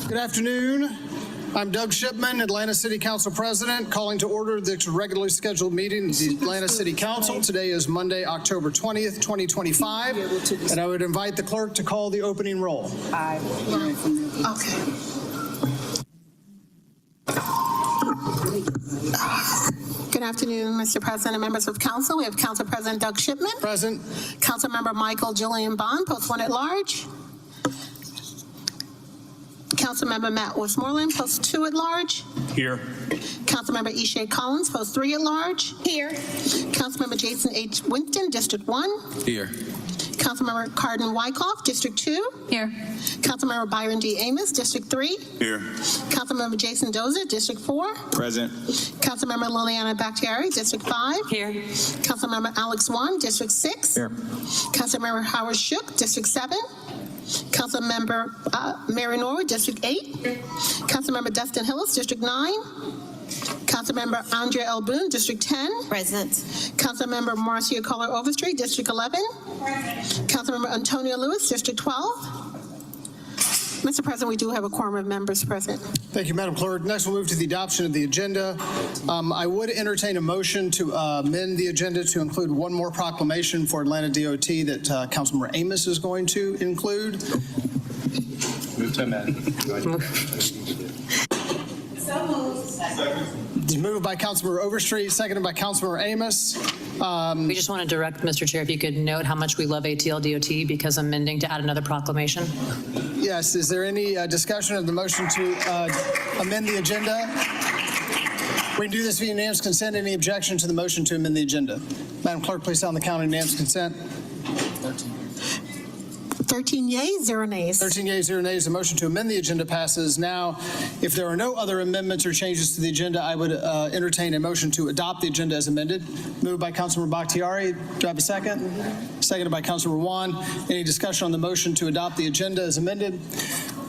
Good afternoon. I'm Doug Shipman, Atlanta City Council President, calling to order the regularly scheduled meeting of the Atlanta City Council. Today is Monday, October 20th, 2025, and I would invite the clerk to call the opening roll. Okay. Good afternoon, Mr. President and members of council. We have Council President Doug Shipman. Present. Council Member Michael Julian Bond, Post 1 at Large. Council Member Matt Westmoreland, Post 2 at Large. Here. Council Member Ishay Collins, Post 3 at Large. Here. Council Member Jason H. Winston, District 1. Here. Councilmember Cardin Wyckoff, District 2. Here. Councilmember Byron D. Amos, District 3. Here. Councilmember Jason Dozer, District 4. Present. Councilmember Liliana Bakhtiari, District 5. Here. Councilmember Alex Wan, District 6. Here. Councilmember Howard Shook, District 7. Councilmember Mary Norwood, District 8. Councilmember Dustin Hillis, District 9. Councilmember Andrea L. Boone, District 10. Present. Councilmember Marcia Kohler Overstreet, District 11. Councilmember Antonio Lewis, District 12. Mr. President, we do have a quorum of members present. Thank you, Madam Clerk. Next, we'll move to the adoption of the agenda. I would entertain a motion to amend the agenda to include one more proclamation for Atlanta DOT that Councilmember Amos is going to include. Move to amend. So moved. It's moved by Councilmember Overstreet, seconded by Councilmember Amos. We just want to direct, Mr. Chair, if you could note how much we love ATL DOT because amending to add another proclamation. Yes, is there any discussion of the motion to amend the agenda? We can do this via unanimous consent. Any objection to the motion to amend the agenda? Madam Clerk, please sound the count on unanimous consent. 13 yeas, 0 nays. 13 yeas, 0 nays. The motion to amend the agenda passes. Now, if there are no other amendments or changes to the agenda, I would entertain a motion to adopt the agenda as amended. Moved by Councilmember Bakhtiari. Do I have a second? Seconded by Councilmember Wan. Any discussion on the motion to adopt the agenda as amended?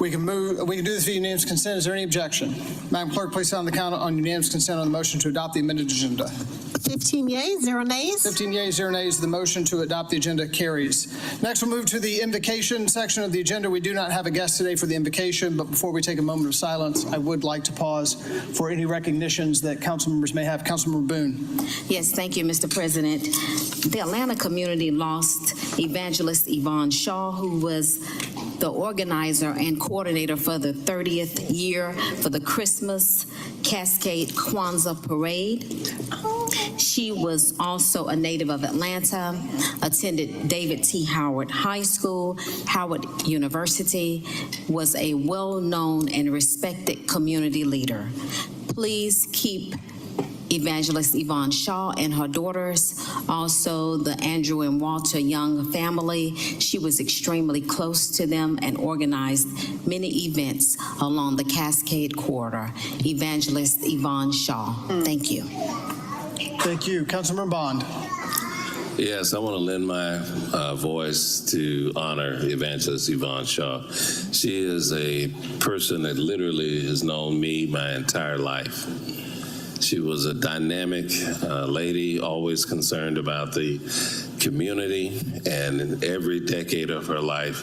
We can do this via unanimous consent. Is there any objection? Madam Clerk, please sound the count on unanimous consent on the motion to adopt the amended agenda. 15 yeas, 0 nays. 15 yeas, 0 nays. The motion to adopt the agenda carries. Next, we'll move to the invocation section of the agenda. We do not have a guest today for the invocation, but before we take a moment of silence, I would like to pause for any recognitions that council members may have. Councilmember Boone. Yes, thank you, Mr. President. The Atlanta community lost Evangelist Yvonne Shaw, who was the organizer and coordinator for the 30th year for the Christmas Cascade Kwanzaa Parade. She was also a native of Atlanta, attended David T. Howard High School, Howard University, was a well-known and respected community leader. Please keep Evangelist Yvonne Shaw and her daughters, also the Andrew and Walter Young family. She was extremely close to them and organized many events along the Cascade Corridor. Evangelist Yvonne Shaw. Thank you. Thank you. Councilmember Bond. Yes, I want to lend my voice to honor Evangelist Yvonne Shaw. She is a person that literally has known me my entire life. She was a dynamic lady, always concerned about the community, and in every decade of her life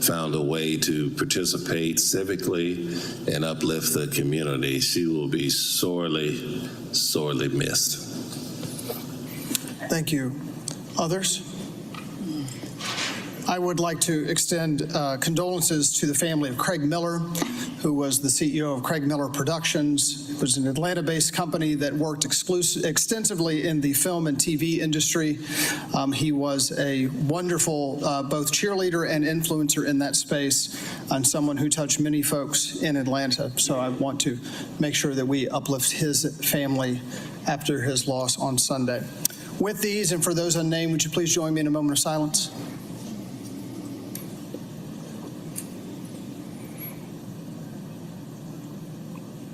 found a way to participate civically and uplift the community. She will be sorely, sorely missed. Thank you. Others? I would like to extend condolences to the family of Craig Miller, who was the CEO of Craig Miller Productions. It was an Atlanta-based company that worked extensively in the film and TV industry. He was a wonderful both cheerleader and influencer in that space, and someone who touched many folks in Atlanta. So I want to make sure that we uplift his family after his loss on Sunday. With these, and for those unnamed, would you please join me in a moment of silence?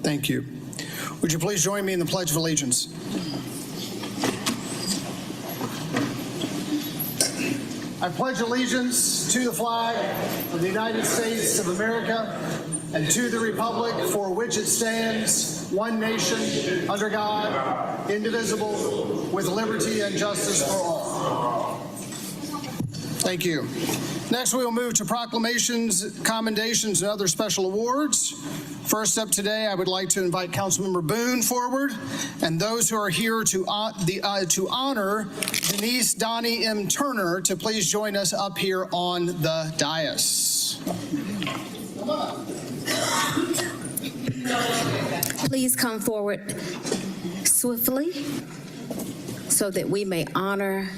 Thank you. Would you please join me in the Pledge of Allegiance? I pledge allegiance to the flag of the United States of America and to the republic for which it stands, one nation, under God, indivisible, with liberty and justice for all. Thank you. Next, we will move to proclamations, commendations, and other special awards. First up today, I would like to invite Councilmember Boone forward, and those who are here to honor Denise Donnie M. Turner to please join us up here on the dais. Please come forward swiftly so that we may honor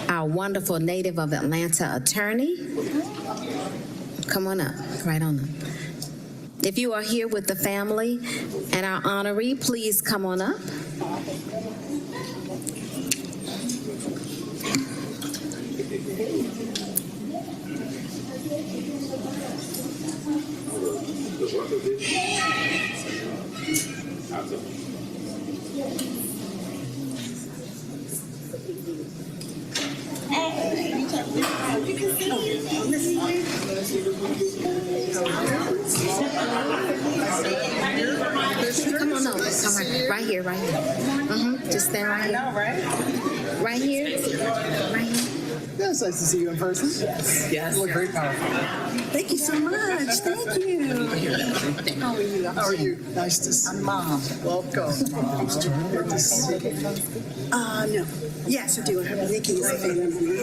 our wonderful native of Atlanta attorney. Come on up, right on up. If you are here with the family and our honoree, please come on up. Come on over. Come right here, right here. Just stand right here. I know, right? Right here. Right here. Yeah, it's nice to see you in person. Yes. You look very powerful. Thank you so much. Thank you. How are you? How are you? Nice to see you. I'm Mom. Welcome. Good to see you. No. Yes, I do. I have Nikki as a family.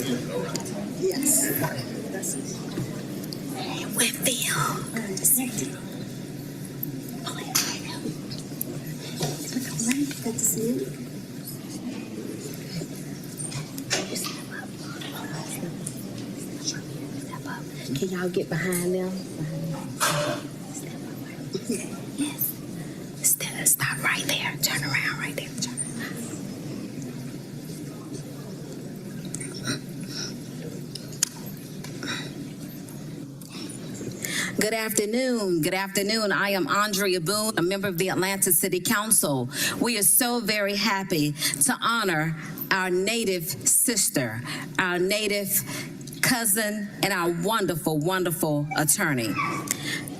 Yes. Whitfield. Good to see you. Good to see you. Can y'all get behind them? Yes. Stop right there. Turn around right there. Turn around. Good afternoon. Good afternoon. I am Andrea Boone, a member of the Atlanta City Council. We are so very happy to honor our native sister, our native cousin, and our wonderful, wonderful attorney.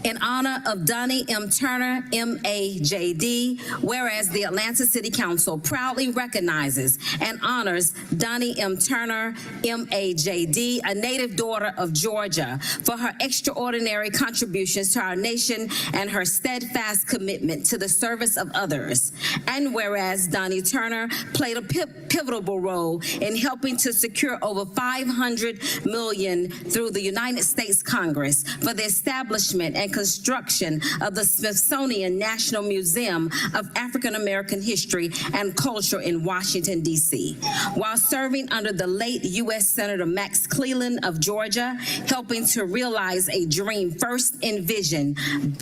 In honor of Donnie M. Turner, M.A.J.D., whereas the Atlanta City Council proudly recognizes and honors Donnie M. Turner, M.A.J.D., a native daughter of Georgia, for her extraordinary contributions to our nation and her steadfast commitment to the service of others. And whereas Donnie Turner played a pivotal role in helping to secure over $500 million through the United States Congress for the establishment and construction of the Smithsonian National Museum of African American History and Culture in Washington, D.C., while serving under the late U.S. Senator Max Cleland of Georgia, helping to realize a dream first envisioned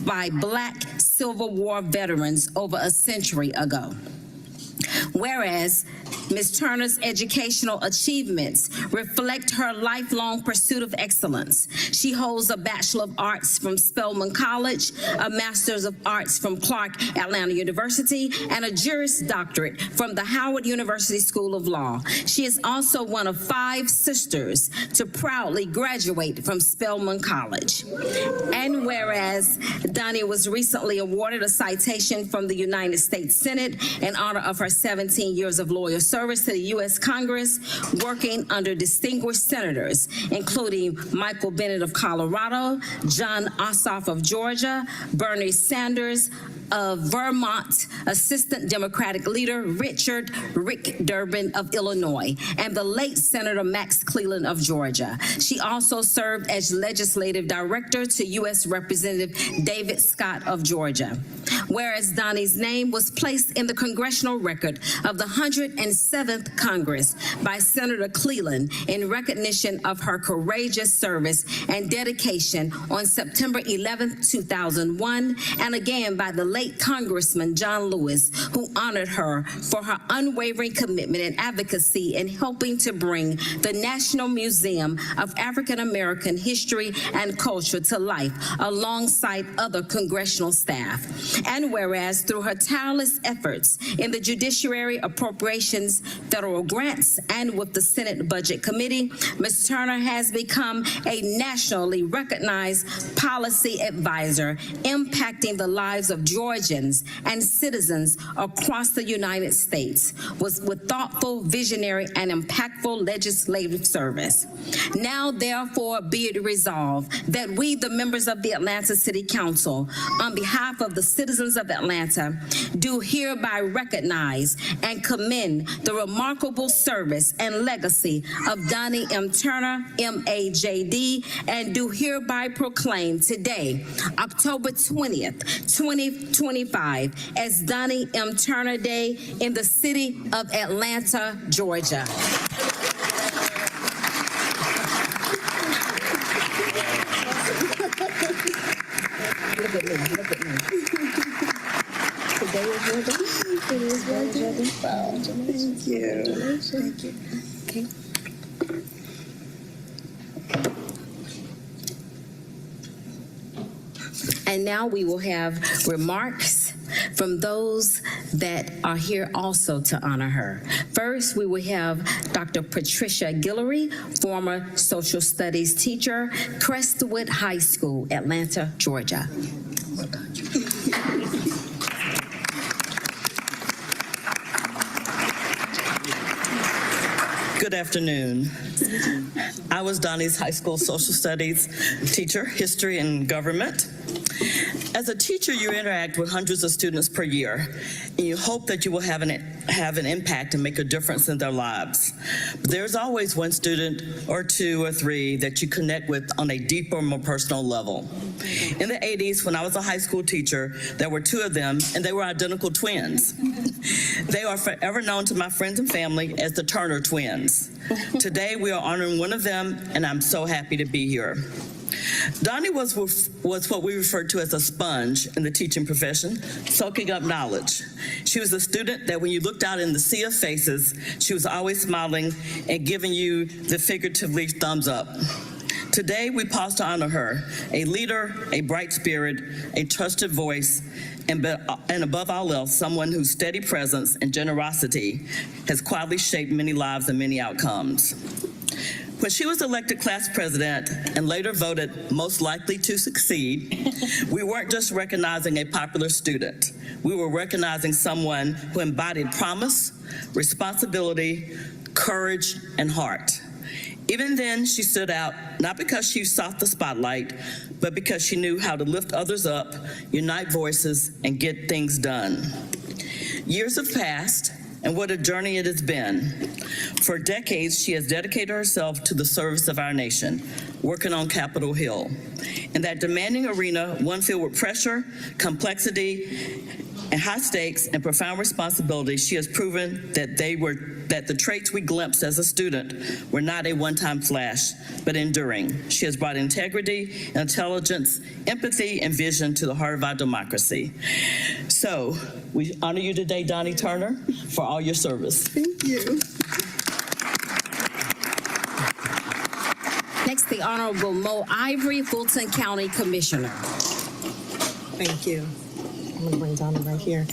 by Black Civil War veterans over a century ago. Whereas Ms. Turner's educational achievements reflect her lifelong pursuit of excellence. She holds a Bachelor of Arts from Spelman College, a Master's of Arts from Clark Atlanta University, and a Juris Doctorate from the Howard University School of Law. She is also one of 5 sisters to proudly graduate from Spelman College. And whereas Donnie was recently awarded a citation from the United States Senate in honor of her 17 years of loyal service to the U.S. Congress, working under distinguished senators, including Michael Bennet of Colorado, John Ossoff of Georgia, Bernie Sanders of Vermont, Assistant Democratic Leader Rick Durbin of Illinois, and the late Senator Max Cleland of Georgia. She also served as Legislative Director to U.S. Representative David Scott of Georgia. Whereas Donnie's name was placed in the congressional record of the 107th Congress by Senator Cleland in recognition of her courageous service and dedication on September 11, 2001, and again by the late Congressman John Lewis, who honored her for her unwavering commitment and advocacy in helping to bring the National Museum of African American History and Culture to life alongside other congressional staff. And whereas through her tireless efforts in the Judiciary, Appropriations, Federal Grants, and with the Senate Budget Committee, Ms. Turner has become a nationally recognized policy advisor impacting the lives of Georgia Georgians, and citizens across the United States with thoughtful, visionary, and impactful legislative service. Now, therefore, be it resolved that we, the members of the Atlanta City Council, on behalf of the citizens of Atlanta, do hereby recognize and commend the remarkable service and legacy of Donnie M. Turner, M.A.J.D., and do hereby proclaim today, October 20th, 2025, as Donnie M. Turner Day in the city of Atlanta, Georgia. Look at me, look at me. Today is your day. It is your day. Wow. Thank you. Thank you. Okay. And now we will have remarks from those that are here also to honor her. First, we will have Dr. Patricia Guillory, former social studies teacher, Crestwood High School, Atlanta, Georgia. Good afternoon. I was Donnie's high school social studies teacher, history and government. As a teacher, you interact with hundreds of students per year, and you hope that you will have an impact and make a difference in their lives. But there's always one student or two or three that you connect with on a deeper, more personal level. In the 80s, when I was a high school teacher, there were two of them, and they were identical twins. They are forever known to my friends and family as the Turner twins. Today, we are honoring one of them, and I'm so happy to be here. Donnie was what we refer to as a sponge in the teaching profession, soaking up knowledge. She was a student that when you looked out in the sea of faces, she was always smiling and giving you the figuratively thumbs up. Today, we pause to honor her, a leader, a bright spirit, a trusted voice, and above all else, someone whose steady presence and generosity has quietly shaped many lives and many outcomes. When she was elected class president and later voted most likely to succeed, we weren't just recognizing a popular student. We were recognizing someone who embodied promise, responsibility, courage, and heart. Even then, she stood out, not because she sought the spotlight, but because she knew how to lift others up, unite voices, and get things done. Years have passed, and what a journey it has been. For decades, she has dedicated herself to the service of our nation, working on Capitol Hill. In that demanding arena, one filled with pressure, complexity, and high stakes and profound responsibility, she has proven that the traits we glimpsed as a student were not a one-time flash, but enduring. She has brought integrity, intelligence, empathy, and vision to the heart of our democracy. So, we honor you today, Donnie Turner, for all your service. Thank you. Next, the Honorable Mo Ivory, Fulton County Commissioner. Thank you. I'm going to bring Donna right here.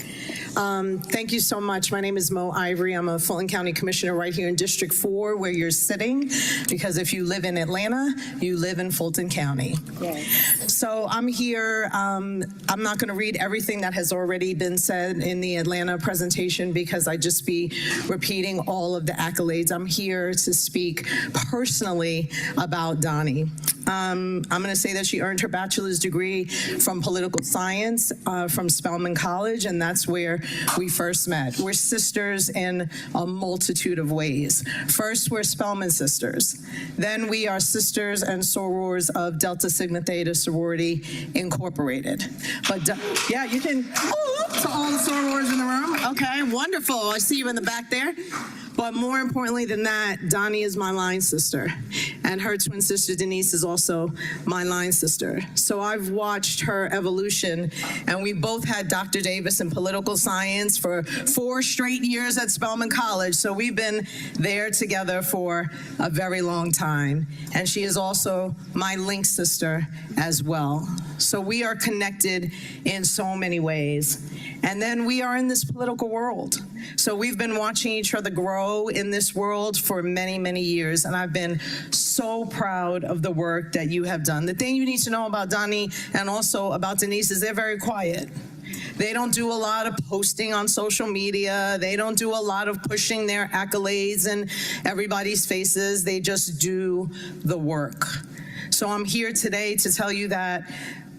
Thank you so much. My name is Mo Ivory. I'm a Fulton County Commissioner right here in District 4 where you're sitting, because if you live in Atlanta, you live in Fulton County. Yes. So I'm here. I'm not going to read everything that has already been said in the Atlanta presentation because I'd just be repeating all of the accolades. I'm here to speak personally about Donnie. I'm going to say that she earned her bachelor's degree from political science from Spelman College, and that's where we first met. We're sisters in a multitude of ways. First, we're Spelman sisters. Then we are sisters and sorors of Delta Sigma Theta Sorority Incorporated. But yeah, you can, to all the sorors in the room. Okay, wonderful. I see you in the back there. But more importantly than that, Donnie is my line sister, and her twin sister Denise is also my line sister. So I've watched her evolution, and we both had Dr. Davis in political science for 4 straight years at Spelman College. So we've been there together for a very long time. And she is also my link sister as well. So we are connected in so many ways. And then we are in this political world. So we've been watching each other grow in this world for many, many years. And I've been so proud of the work that you have done. The thing you need to know about Donnie and also about Denise is they're very quiet. They don't do a lot of posting on social media. They don't do a lot of pushing their accolades in everybody's faces. They just do the work. So I'm here today to tell you that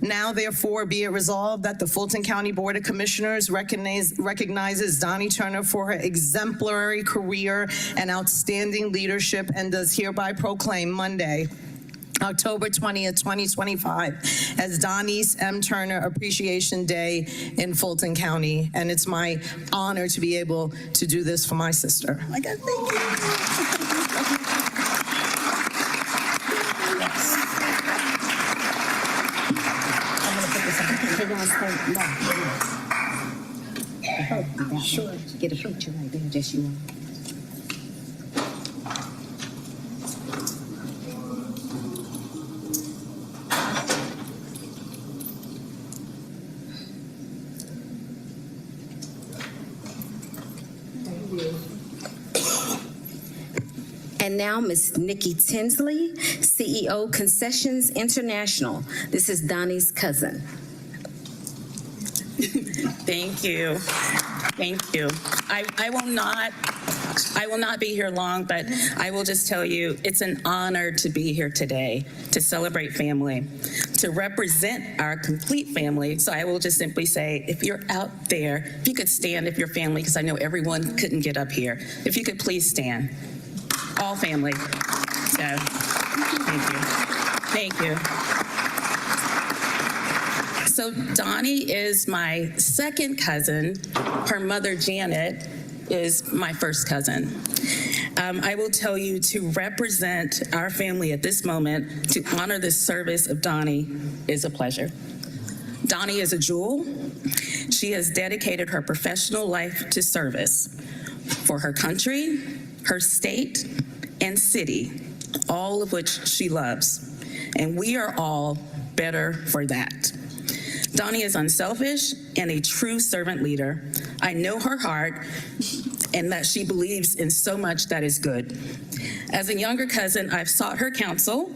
now, therefore, be it resolved that the Fulton County Board of Commissioners recognizes Donnie Turner for her exemplary career and outstanding leadership, and does hereby proclaim Monday, October 20th, 2025, as Donnie M. Turner Appreciation Day in Fulton County. And it's my honor to be able to do this for my sister. I got thank you. Sure. Get a picture right there, just you. And now, Ms. Nikki Tinsley, CEO, Concessions International. This is Donnie's cousin. Thank you. Thank you. I will not be here long, but I will just tell you it's an honor to be here today to celebrate family, to represent our complete family. So I will just simply say, if you're out there, if you could stand if you're family, because I know everyone couldn't get up here. If you could please stand. All family. So, thank you. Thank you. So Donnie is my second cousin. Her mother, Janet, is my first cousin. I will tell you, to represent our family at this moment, to honor the service of Donnie, is a pleasure. Donnie is a jewel. She has dedicated her professional life to service for her country, her state, and city, all of which she loves. And we are all better for that. Donnie is unselfish and a true servant leader. I know her heart and that she believes in so much that is good. As a younger cousin, I've sought her counsel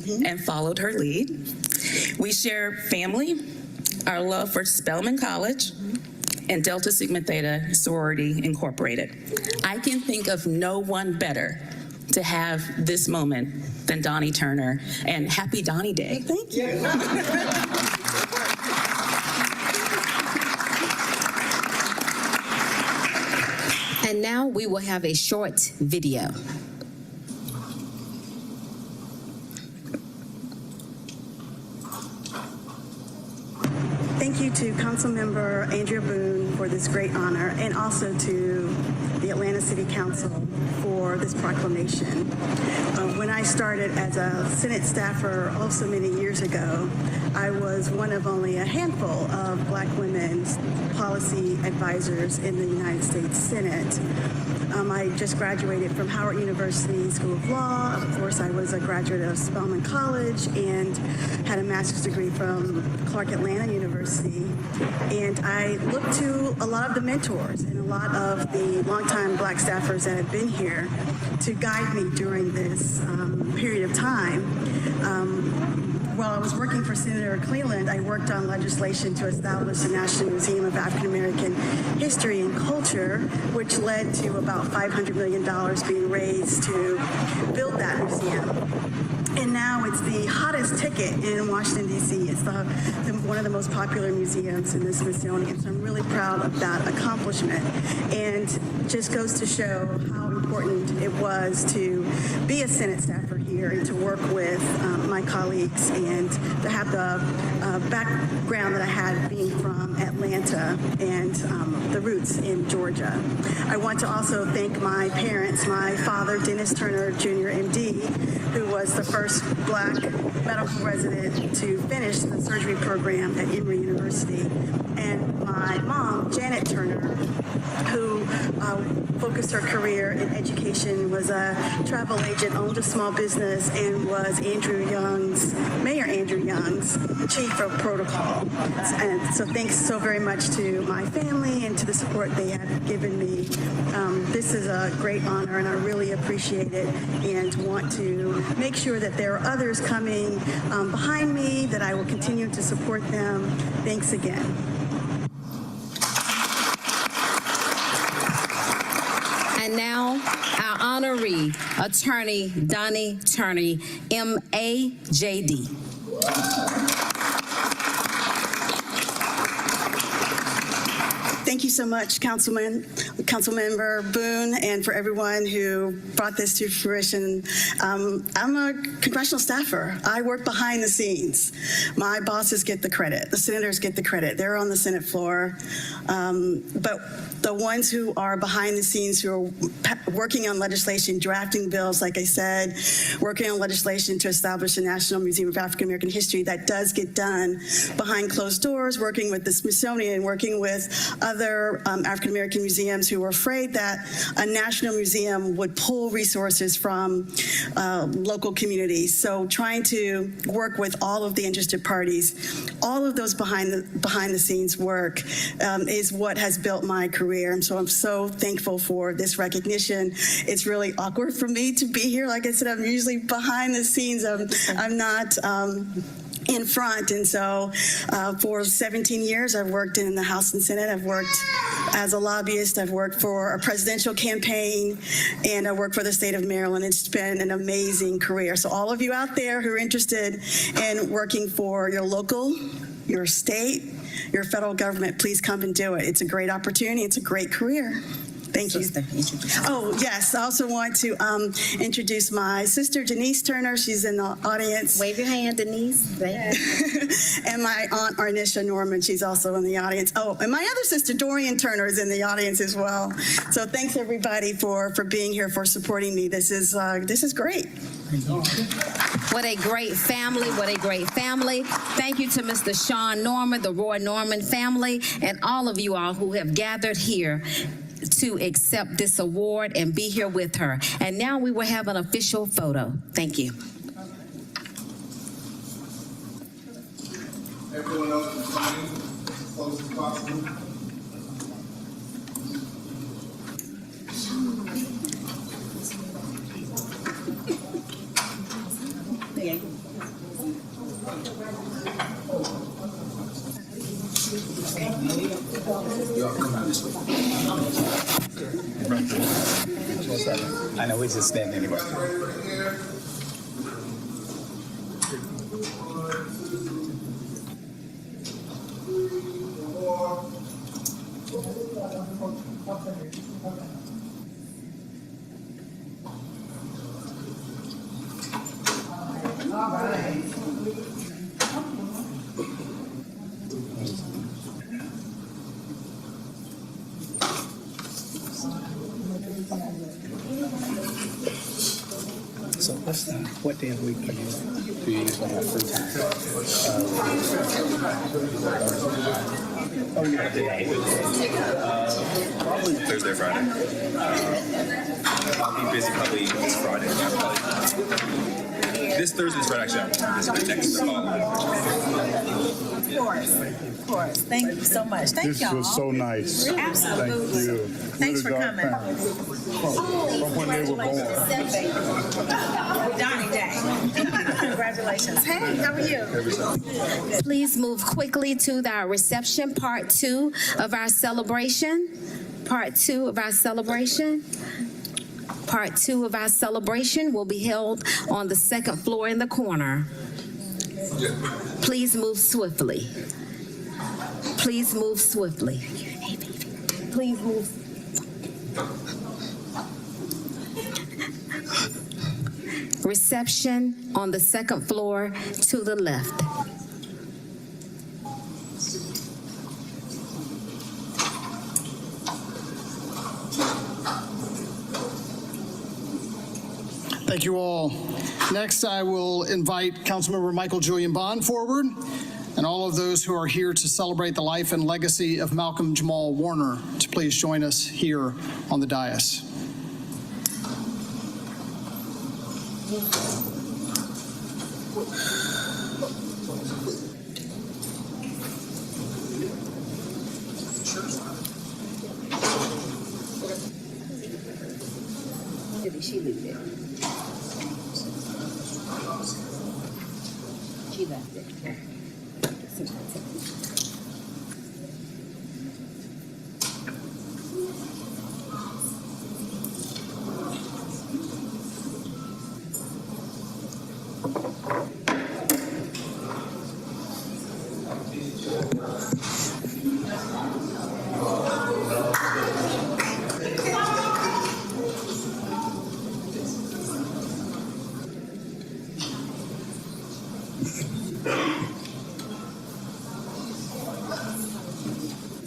and followed her lead. We share family, our love for Spelman College, and Delta Sigma Theta Sorority Incorporated. I can think of no one better to have this moment than Donnie Turner, and happy Donnie Day. Thank you. And now we will have a short video. Thank you to Councilmember Andrea Boone for this great honor, and also to the Atlanta City Council for this proclamation. When I started as a Senate staffer so many years ago, I was one of only a handful of Black women's policy advisors in the United States Senate. I just graduated from Howard University School of Law. Of course, I was a graduate of Spelman College and had a master's degree from Clark Atlanta University. And I looked to a lot of the mentors and a lot of the longtime Black staffers that have been here to guide me during this period of time. While I was working for Senator Cleland, I worked on legislation to establish the National Museum of African American History and Culture, which led to about $500 million being raised to build that museum. And now it's the hottest ticket in Washington, D.C. It's one of the most popular museums in the Smithsonian. So I'm really proud of that accomplishment. And just goes to show how important it was to be a Senate staffer here and to work with my colleagues and to have the background that I had being from Atlanta and the roots in Georgia. I want to also thank my parents, my father, Dennis Turner, Jr., MD, who was the first Black medical resident to finish the surgery program at Emory University, and my mom, Janet Turner, who focused her career in education, was a travel agent, owned a small business, and was Mayor Andrew Young's chief of protocol. And so thanks so very much to my family and to the support they have given me. This is a great honor, and I really appreciate it, and want to make sure that there are others coming behind me, that I will continue to support them. Thanks again. And now, our honoree, Attorney Donnie Turner, M.A.J.D. Thank you so much, Councilmember Boone, and for everyone who brought this to fruition. I'm a congressional staffer. I work behind the scenes. My bosses get the credit. The senators get the credit. They're on the Senate floor. But the ones who are behind the scenes, who are working on legislation, drafting bills, like I said, working on legislation to establish a National Museum of African American History, that does get done behind closed doors, working with the Smithsonian, working with other African American museums who were afraid that a national museum would pull resources from local communities. So trying to work with all of the interested parties, all of those behind the scenes work is what has built my career. And so I'm so thankful for this recognition. It's really awkward for me to be here. Like I said, I'm usually behind the scenes. I'm not in front. And so for 17 years, I've worked in the House and Senate. I've worked as a lobbyist. I've worked for a presidential campaign, and I work for the state of Maryland. It's been an amazing career. So all of you out there who are interested in working for your local, your state, your federal government, please come and do it. It's a great opportunity. It's a great career. Thank you. Oh, yes. I also want to introduce my sister, Denise Turner. She's in the audience. Wave your hand, Denise. And my aunt, Arnisha Norman. She's also in the audience. Oh, and my other sister, Dorian Turner, is in the audience as well. So thanks, everybody, for being here, for supporting me. This is great. What a great family. What a great family. Thank you to Mr. Sean Norman, the Roy Norman family, and all of you all who have gathered here to accept this award and be here with her. And now we will have an official photo. Thank you. Everyone else is coming as close as possible. I know we just stand anyway. So what day of the week do you usually have free time? Probably Thursday, Friday. I'll be busy probably this Friday. This Thursday's Friday, actually. Of course. Thank you so much. Thank y'all. This was so nice. Absolutely. Thank you. Thanks for coming. From when they were born. Donnie Day. Congratulations. Hey, how are you? Please move quickly to our reception, part 2 of our celebration. Part 2 of our celebration. Part 2 of our celebration will be held on the second floor in the corner. Please move swiftly. Please move swiftly. Please move. Reception on the second floor to the left. Thank you all. Next, I will invite Councilmember Michael Julian Bond forward, and all of those who are here to celebrate the life and legacy of Malcolm Jamal Warner to please join us here on the dais. Did she leave it? She left it.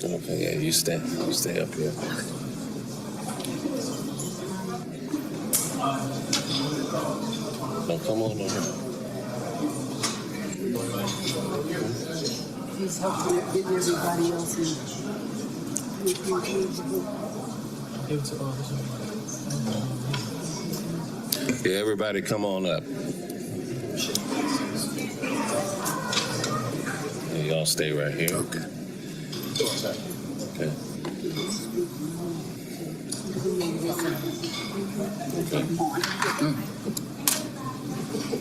Okay, yeah, you stay up here. No, come on over. He's helping get everybody else in. Yeah, everybody come on up. Yeah, y'all stay right here. Okay. Okay.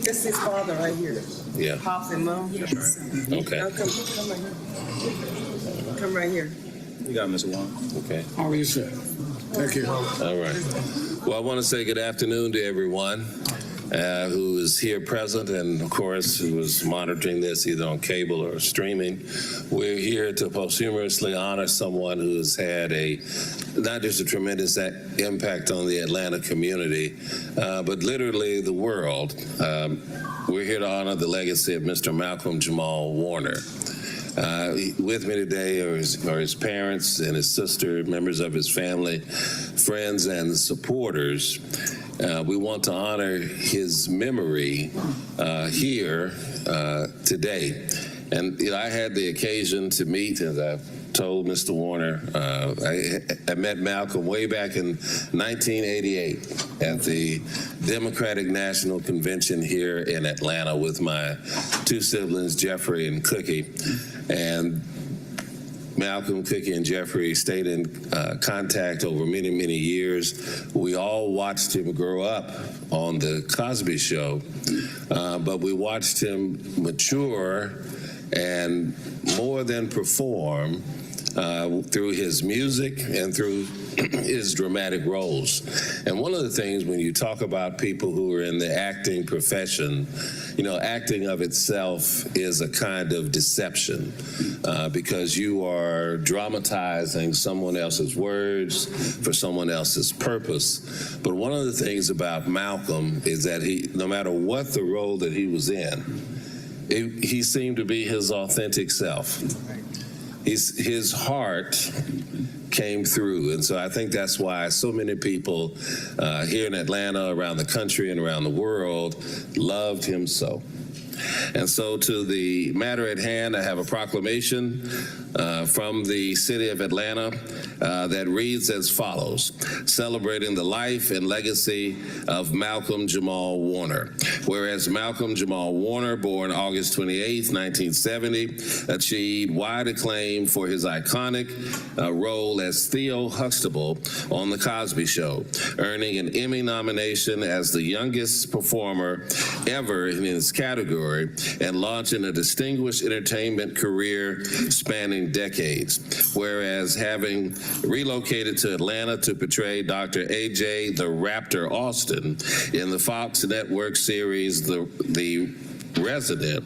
This is his father right here. Yeah. Pop and mom. Okay. Now come right here. Come right here. You got Mr. Wong. Okay. How are you, sir? Thank you. All right. Well, I want to say good afternoon to everyone who is here present and, of course, who is monitoring this either on cable or streaming. We're here to posthumously honor someone who has had not just a tremendous impact on the Atlanta community, but literally the world. We're here to honor the legacy of Mr. Malcolm Jamal Warner. With me today are his parents and his sister, members of his family, friends, and supporters. We want to honor his memory here today. And I had the occasion to meet, as I've told Mr. Warner, I met Malcolm way back in 1988 at the Democratic National Convention here in Atlanta with my two siblings, Jeffrey and Cookie. And Malcolm, Cookie, and Jeffrey stayed in contact over many, many years. We all watched him grow up on the Cosby Show, but we watched him mature and more than perform through his music and through his dramatic roles. And one of the things when you talk about people who are in the acting profession, acting of itself is a kind of deception because you are dramatizing someone else's words for someone else's purpose. But one of the things about Malcolm is that no matter what the role that he was in, he seemed to be his authentic self. His heart came through. And so I think that's why so many people here in Atlanta, around the country, and around the world loved him so. And so to the matter at hand, I have a proclamation from the city of Atlanta that reads as follows: celebrating the life and legacy of Malcolm Jamal Warner. Whereas Malcolm Jamal Warner, born August 28, 1970, achieved wide acclaim for his iconic role as Theo Huxtable on The Cosby Show, earning an Emmy nomination as the youngest performer ever in his category and launching a distinguished entertainment career spanning decades. Whereas having relocated to Atlanta to portray Dr. A.J. the Raptor Austin in the Fox Network series The Resident,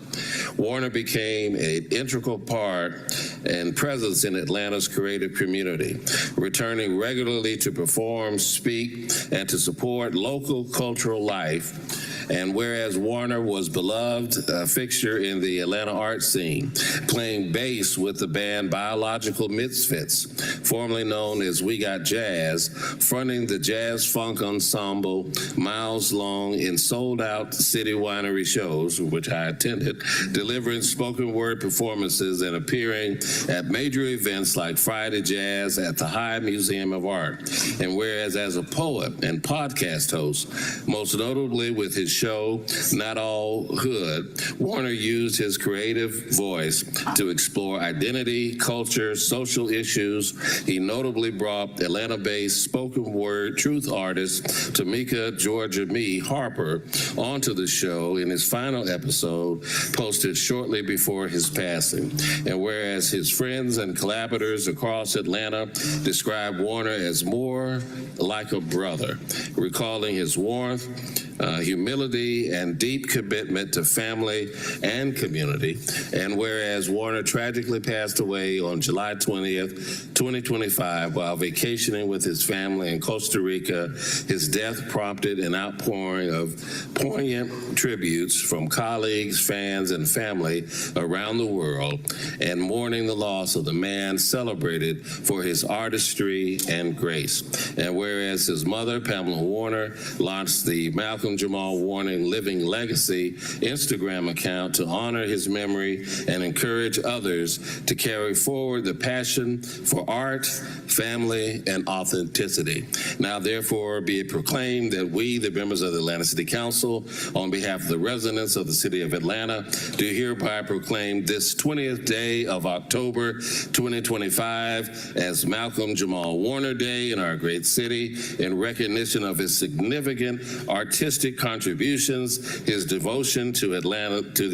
Warner became an integral part and presence in Atlanta's creative community, returning regularly to perform, speak, and to support local cultural life. And whereas Warner was beloved fixture in the Atlanta art scene, playing bass with the band Biological Misfits, formerly known as We Got Jazz, fronting the jazz funk ensemble miles long in sold-out city winery shows, which I attended, delivering spoken word performances and appearing at major events like Friday Jazz at the High Museum of Art. And whereas as a poet and podcast host, most notably with his show, Not All Hood, Warner used his creative voice to explore identity, culture, social issues. He notably brought Atlanta-based spoken word truth artist Tamika Georgia Me Harper onto the show in his final episode, posted shortly before his passing. And whereas his friends and collaborators across Atlanta describe Warner as more like a brother, recalling his warmth, humility, stability and deep commitment to family and community. And whereas Warner tragically passed away on July 20th, 2025, while vacationing with his family in Costa Rica, his death prompted an outpouring of poignant tributes from colleagues, fans, and family around the world, and mourning the loss of the man celebrated for his artistry and grace. And whereas his mother, Pamela Warner, launched the Malcolm Jamal Warner Living Legacy Instagram account to honor his memory and encourage others to carry forward the passion for art, family, and authenticity. Now, therefore, be it proclaimed that we, the members of the Atlanta City Council, on behalf of the residents of the city of Atlanta, do hereby proclaim this 20th day of October 2025 as Malcolm Jamal Warner Day in our great city, in recognition of his significant artistic contributions, his devotion to the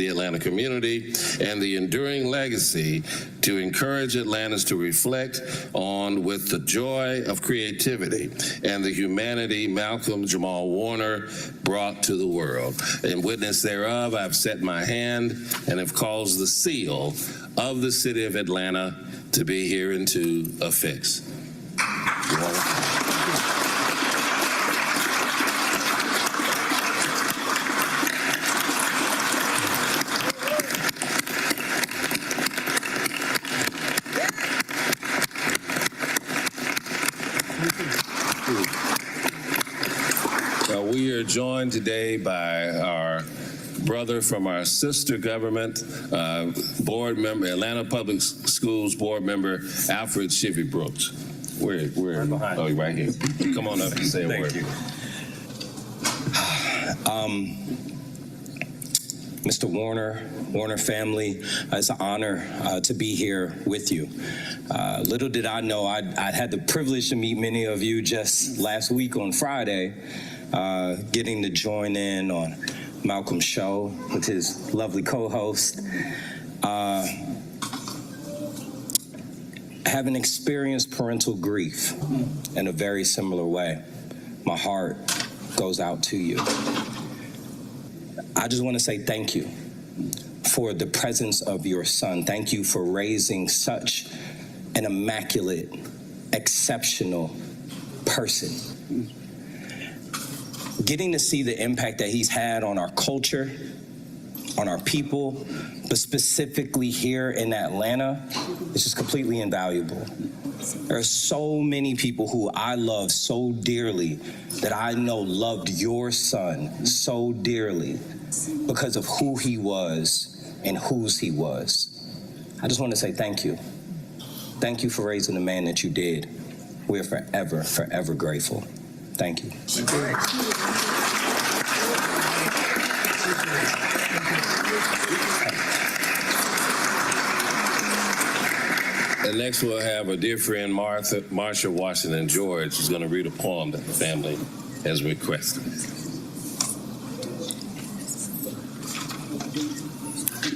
Atlanta community, and the enduring legacy to encourage Atlantans to reflect on with the joy of creativity and the humanity Malcolm Jamal Warner brought to the world. In witness thereof, I've set my hand and have caused the seal of the city of Atlanta to be hereinto affixed. We are joined today by our brother from our sister government, board member, Atlanta Public Schools board member, Alfred Shivy Brooks. Where? Right behind. Oh, right here. Come on up and say a word. Thank you. Mr. Warner family, it's an honor to be here with you. Little did I know I'd had the privilege to meet many of you just last week on Friday, getting to join in on Malcolm's show with his lovely co-host. Having experienced parental grief in a very similar way, my heart goes out to you. I just want to say thank you for the presence of your son. Thank you for raising such an immaculate, exceptional person. Getting to see the impact that he's had on our culture, on our people, but specifically here in Atlanta, is just completely invaluable. There are so many people who I love so dearly that I know loved your son so dearly because of who he was and whose he was. I just want to say thank you. Thank you for raising the man that you did. We're forever, forever grateful. Thank you. And next we'll have a dear friend, Marsha Washington George, who's going to read a poem that the family has requested.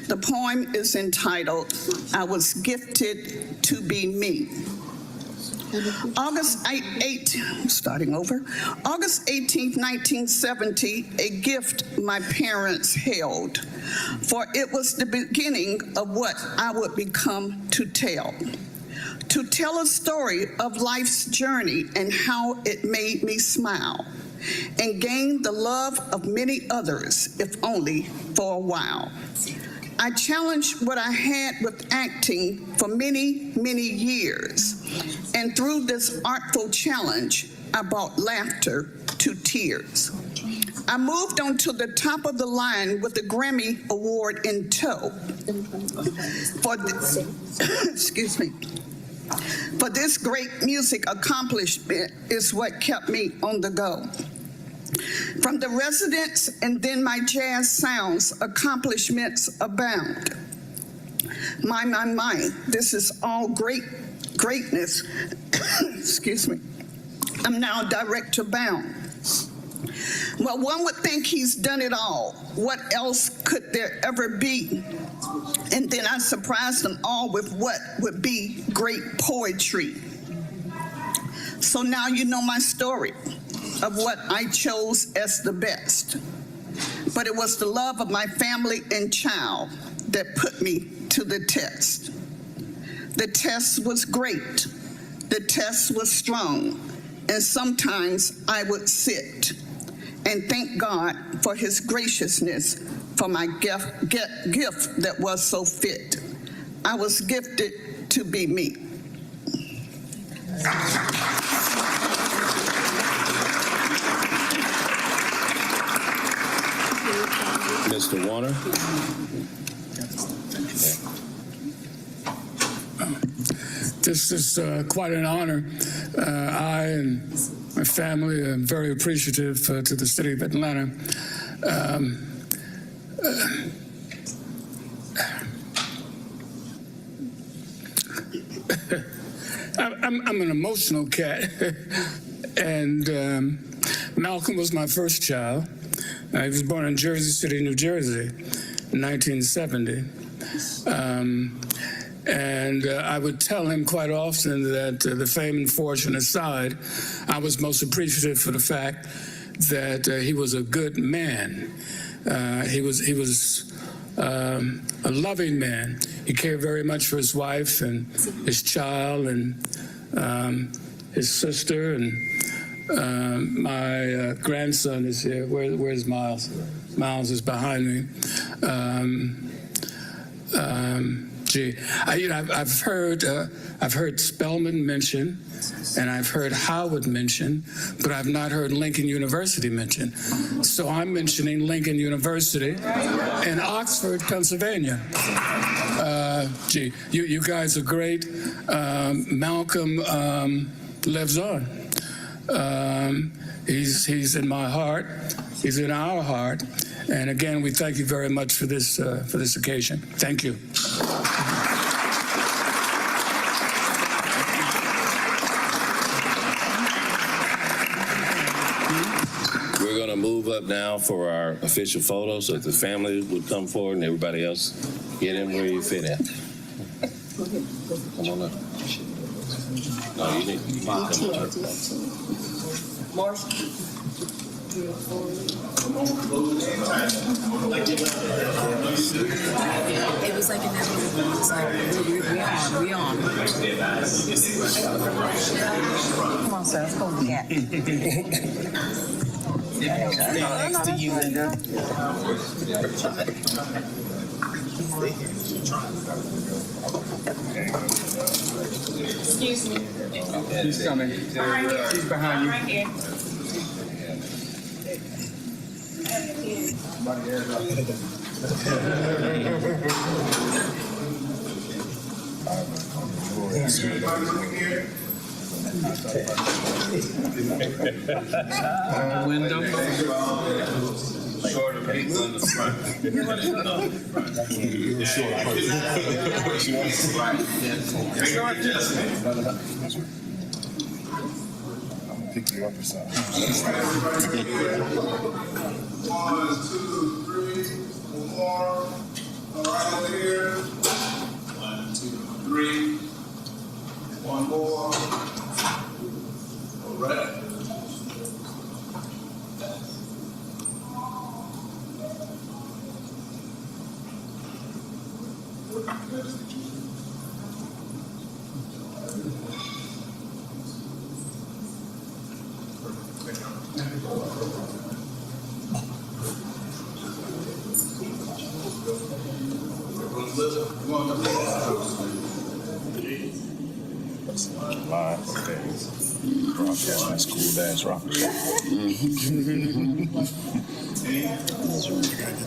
The poem is entitled, I Was Gifted to Be Me. August 18th, 1970, a gift my parents held, for it was the beginning of what I would become to tell a story of life's journey and how it made me smile and gain the love of many others, if only for a while. I challenged what I had with acting for many, many years. And through this artful challenge, I brought laughter to tears. I moved on to the top of the line with the Grammy Award in tow. For this great music accomplishment is what kept me on the go. From the residents and then my jazz sounds, accomplishments abound. My, this is all greatness. Excuse me. I'm now director bound. Well, one would think he's done it all. What else could there ever be? And then I surprised them all with what would be great poetry. So now you know my story of what I chose as the best. but it was the love of my family and child that put me to the test. The test was great. The test was strong. And sometimes I would sit and thank God for his graciousness for my gift that was so fit. I was gifted to be me. Mr. Warner. This is quite an honor. I and my family are very appreciative to the city of Atlanta. I'm an emotional cat, and Malcolm was my first child. He was born in Jersey City, New Jersey, in 1970. And I would tell him quite often that the fame and fortune aside, I was most appreciative for the fact that he was a good man. He was a loving man. He cared very much for his wife and his child and his sister, and my grandson is here. Where's Miles? Miles is behind me. I've heard Spelman mentioned, and I've heard Howard mentioned, but I've not heard Lincoln University mentioned. So I'm mentioning Lincoln University in Oxford, Pennsylvania. You guys are great. Malcolm lives on. He's in my heart. He's in our heart. And again, we thank you very much for this occasion. Thank you. We're going to move up now for our official photo, so if the family would come forward and everybody else get in where you fit at. Come on up. No, you need to come up. Marshall. It was like in that movie. It's like, we on. Come on, sir. Let's go with that. Thanks to you, Linda. Excuse me. He's coming. He's behind you. Right here. Window. Shorter people in the front. Pick you up or something. 1, 2, 3, 4. All right, over here. 1, 2, 3. One more. All right. Broadcasting school dance rock. Get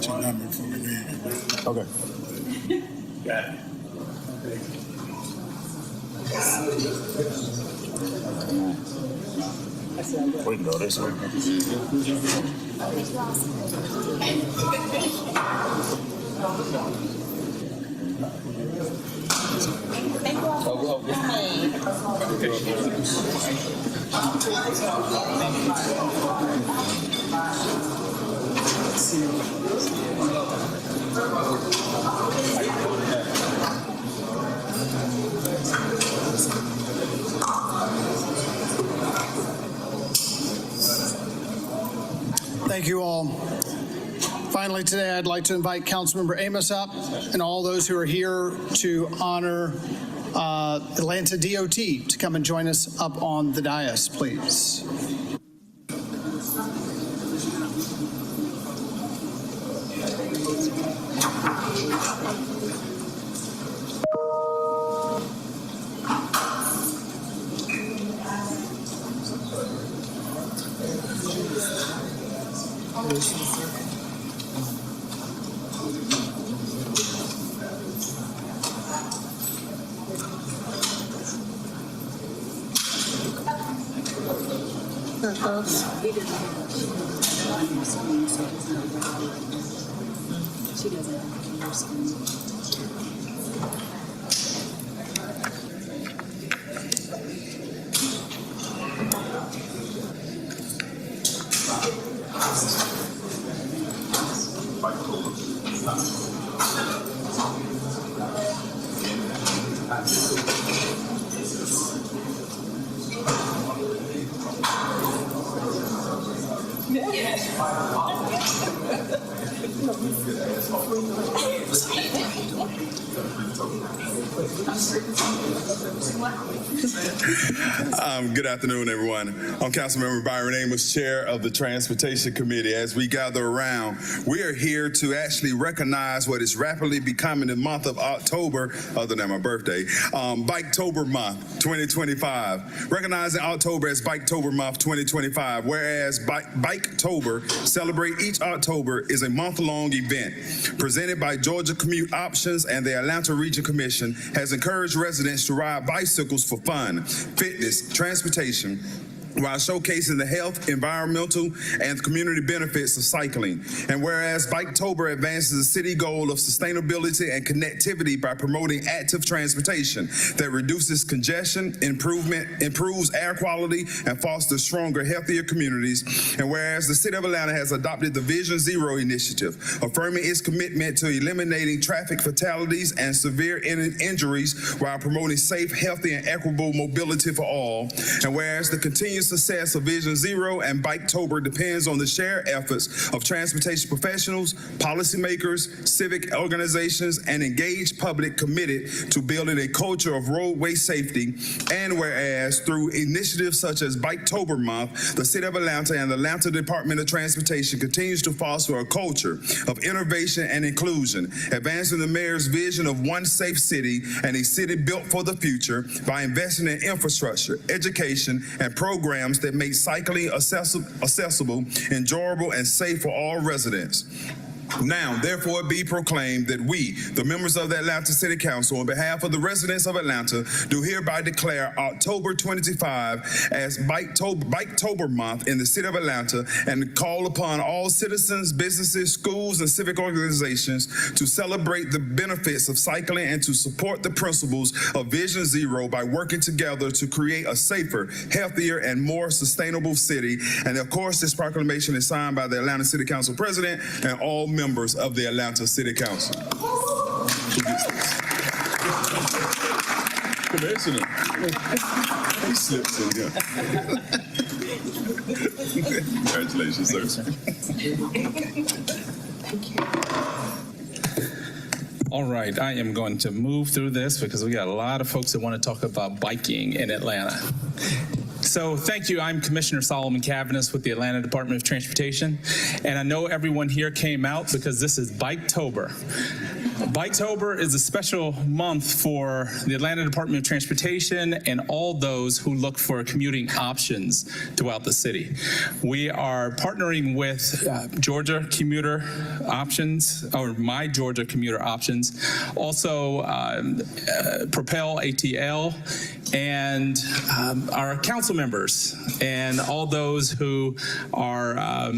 your number before we leave. Okay. Got it. We can go this way. Thank you all. finally, today I'd like to invite Councilmember Amos up and all those who are here to honor Atlanta DOT to come and join us up on the dais, please. She doesn't understand. Good afternoon, everyone. I'm Councilmember Byron Amos, Chair of the Transportation Committee. As we gather around, we are here to actually recognize what is rapidly becoming the month of October, other than my birthday, Biketober month 2025. Recognizing October as Biketober month 2025, whereas Biketober, celebrate each October, is a month-long event presented by Georgia Commute Options, and the Atlanta Region Commission has encouraged residents to ride bicycles for fun, fitness, transportation, while showcasing the health, environmental, and community benefits of cycling. And whereas Biketober advances the city goal of sustainability and connectivity by promoting active transportation that reduces congestion, improves air quality, and fosters stronger, healthier communities. And whereas the city of Atlanta has adopted the Vision Zero initiative, affirming its commitment to eliminating traffic fatalities and severe injuries while promoting safe, healthy, and equitable mobility for all. And whereas the continued success of Vision Zero and Biketober depends on the shared efforts of transportation professionals, policymakers, civic organizations, and engaged public committed to building a culture of roadway safety. And whereas through initiatives such as Biketober Month, the City of Atlanta and the Atlanta Department of Transportation continues to foster a culture of innovation and inclusion, advancing the mayor's vision of one safe city and a city built for the future by investing in infrastructure, education, and programs that make cycling accessible, enjoyable, and safe for all residents. Now, therefore, be proclaimed that we, the members of the Atlanta City Council, on behalf of the residents of Atlanta, do hereby declare October 25 as Biketober Month in the City of Atlanta, and call upon all citizens, businesses, schools, and civic organizations to celebrate the benefits of cycling and to support the principles of Vision Zero by working together to create a safer, healthier, and more sustainable city. And of course, this proclamation is signed by the Atlanta City Council President and all members of the Atlanta City Council. Commissioner, he slips in here. Congratulations, sir. Thank you. All right, I am going to move through this because we got a lot of folks that want to talk about biking in Atlanta. So thank you. I'm Commissioner Solomon Cavanis with the Atlanta Department of Transportation. And I know everyone here came out because this is Biketober. Biketober is a special month for the Atlanta Department of Transportation and all those who look for commuting options throughout the city. We are partnering with Georgia Commuter Options, or My Georgia Commuter Options, also Propel ATL, and our council members and all those who are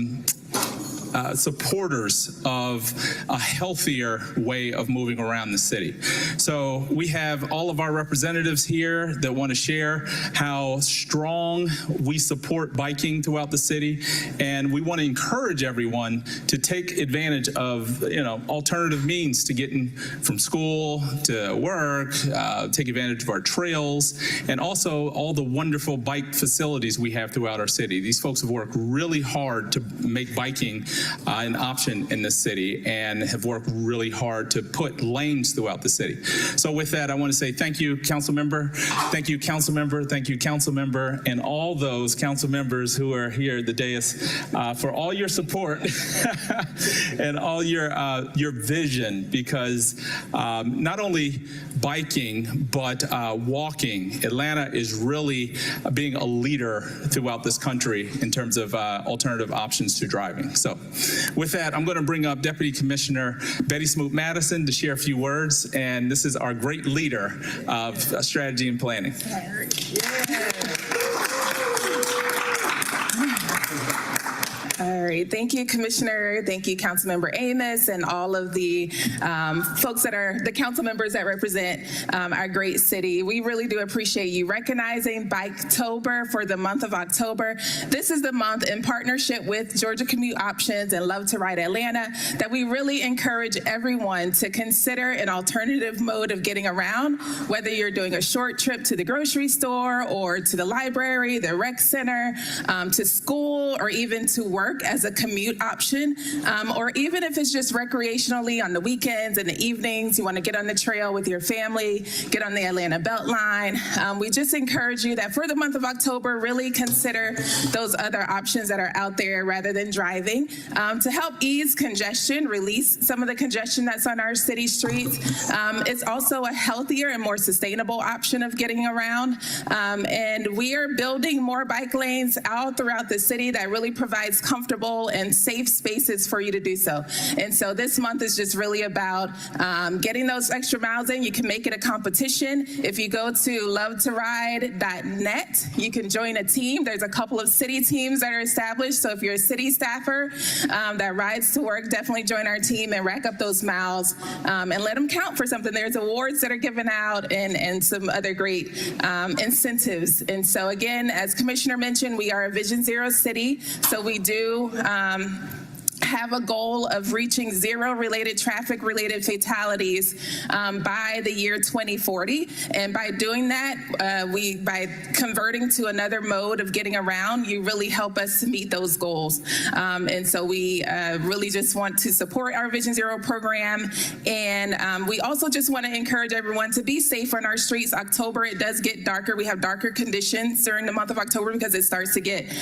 supporters of a healthier way of moving around the city. So we have all of our representatives here that want to share how strong we support biking throughout the city, and we want to encourage everyone to take advantage of alternative means to getting from school to work, take advantage of our trails, and also all the wonderful bike facilities we have throughout our city. These folks have worked really hard to make biking an option in the city and have worked really hard to put lanes throughout the city. So with that, I want to say thank you, council member. Thank you, council member. Thank you, council member, and all those council members who are here at the dais for all your support and all your vision, because not only biking, but walking, Atlanta is really being a leader throughout this country in terms of alternative options to driving. So with that, I'm going to bring up Deputy Commissioner Betty Smoot-Madison to share a few words, and this is our great leader of strategy and planning. All right, thank you, Commissioner. Thank you, Councilmember Amos, and all of the folks that are the council members that represent our great city. We really do appreciate you recognizing Biketober for the month of October. This is the month in partnership with Georgia Commute Options and Love to Ride Atlanta that we really encourage everyone to consider an alternative mode of getting around, whether you're doing a short trip to the grocery store or to the library, the rec center, to school, or even to work as a commute option, or even if it's just recreationally on the weekends and the evenings, you want to get on the trail with your family, get on the Atlanta Beltline. We just encourage you that for the month of October, really consider those other options that are out there rather than driving to help ease congestion, release some of the congestion that's on our city streets. It's also a healthier and more sustainable option of getting around. And we are building more bike lanes out throughout the city that really provides comfortable and safe spaces for you to do so. And so this month is just really about getting those extra miles in. You can make it a competition. If you go to lovetoride.net, you can join a team. There's a couple of city teams that are established. So if you're a city staffer that rides to work, definitely join our team and rack up those miles and let them count for something. There's awards that are given out and some other great incentives. And so again, as Commissioner mentioned, we are a Vision Zero city. So we do have a goal of reaching zero traffic-related fatalities by the year 2040. And by doing that, by converting to another mode of getting around, you really help us to meet those goals. And so we really just want to support our Vision Zero program. And we also just want to encourage everyone to be safe on our streets. October, it does get darker. We have darker conditions during the month of October because it starts to get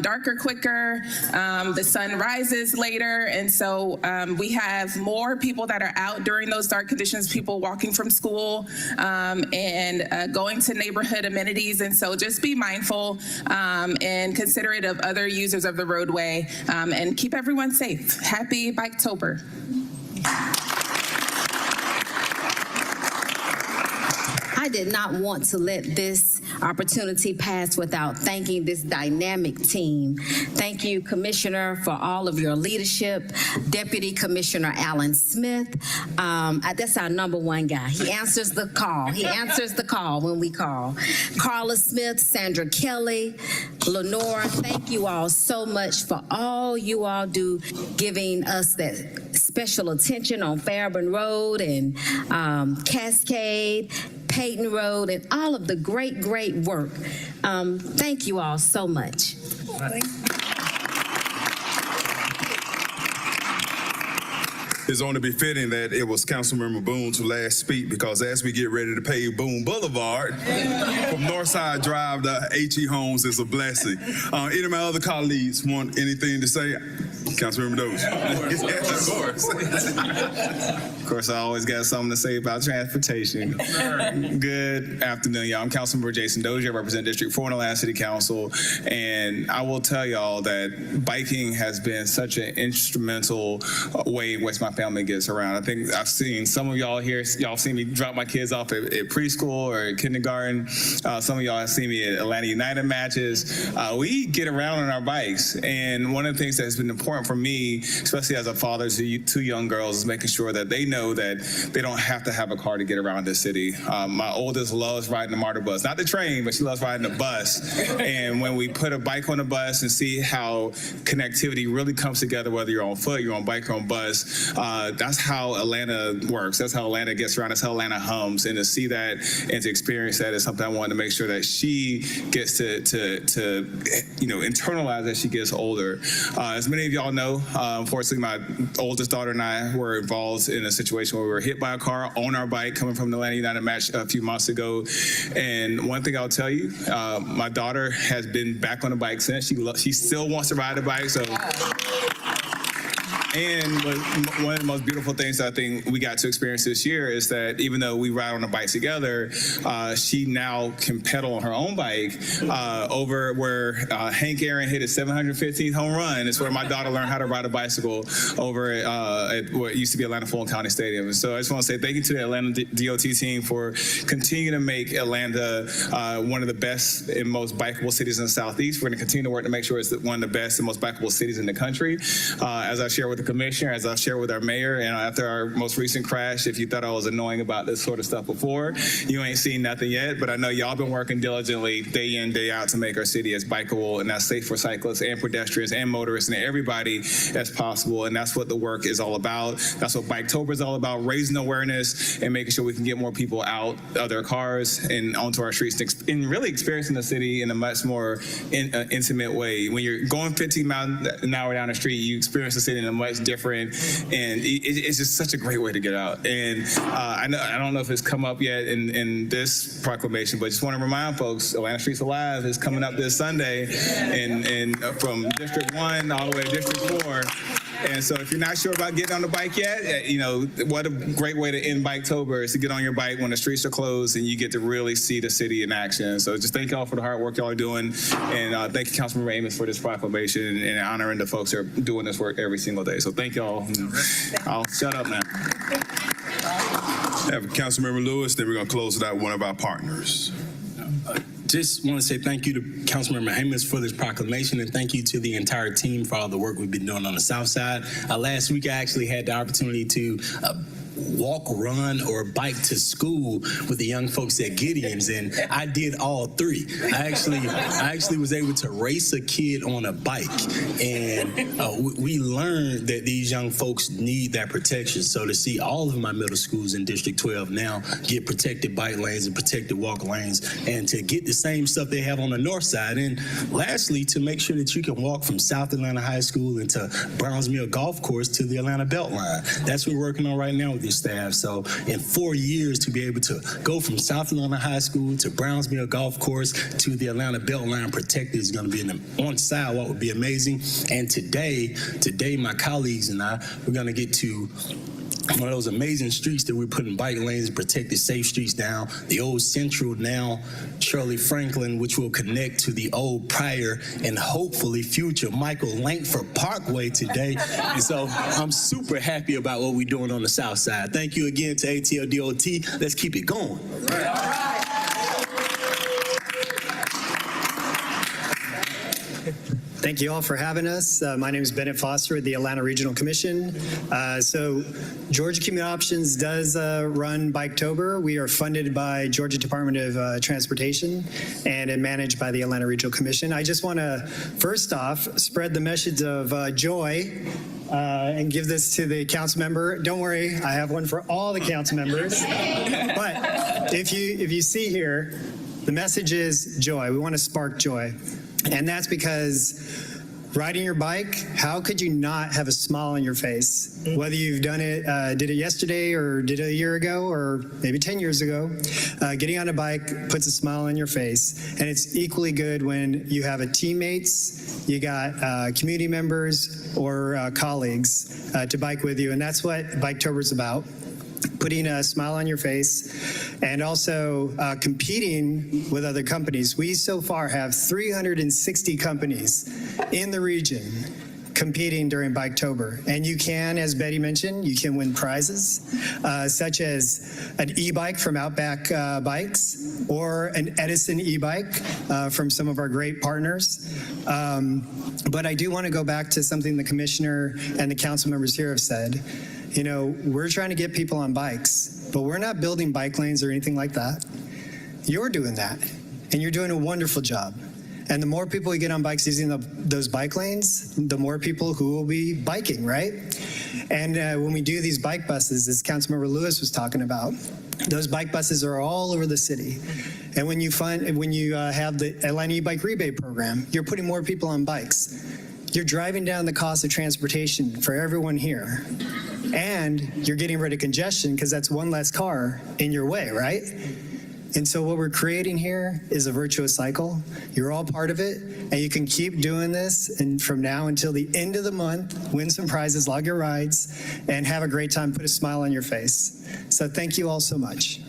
darker quicker. The sun rises later. And so we have more people that are out during those dark conditions, people walking from school and going to neighborhood amenities. And so just be mindful and considerate of other users of the roadway and keep everyone safe. Happy Biketober. I did not want to let this opportunity pass without thanking this dynamic team. Thank you, Commissioner, for all of your leadership. Deputy Commissioner Alan Smith, that's our #1 guy. He answers the call. He answers the call when we call. Carla Smith, Sandra Kelly, Lenore, thank you all so much for all you all do, giving us that special attention on Fairburn Road and Cascade, Peyton Road, and all of the great work. Thank you all so much. It's only befitting that it was Councilmember Boone to last speak, because as we get ready to pave Boone Boulevard from Northside Drive to H.E. Homes is a blessing. Any of my other colleagues want anything to say? Councilmember Dozier. Yes, of course. Of course, I always got something to say about transportation. Good afternoon, y'all. I'm Councilmember Jason Dozier. I represent District 4 in Atlanta City Council. And I will tell y'all that biking has been such an instrumental way in which my family gets around. I think I've seen some of y'all here, y'all seen me drop my kids off at preschool or kindergarten. Some of y'all have seen me at Atlanta United matches. We get around on our bikes. And one of the things that's been important for me, especially as a father to two young girls, is making sure that they know that they don't have to have a car to get around this city. My oldest loves riding the MARTA bus, not the train, but she loves riding the bus. And when we put a bike on the bus and see how connectivity really comes together, whether you're on foot, you're on bike, or on bus, that's how Atlanta works. That's how Atlanta gets around. That's how Atlanta hums. And to see that and to experience that is something I wanted to make sure that she gets to internalize as she gets older. As many of y'all y'all know, unfortunately, my oldest daughter and I were involved in a situation where we were hit by a car on our bike coming from the Atlanta United match a few months ago. And one thing I'll tell you, my daughter has been back on the bike since. She still wants to ride the bike. So. And one of the most beautiful things that I think we got to experience this year is that even though we ride on a bike together, she now can pedal on her own bike over where Hank Aaron hit his 715th home run. It's where my daughter learned how to ride a bicycle over at what used to be Atlanta Fulton County Stadium. And so I just want to say thank you to the Atlanta DOT team for continuing to make Atlanta one of the best and most bikeable cities in the Southeast. We're going to continue to work to make sure it's one of the best and most bikeable cities in the country. As I share with the commissioner, as I've shared with our mayor, and after our most recent crash, if you thought I was annoying about this sort of stuff before, you ain't seen nothing yet, but I know y'all been working diligently day in, day out to make our city as bikeable and as safe for cyclists and pedestrians and motorists and everybody as possible, and that's what the work is all about. That's what Biketober is all about, raising awareness and making sure we can get more people out of their cars and onto our streets and really experiencing the city in a much more intimate way. When you're going 15 miles an hour down the street, you experience the city in a much different, and it's just such a great way to get out. And I don't know if it's come up yet in this proclamation, but just want to remind folks, Atlanta Streets Alive is coming up this Sunday, and from District 1 all the way to District 4. And so if you're not sure about getting on the bike yet, you know, what a great way to end Biketober is to get on your bike when the streets are closed and you get to really see the city in action. So just thank y'all for the hard work y'all are doing. And thank you, Councilmember Amos, for this proclamation and honoring the folks that are doing this work every single day. So thank y'all. I'll shut up now. Have Councilmember Lewis, then we're going to close it out with one of our partners. Just want to say thank you to Councilmember Amos for this proclamation, and thank you to the entire team for all the work we've been doing on the South Side. Last week, I actually had the opportunity to walk, run, or bike to school with the young folks at Gideon's, and I did all three. I actually was able to race a kid on a bike, and we learned that these young folks need that protection. So to see all of my middle schools in District 12 now get protected bike lanes and protected walk lanes, and to get the same stuff they have on the north side, and lastly, to make sure that you can walk from South Atlanta High School into Browns Mill Golf Course to the Atlanta Beltline. That's what we're working on right now with your staff. So in 4 years, to be able to go from South Atlanta High School to Browns Mill Golf Course to the Atlanta Beltline protected is going to be on sidewalk would be amazing. And today, my colleagues and I, we're going to get to one of those amazing streets that we're putting bike lanes and protected safe streets down. The old Central, now Shirley Franklin, which will connect to the old Pryor and hopefully future Michael Langford Parkway today. And so I'm super happy about what we're doing on the South Side. Thank you again to ATL DOT. Let's keep it going. All right. Thank you all for having us. My name is Bennett Foster with the Atlanta Regional Commission. So Georgia Community Options does run Biketober. We are funded by Georgia Department of Transportation and managed by the Atlanta Regional Commission. I just want to, first off, spread the message of joy and give this to the council member. Don't worry, I have one for all the council members. But if you see here, the message is joy. We want to spark joy. And that's because riding your bike, how could you not have a smile on your face? Whether you've done it, did it yesterday or did it a year ago or maybe 10 years ago, getting on a bike puts a smile on your face. And it's equally good when you have teammates, you got community members or colleagues to bike with you. And that's what Biketober is about. Putting a smile on your face and also competing with other companies. We so far have 360 companies in the region competing during Biketober. And you can, as Betty mentioned, you can win prizes such as an e-bike from Outback Bikes or an Edison e-bike from some of our great partners. But I do want to go back to something the commissioner and the council members here have said. You know, we're trying to get people on bikes, but we're not building bike lanes or anything like that. You're doing that, and you're doing a wonderful job. And the more people we get on bikes using those bike lanes, the more people who will be biking, right? And when we do these bike buses, as Councilmember Lewis was talking about, those bike buses are all over the city. And when you have the Atlanta e-bike rebate program, you're putting more people on bikes. you're driving down the cost of transportation for everyone here. And you're getting rid of congestion because that's one less car in your way, right? And so what we're creating here is a virtuous cycle. You're all part of it, and you can keep doing this and from now until the end of the month, win some prizes, log your rides, and have a great time, put a smile on your face. So thank you all so much.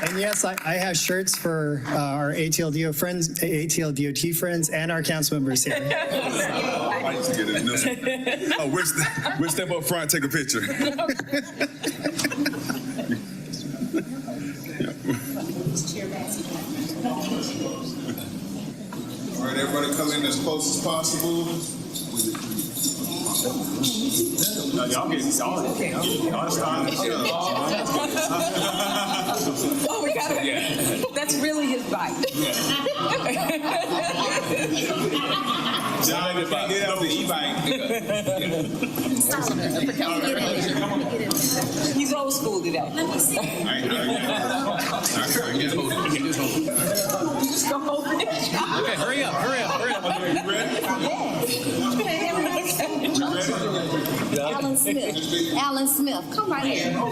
And yes, I have shirts for our ATLDO friends, ATLDOT friends, and our council members here. I used to get in this one. Oh, we'll step up front, take a picture. All right, everybody come in as close as possible. Y'all get y'all starting the show. Oh, we got it. That's really his bike. John, if I get off the e-bike. He's old school today. Just go over it. Okay, hurry up. Alan Smith. Alan Smith. Come right here. Come on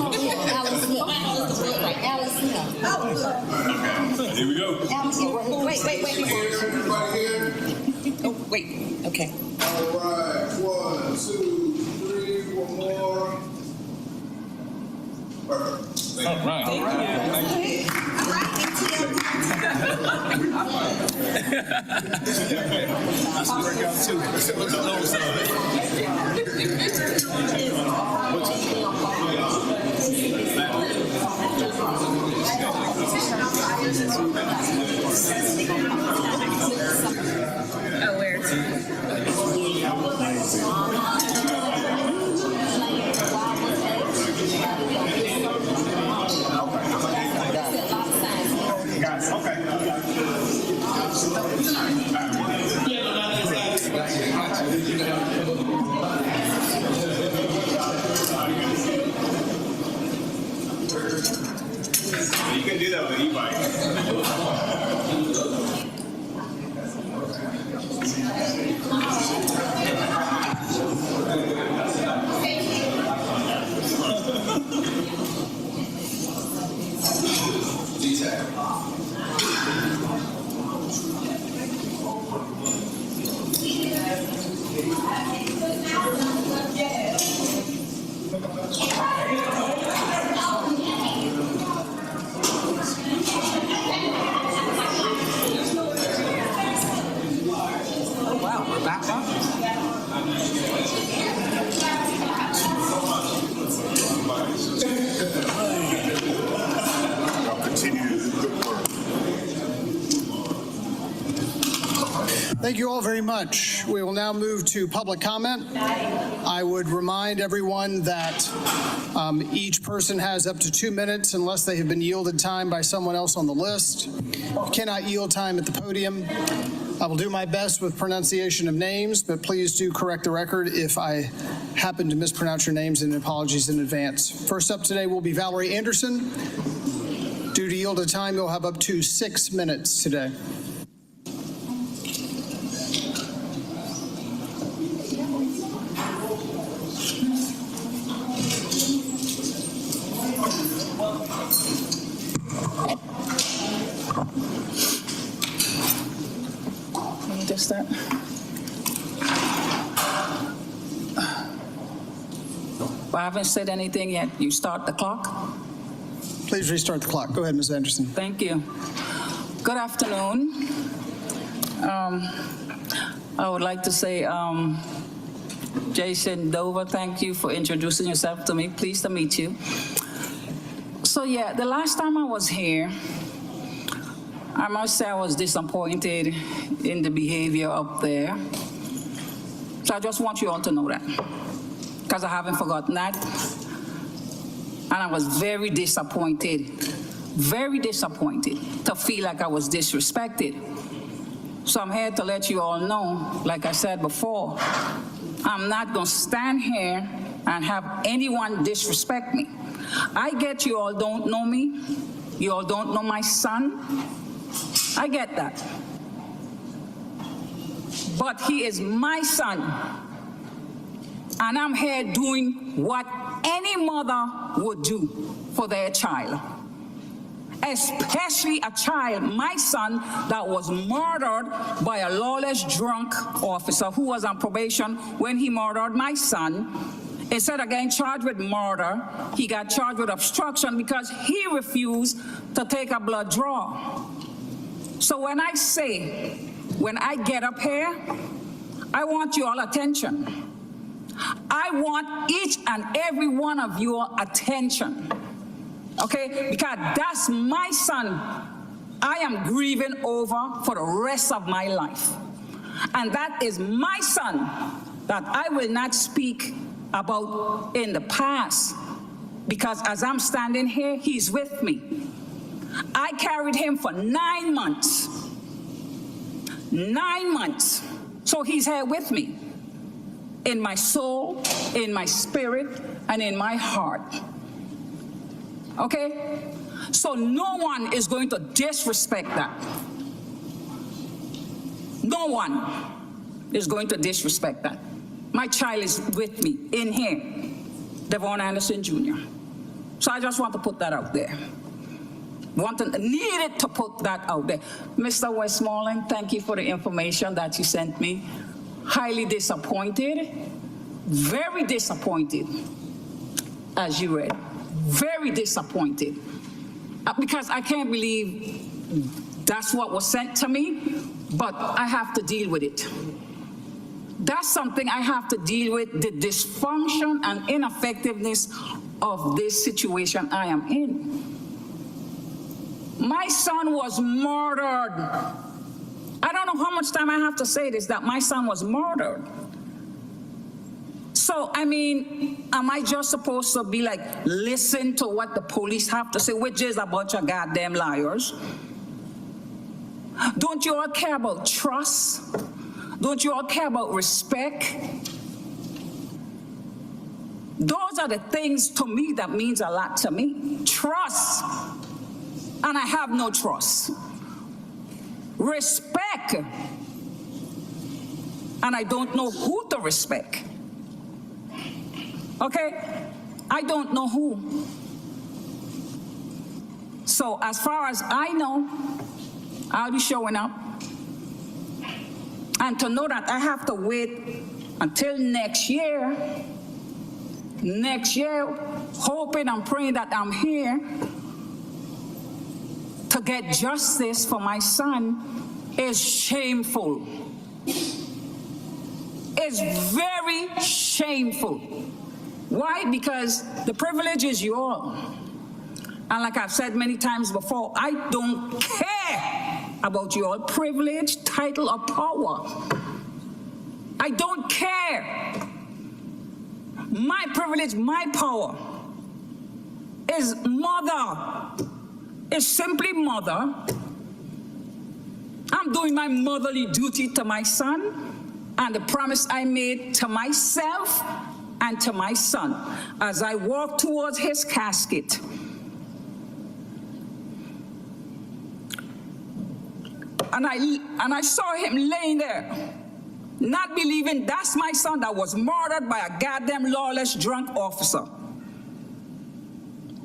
over here. Alan Smith. Alan Smith. Here we go. Alan Smith. Wait. Everybody here? Oh, wait. Okay. All right, 1, 2, 3, one more. Perfect. Thank you. All right. Oh, where? You can do that with an e-bike. Oh, wow. We're back up. Y'all continue to do good work. Thank you all very much. We will now move to public comment. I would remind everyone that each person has up to 2 minutes unless they have been yielded time by someone else on the list. You cannot yield time at the podium. I will do my best with pronunciation of names, but please do correct the record if I happen to mispronounce your names, and apologies in advance. First up today will be Valerie Anderson. Due to yielded time, you'll have up to 6 minutes today. Just that. Well, I haven't said anything yet. You start the clock. Please restart the clock. Go ahead, Ms. Anderson. Thank you. Good afternoon. I would like to say, Jason Dover, thank you for introducing yourself to me. Pleased to meet you. So yeah, the last time I was here, I must say I was disappointed in the behavior up there. So I just want you all to know that, because I haven't forgotten that. And I was very disappointed to feel like I was disrespected. So I'm here to let you all know, like I said before, I'm not going to stand here and have anyone disrespect me. I get you all don't know me. You all don't know my son. I get that. But he is my son. And I'm here doing what any mother would do for their child. Especially a child, my son, that was murdered by a lawless drunk officer who was on probation when he murdered my son. Instead of getting charged with murder, he got charged with obstruction because he refused to take a blood draw. So when I say, when I get up here, I want your attention. I want each and every one of your attention. Okay, because that's my son I am grieving over for the rest of my life. And that is my son that I will not speak about in the past, because as I'm standing here, he's with me. I carried him for 9 months. 9 months. So he's here with me, in my soul, in my spirit, and in my heart. Okay? So no one is going to disrespect that. No one is going to disrespect that. My child is with me in here, Devon Anderson Jr. So I just want to put that out there. Needed to put that out there. Mr. Westmoreland, thank you for the information that you sent me. Highly disappointed, very disappointed, as you read. Very disappointed, because I can't believe that's what was sent to me, but I have to deal with it. That's something I have to deal with, the dysfunction and ineffectiveness of this situation I am in. My son was murdered. I don't know how much time I have to say this, that my son was murdered. So, I mean, am I just supposed to be like, listen to what the police have to say, which is a bunch of goddamn liars? Don't you all care about trust? Don't you all care about respect? Those are the things to me that means a lot to me. Trust. And I have no trust. Respect. And I don't know who to respect. Okay? I don't know who. So as far as I know, I'll be showing up. And to know that I have to wait until next year, hoping and praying that I'm here to get justice for my son is shameful. It's very shameful. Why? Because the privilege is yours. And like I've said many times before, I don't care about your privilege, title, or power. I don't care. My privilege, my power is mother. It's simply mother. I'm doing my motherly duty to my son and the promise I made to myself and to my son as I walk towards his casket. And I saw him laying there, not believing that's my son that was murdered by a goddamn lawless drunk officer.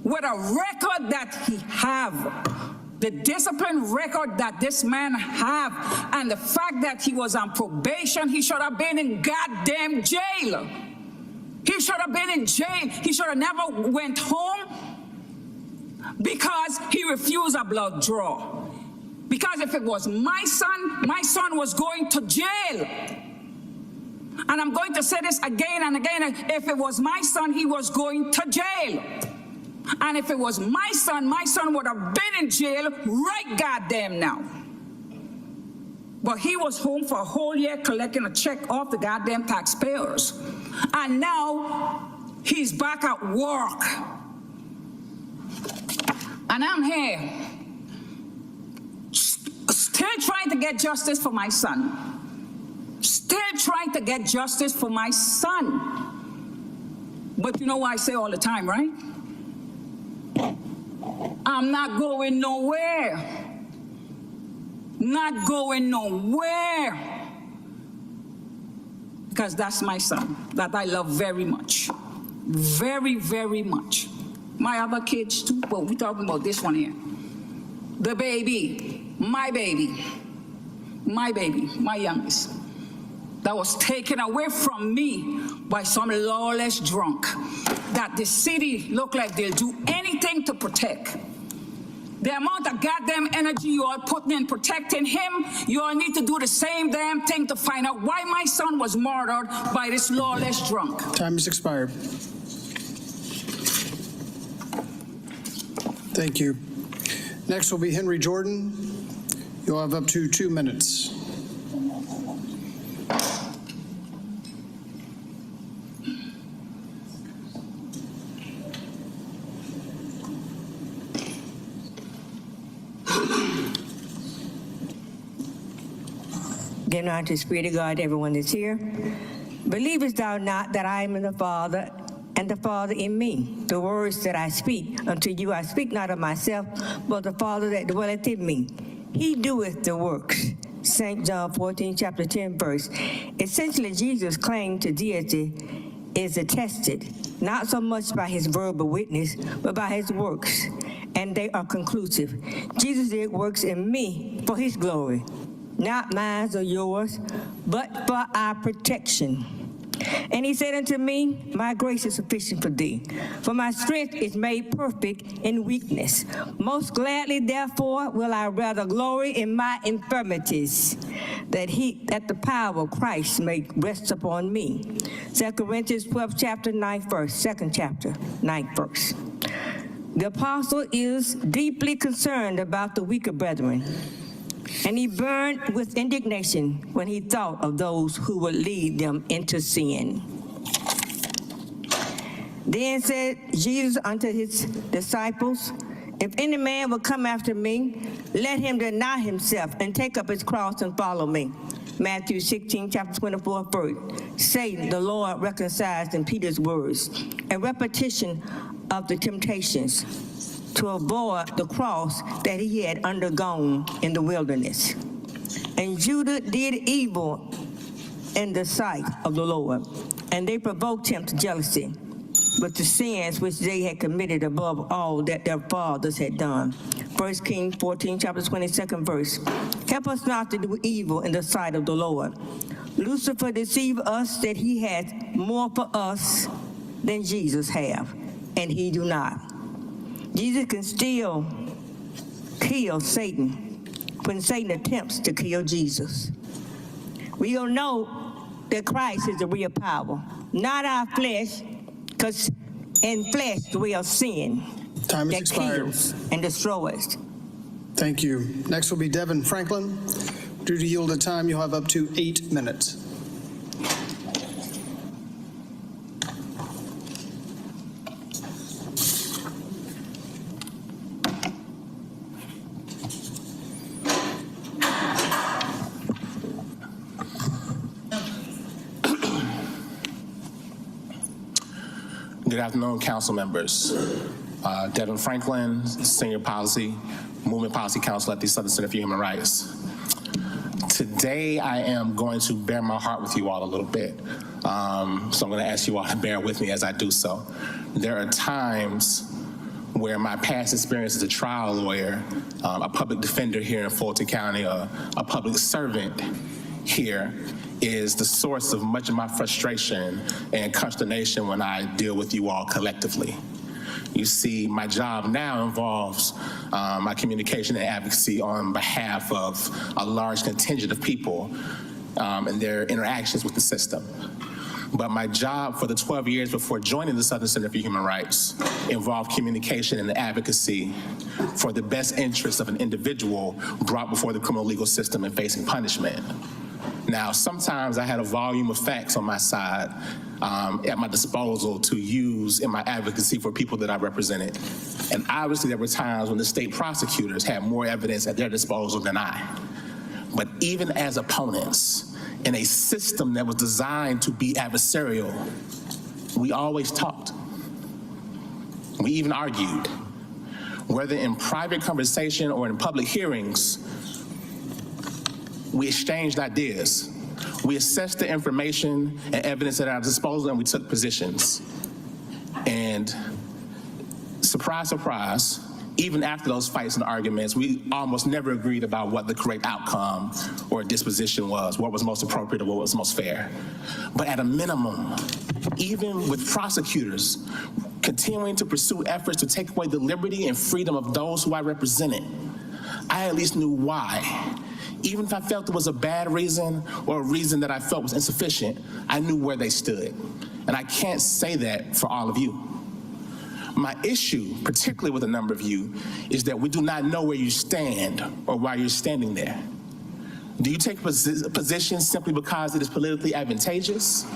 With a record that he have, the discipline record that this man have, and the fact that he was on probation, he should have been in goddamn jail. He should have been in jail. He should have never went home because he refused a blood draw. Because if it was my son was going to jail. And I'm going to say this again and again. If it was my son, he was going to jail. And if it was my son would have been in jail right goddamn now. But he was home for a whole year collecting a check off the goddamn taxpayers. And now he's back at work. And I'm here, still trying to get justice for my son. Still trying to get justice for my son. But you know what I say all the time, right? I'm not going nowhere. not going nowhere. Because that's my son that I love very much. Very, very much. My other kids too, but we're talking about this one here. The baby, my youngest, that was taken away from me by some lawless drunk that the city looked like they'll do anything to protect. The amount of goddamn energy you all putting in protecting him, you all need to do the same damn thing to find out why my son was murdered by this lawless drunk. Time has expired. Thank you. Next will be Henry Jordan. You'll have up to 2 minutes. Give honor to the Spirit of God, everyone that's here. Believest thou not that I am in the Father, and the Father in me? The words that I speak unto you, I speak not of myself, but the Father that dwelleth in me. He doeth the works. St. John 14, chapter 10, verse. Essentially, Jesus' claim to deity is attested not so much by his verbal witness, but by his works, and they are conclusive. Jesus did works in me for his glory, not mine or yours, but for our protection. And he said unto me, my grace is sufficient for thee, for my strength is made perfect in weakness. Most gladly, therefore, will I rather glory in my infirmities, that the power of Christ may rest upon me. 2 Corinthians 12, chapter 9th verse, 2nd chapter, 9th verse. The apostle is deeply concerned about the weaker brethren, and he burned with indignation when he thought of those who would lead them into sin. Then said Jesus unto his disciples, if any man will come after me, let him deny himself and take up his cross and follow me. Matthew 16, chapter 24, verse. Satan, the Lord, reconciles in Peter's words, a repetition of the temptations to avoid the cross that he had undergone in the wilderness. And Judah did evil in the sight of the Lord, and they provoked him to jealousy with the sins which they had committed above all that their fathers had done. 1 Kings 14, chapter 22nd verse. Help us not to do evil in the sight of the Lord. Lucifer deceived us that he had more for us than Jesus have, and he do not. Jesus can still kill Satan when Satan attempts to kill Jesus. We don't know that Christ is the real power, not our flesh, because in flesh dwells sin that kills and destroys. Thank you. Next will be Devin Franklin. Due to yielded time, you'll have up to 8 minutes. Good afternoon, council members. Devin Franklin, Senior Policy, Movement Policy Counsel at the Southern Center for Human Rights. Today, I am going to bear my heart with you all a little bit. So I'm going to ask you all to bear with me as I do so. There are times where my past experience as a trial lawyer, a public defender here in Fulton County, a public servant here, is the source of much of my frustration and consternation when I deal with you all collectively. You see, my job now involves my communication and advocacy on behalf of a large contingent of people and their interactions with the system. But my job for the 12 years before joining the Southern Center for Human Rights involved communication and advocacy for the best interests of an individual brought before the criminal legal system and facing punishment. Now, sometimes I had a volume of facts on my side at my disposal to use in my advocacy for people that I represented. And obviously there were times when the state prosecutors had more evidence at their disposal than I. But even as opponents in a system that was designed to be adversarial, we always talked. We even argued. Whether in private conversation or in public hearings, We exchanged ideas. We assessed the information and evidence at our disposal, and we took positions. And surprise, surprise, even after those fights and arguments, we almost never agreed about what the correct outcome or disposition was, what was most appropriate or what was most fair. But at a minimum, even with prosecutors continuing to pursue efforts to take away the liberty and freedom of those who I represented, I at least knew why. Even if I felt it was a bad reason or a reason that I felt was insufficient, I knew where they stood. And I can't say that for all of you. My issue, particularly with a number of you, is that we do not know where you stand or why you're standing there. Do you take a position simply because it is politically advantageous?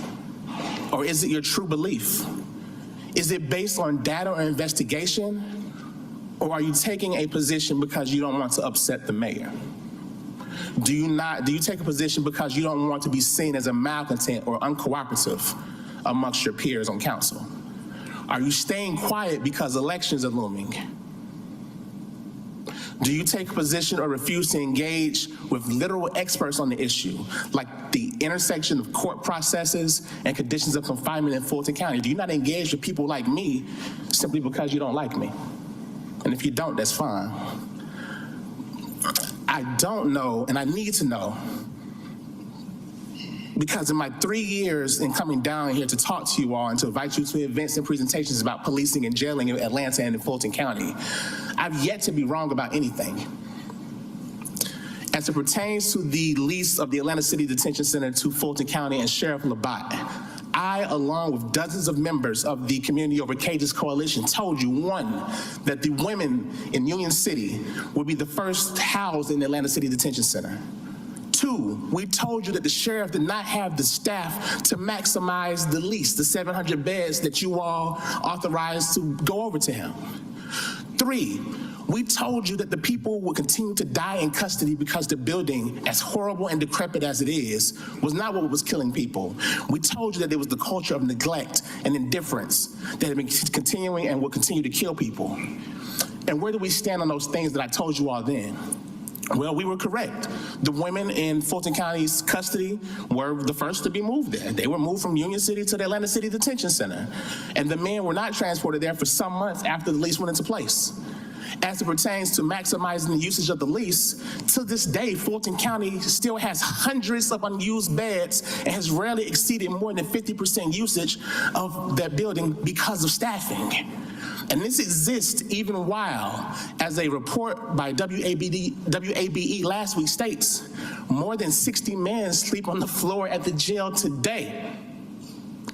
Or is it your true belief? Is it based on data or investigation? Or are you taking a position because you don't want to upset the mayor? Do you take a position because you don't want to be seen as a malcontent or uncooperative amongst your peers on council? Are you staying quiet because elections are looming? Do you take a position or refuse to engage with literal experts on the issue, like the intersection of court processes and conditions of confinement in Fulton County? Do you not engage with people like me simply because you don't like me? And if you don't, that's fine. I don't know, and I need to know, because in my 3 years in coming down here to talk to you all and to invite you to events and presentations about policing and jailing in Atlanta and in Fulton County, I've yet to be wrong about anything. As it pertains to the lease of the Atlanta City Detention Center to Fulton County and Sheriff Labatt, I, along with dozens of members of the Community Over Cages Coalition, told you, one, that the women in Union City would be the first housed in the Atlanta City Detention Center. Two, we told you that the sheriff did not have the staff to maximize the lease, the 700 beds that you all authorized to go over to him. Three, we told you that the people would continue to die in custody because the building, as horrible and decrepit as it is, was not what was killing people. We told you that it was the culture of neglect and indifference that had been continuing and will continue to kill people. And where do we stand on those things that I told you all then? Well, we were correct. The women in Fulton County's custody were the first to be moved there. They were moved from Union City to the Atlanta City Detention Center. And the men were not transported there for some months after the lease went into place. As it pertains to maximizing the usage of the lease, to this day, Fulton County still has hundreds of unused beds and has rarely exceeded more than 50% usage of that building because of staffing. And this exists even while, as a report by WABE last week states, more than 60 men sleep on the floor at the jail today.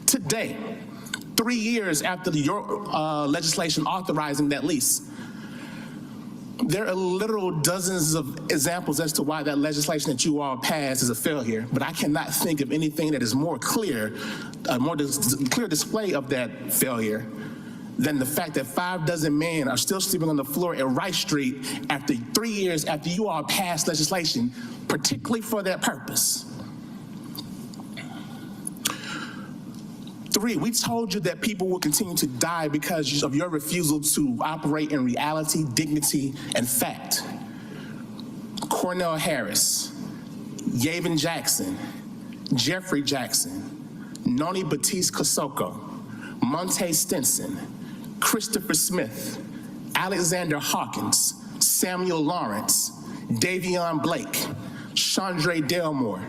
Today, 3 years after your legislation authorizing that lease. There are literal dozens of examples as to why that legislation that you all passed is a failure, but I cannot think of anything that is more clear, clear display of that failure than the fact that 6 men are still sleeping on the floor at Rice Street after 3 years after you all passed legislation, particularly for that purpose. 3, we told you that people will continue to die because of your refusal to operate in reality, dignity, and fact. Cornell Harris, Yavin Jackson, Jeffrey Jackson, Noni Batiste Kosoko, Monte Stinson, Christopher Smith, Alexander Hawkins, Samuel Lawrence, Davion Blake, Chandre Delmore,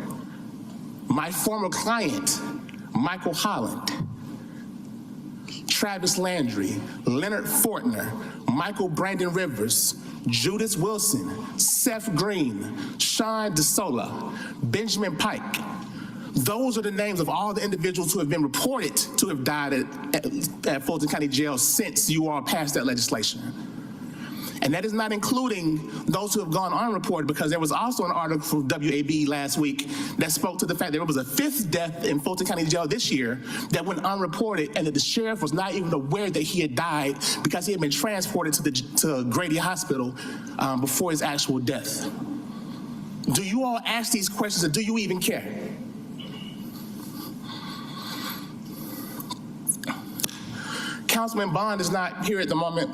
my former client, Michael Holland, Travis Landry, Leonard Fortner, Michael Brandon Rivers, Judith Wilson, Seth Green, Sean DeSola, Benjamin Pike. Those are the names of all the individuals who have been reported to have died at Fulton County Jail since you all passed that legislation. And that is not including those who have gone unreported, because there was also an article from WAB last week that spoke to the fact that there was a 5th death in Fulton County Jail this year that went unreported, and that the sheriff was not even aware that he had died because he had been transported to Grady Hospital before his actual death. Do you all ask these questions, or do you even care? Councilman Bond is not here at the moment.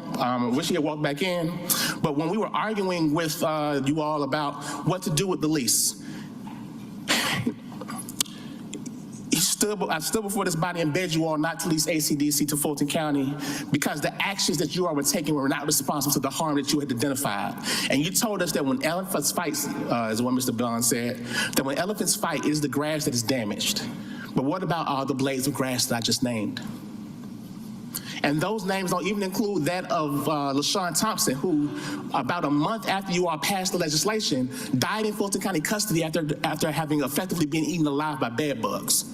Wish he had walked back in. But when we were arguing with you all about what to do with the lease, I stood before this body and begged you all not to lease ACDC to Fulton County because the actions that you all were taking were not responsible to the harm that you had identified. And you told us that when elephants fight, is what Mr. Bond said, that when elephants fight, it is the grass that is damaged. But what about all the blades of grass that I just named? And those names don't even include that of LaShawn Thompson, who about a month after you all passed the legislation, died in Fulton County custody after having effectively been eaten alive by bed bugs.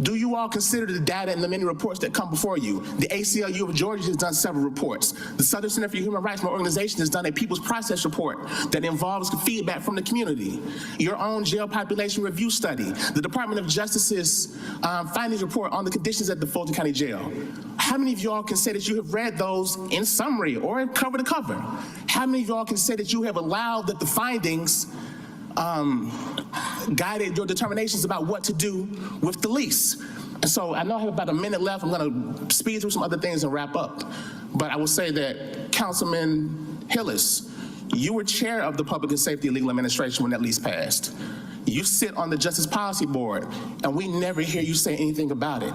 Do you all consider the data and the many reports that come before you? The ACLU of Georgia has done several reports. The Southern Center for Human Rights, my organization, has done a People's Process report that involves feedback from the community. Your own jail population review study. The Department of Justice's findings report on the conditions at the Fulton County Jail. How many of y'all can say that you have read those in summary or cover to cover? How many of y'all can say that you have allowed that the findings guided your determinations about what to do with the lease? And so I know I have about a minute left. I'm going to speed through some other things and wrap up. But I will say that Councilman Hillis, you were chair of the Public and Safety and Legal Administration when that lease passed. You sit on the Justice Policy Board, and we never hear you say anything about it.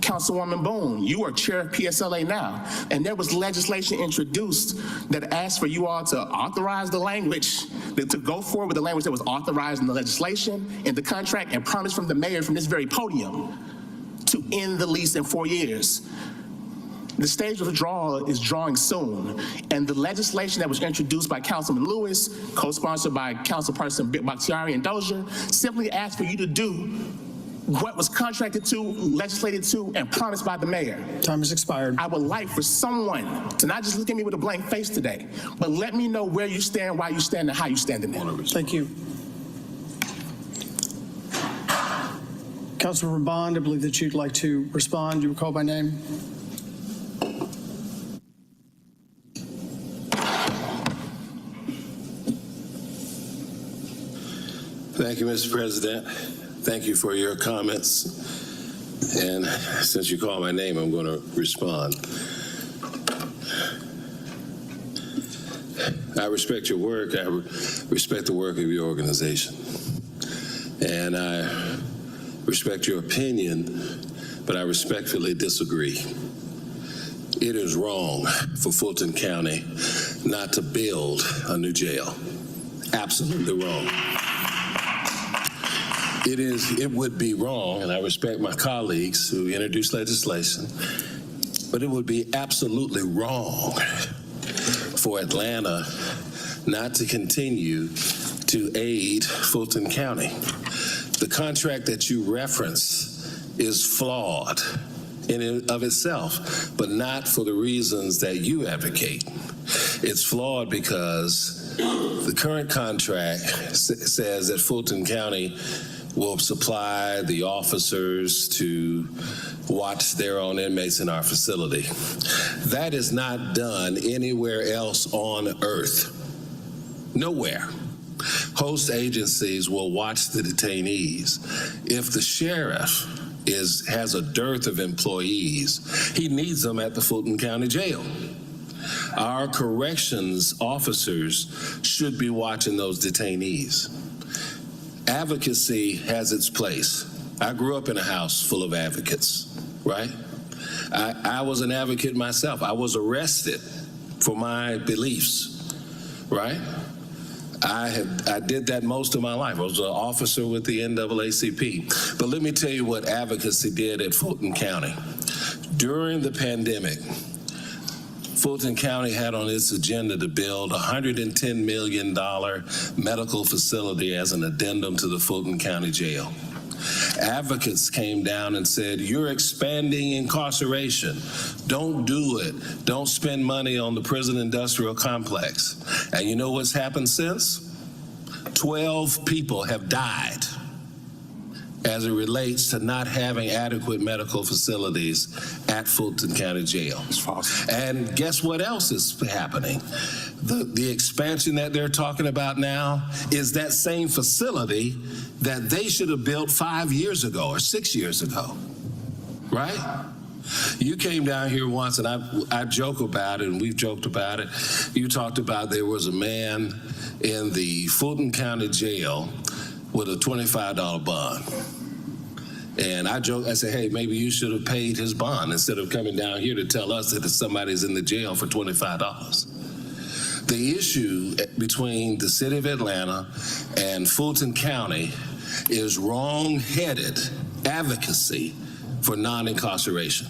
Councilwoman Boone, you are chair of PSLA now, and there was legislation introduced that asked for you all to authorize the language, to go forward with the language that was authorized in the legislation, in the contract, and promised from the mayor from this very podium to end the lease in 4 years. The stage of the draw is drawing soon, and the legislation that was introduced by Councilman Lewis, co-sponsored by Councilperson Bakhtiari and Dozier, simply asked for you to do what was contracted to, legislated to, and promised by the mayor. Time has expired. I would like for someone to not just look at me with a blank face today, but let me know where you stand, why you stand, and how you stand in it. Thank you. Councilor Bond, I believe that you'd like to respond. You were called by name. Thank you, Mr. President. Thank you for your comments. And since you called my name, I'm going to respond. I respect your work. I respect the work of your organization. And I respect your opinion, but I respectfully disagree. It is wrong for Fulton County not to build a new jail. Absolutely wrong. It would be wrong, and I respect my colleagues who introduced legislation, but it would be absolutely wrong for Atlanta not to continue to aid Fulton County. The contract that you reference is flawed in and of itself, but not for the reasons that you advocate. It's flawed because the current contract says that Fulton County will supply the officers to watch their own inmates in our facility. That is not done anywhere else on earth. Nowhere. Host agencies will watch the detainees. If the sheriff has a dearth of employees, he needs them at the Fulton County Jail. Our corrections officers should be watching those detainees. Advocacy has its place. I grew up in a house full of advocates, right? I was an advocate myself. I was arrested for my beliefs, right? I did that most of my life. I was an officer with the NAACP. But let me tell you what advocacy did at Fulton County. During the pandemic, Fulton County had on its agenda to build a $110 million medical facility as an addendum to the Fulton County Jail. Advocates came down and said, you're expanding incarceration. Don't do it. Don't spend money on the prison industrial complex. And you know what's happened since? 12 people have died as it relates to not having adequate medical facilities at Fulton County Jail. It's false. And guess what else is happening? The expansion that they're talking about now is that same facility that they should have built 5 years ago or 6 years ago, right? You came down here once, and I joke about it, and we've joked about it. You talked about there was a man in the Fulton County Jail with a $25 bond. And I joke, I say, hey, maybe you should have paid his bond instead of coming down here to tell us that somebody's in the jail for $25. The issue between the city of Atlanta and Fulton County is wrong-headed advocacy for non-incarceration.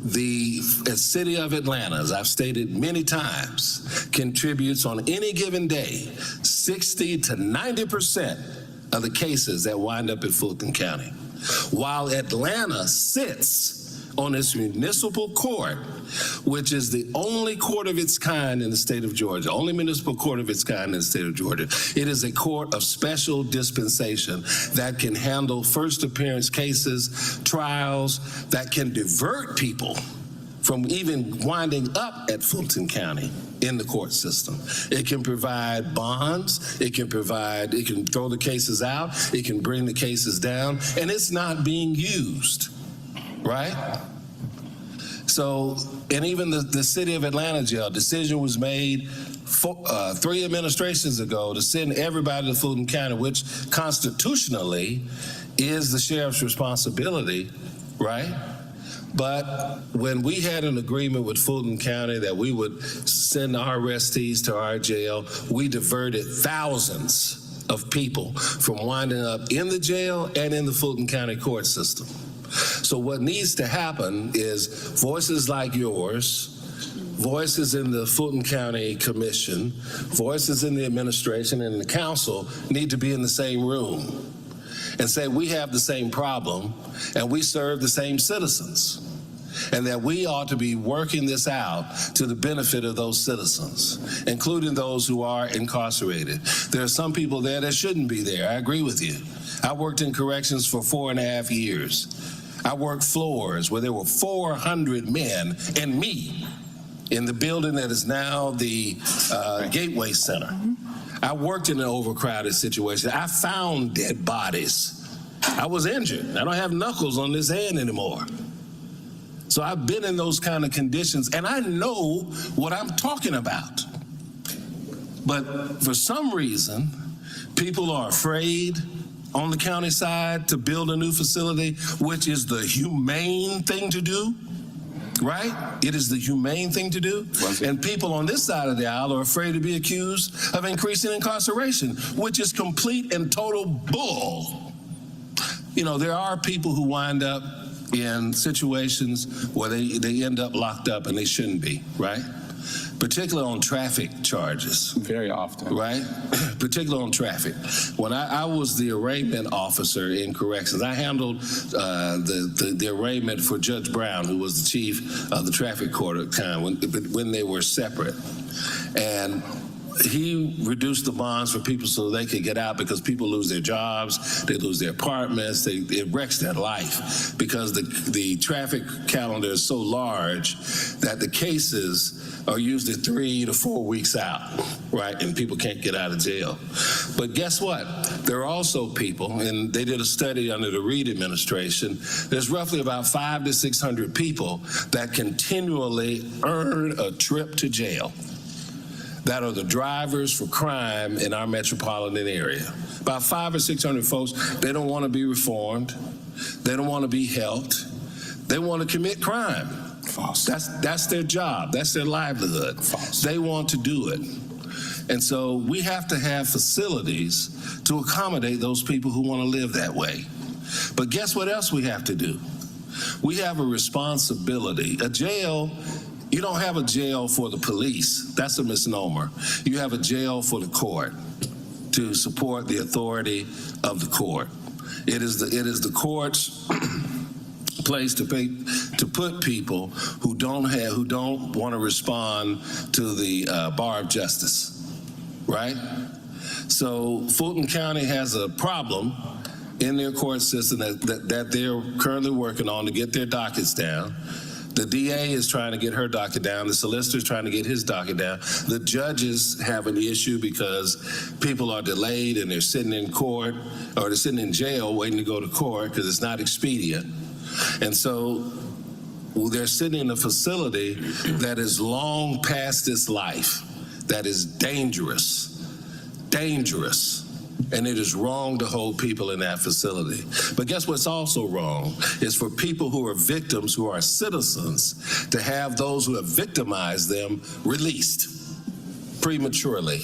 The city of Atlanta, as I've stated many times, contributes on any given day 60 to 90% of the cases that wind up in Fulton County. While Atlanta sits on its municipal court, which is the only court of its kind in the state of Georgia, only municipal court of its kind in the state of Georgia. It is a court of special dispensation that can handle first appearance cases, trials, that can divert people from even winding up at Fulton County in the court system. It can provide bonds, it can throw the cases out, it can bring the cases down, and it's not being used. Right? So, and even the city of Atlanta jail, decision was made 3 administrations ago to send everybody to Fulton County, which constitutionally is the sheriff's responsibility, right? But when we had an agreement with Fulton County that we would send our arrestees to our jail, we diverted thousands of people from winding up in the jail and in the Fulton County court system. So what needs to happen is voices like yours, voices in the Fulton County Commission, voices in the administration and the council need to be in the same room and say we have the same problem and we serve the same citizens, and that we ought to be working this out to the benefit of those citizens, including those who are incarcerated. There are some people there that shouldn't be there. I agree with you. I worked in corrections for 4.5 years. I worked floors where there were 400 men and me in the building that is now the Gateway Center. I worked in an overcrowded situation. I found dead bodies. I was injured. I don't have knuckles on this hand anymore. So I've been in those kind of conditions, and I know what I'm talking about. But for some reason, people are afraid on the county side to build a new facility, which is the humane thing to do, right? It is the humane thing to do. And people on this side of the aisle are afraid to be accused of increasing incarceration, which is complete and total bull. You know, there are people who wind up in situations where they end up locked up and they shouldn't be, right? Particularly on traffic charges. Very often. Right? Particularly on traffic. When I was the arraignment officer in corrections, I handled the arraignment for Judge Brown, who was the chief of the traffic court at the time when they were separate. And he reduced the bonds for people so they could get out, because people lose their jobs, they lose their apartments, it wrecks their life, because the traffic calendar is so large that the cases are usually 3 to 4 weeks out, right? And people can't get out of jail. But guess what? There are also people, and they did a study under the Reid administration, there's roughly about 500 to 600 people that continually earn a trip to jail, that are the drivers for crime in our metropolitan area. About 500 or 600 folks, they don't want to be reformed. They don't want to be helped. They want to commit crime. False. That's their job. That's their livelihood. False. They want to do it. And so we have to have facilities to accommodate those people who want to live that way. But guess what else we have to do? We have a responsibility. A jail, you don't have a jail for the police. That's a misnomer. You have a jail for the court to support the authority of the court. It is the court's place to put people who don't want to respond to the bar of justice, right? So Fulton County has a problem in their court system that they're currently working on to get their dockets down. The DA is trying to get her docket down. The solicitor is trying to get his docket down. The judges have an issue because people are delayed and they're sitting in court, or they're sitting in jail waiting to go to court because it's not expedient. And so they're sitting in a facility that is long past its life, that is dangerous, And it is wrong to hold people in that facility. But guess what's also wrong is for people who are victims, who are citizens, to have those who have victimized them released prematurely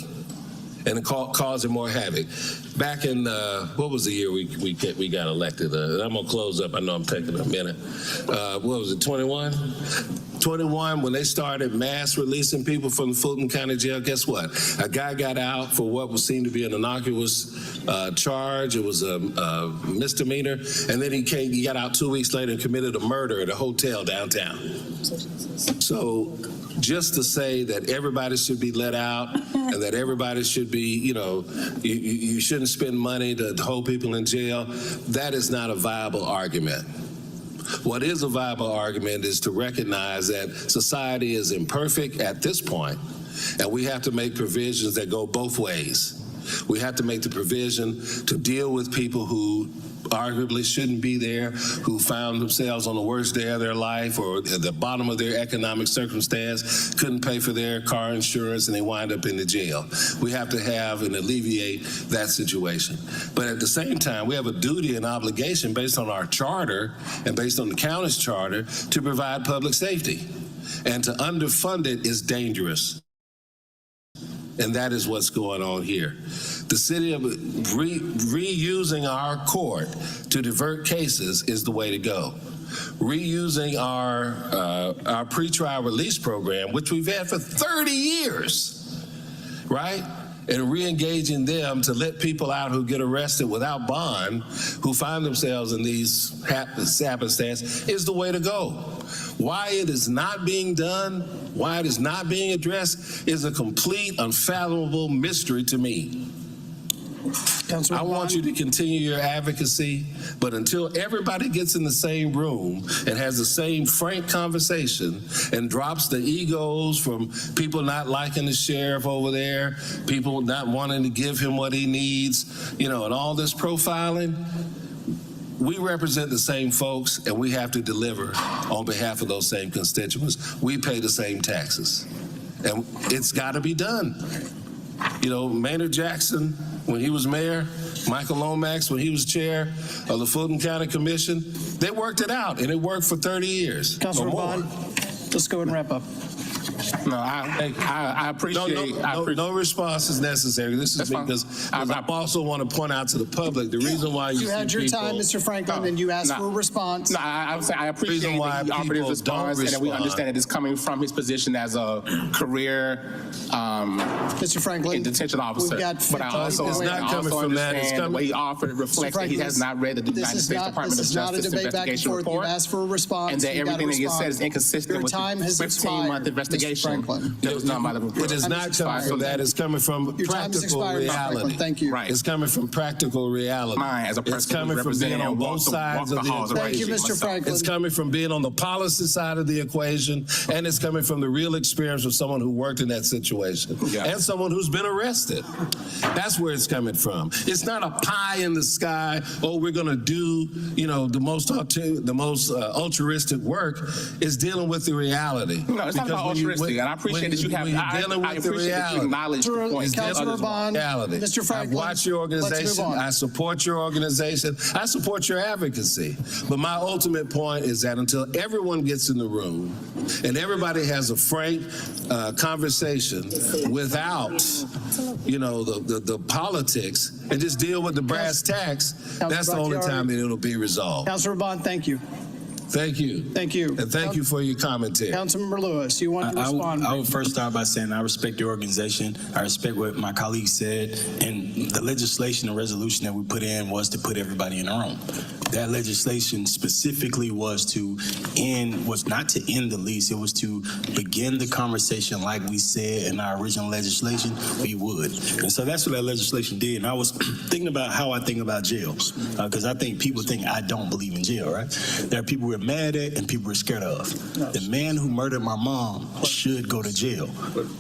and causing more havoc. Back in, what was the year we got elected? I'm gonna close up, I know I'm taking a minute. What was it, 21? 21, when they started mass releasing people from the Fulton County Jail, guess what? A guy got out for what was seen to be an innocuous charge. It was a misdemeanor, and then he got out 2 weeks later and committed a murder at a hotel downtown. So just to say that everybody should be let out and that everybody should be, you shouldn't spend money to hold people in jail, that is not a viable argument. What is a viable argument is to recognize that society is imperfect at this point, and we have to make provisions that go both ways. We have to make the provision to deal with people who arguably shouldn't be there, who found themselves on the worst day of their life or at the bottom of their economic circumstance, couldn't pay for their car insurance, and they wind up in the jail. We have to have and alleviate that situation. But at the same time, we have a duty and obligation based on our charter and based on the county's charter to provide public safety. And to underfund it is dangerous. And that is what's going on here. The city of reusing our court to divert cases is the way to go. Reusing our pretrial release program, which we've had for 30 years, right? And re-engaging them to let people out who get arrested without bond, who find themselves in these happenstance, is the way to go. Why it is not being done, why it is not being addressed, is a complete, unfathomable mystery to me. I want you to continue your advocacy, but until everybody gets in the same room and has the same frank conversation and drops the egos from people not liking the sheriff over there, people not wanting to give him what he needs, and all this profiling, we represent the same folks, and we have to deliver on behalf of those same constituents. We pay the same taxes, and it's got to be done. Maynard Jackson, when he was mayor, Michael Lomax, when he was chair of the Fulton County Commission, they worked it out, and it worked for 30 years. Councilor Bond, let's go ahead and wrap up. No, I appreciate. No response is necessary. This is because I also want to point out to the public the reason why you had your time, Mr. Franklin, and you asked for a response. No, I appreciate that he offered his response, and that we understand that it's coming from his position as a career Mr. Franklin, detention officer. But I also understand the way he offered reflects that he has not read the United States Department of Justice investigation report, you asked for a response, and that everything that he said is inconsistent with the 15-month investigation. That was done by the report. It is not coming from that. It's coming from practical reality. Thank you. Right. It's coming from practical reality. Mine as a person it's coming from being on both sides of the equation. Thank you, Mr. Franklin. It's coming from being on the policy side of the equation, and it's coming from the real experience of someone who worked in that situation and someone who's been arrested. That's where it's coming from. It's not a pie in the sky. Oh, we're going to do the most altruistic work. It's dealing with the reality. No, it's not about altruistic, and I appreciate that you have. I appreciate that you acknowledge the point. Councilor Bond, Mr. Franklin, I watch your organization. I support your organization. I support your advocacy. But my ultimate point is that until everyone gets in the room and everybody has a frank conversation without, the politics, and just deal with the brass tacks, that's the only time that it'll be resolved. Councilor Bond, thank you. Thank you. Thank you. And thank you for your commentary. Councilmember Lewis, you want to respond? I would first start by saying I respect your organization. I respect what my colleagues said. And the legislation and resolution that we put in was to put everybody in a room. That legislation specifically was not to end the lease. It was to begin the conversation like we said in our original legislation we would. And so that's what that legislation did. And I was thinking about how I think about jails, because I think people think I don't believe in jail, right? There are people who have mad at and people are scared of. The man who murdered my mom should go to jail.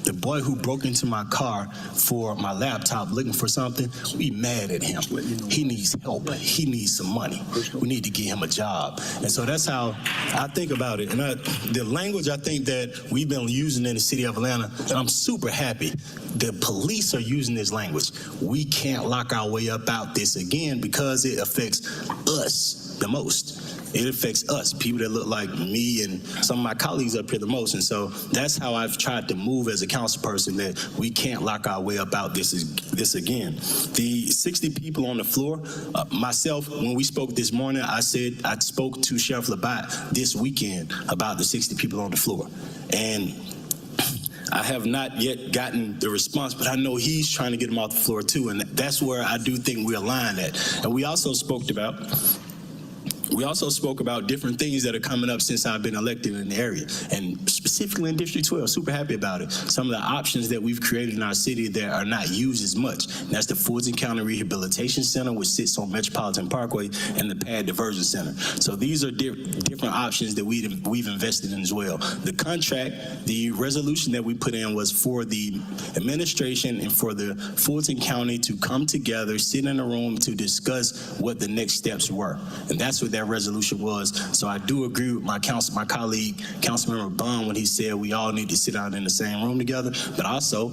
The boy who broke into my car for my laptop looking for something, we mad at him. He needs help. He needs some money. We need to get him a job. And so that's how I think about it. And the language I think that we've been using in the city of Atlanta, and I'm super happy, the police are using this language. We can't lock our way up out this again because it affects us the most. It affects us, people that look like me and some of my colleagues up here the most. And so that's how I've tried to move as a council person, that we can't lock our way up out this again. The 60 people on the floor, myself, when we spoke this morning, I said I spoke to Sheriff Labatt this weekend about the 60 people on the floor. And I have not yet gotten the response, but I know he's trying to get them off the floor too. And that's where I do think we align at. And we also spoke about different things that are coming up since I've been elected in the area, and specifically in District 12, super happy about it. Some of the options that we've created in our city that are not used as much, and that's the Fulton County Rehabilitation Center, which sits on Metropolitan Parkway, and the Pad Diversion Center. So these are different options that we've invested in as well. The contract, the resolution that we put in was for the administration and for the Fulton County to come together, sit in a room to discuss what the next steps were. And that's what that resolution was. So I do agree with my colleague, Councilmember Bond, when he said we all need to sit down in the same room together, but I also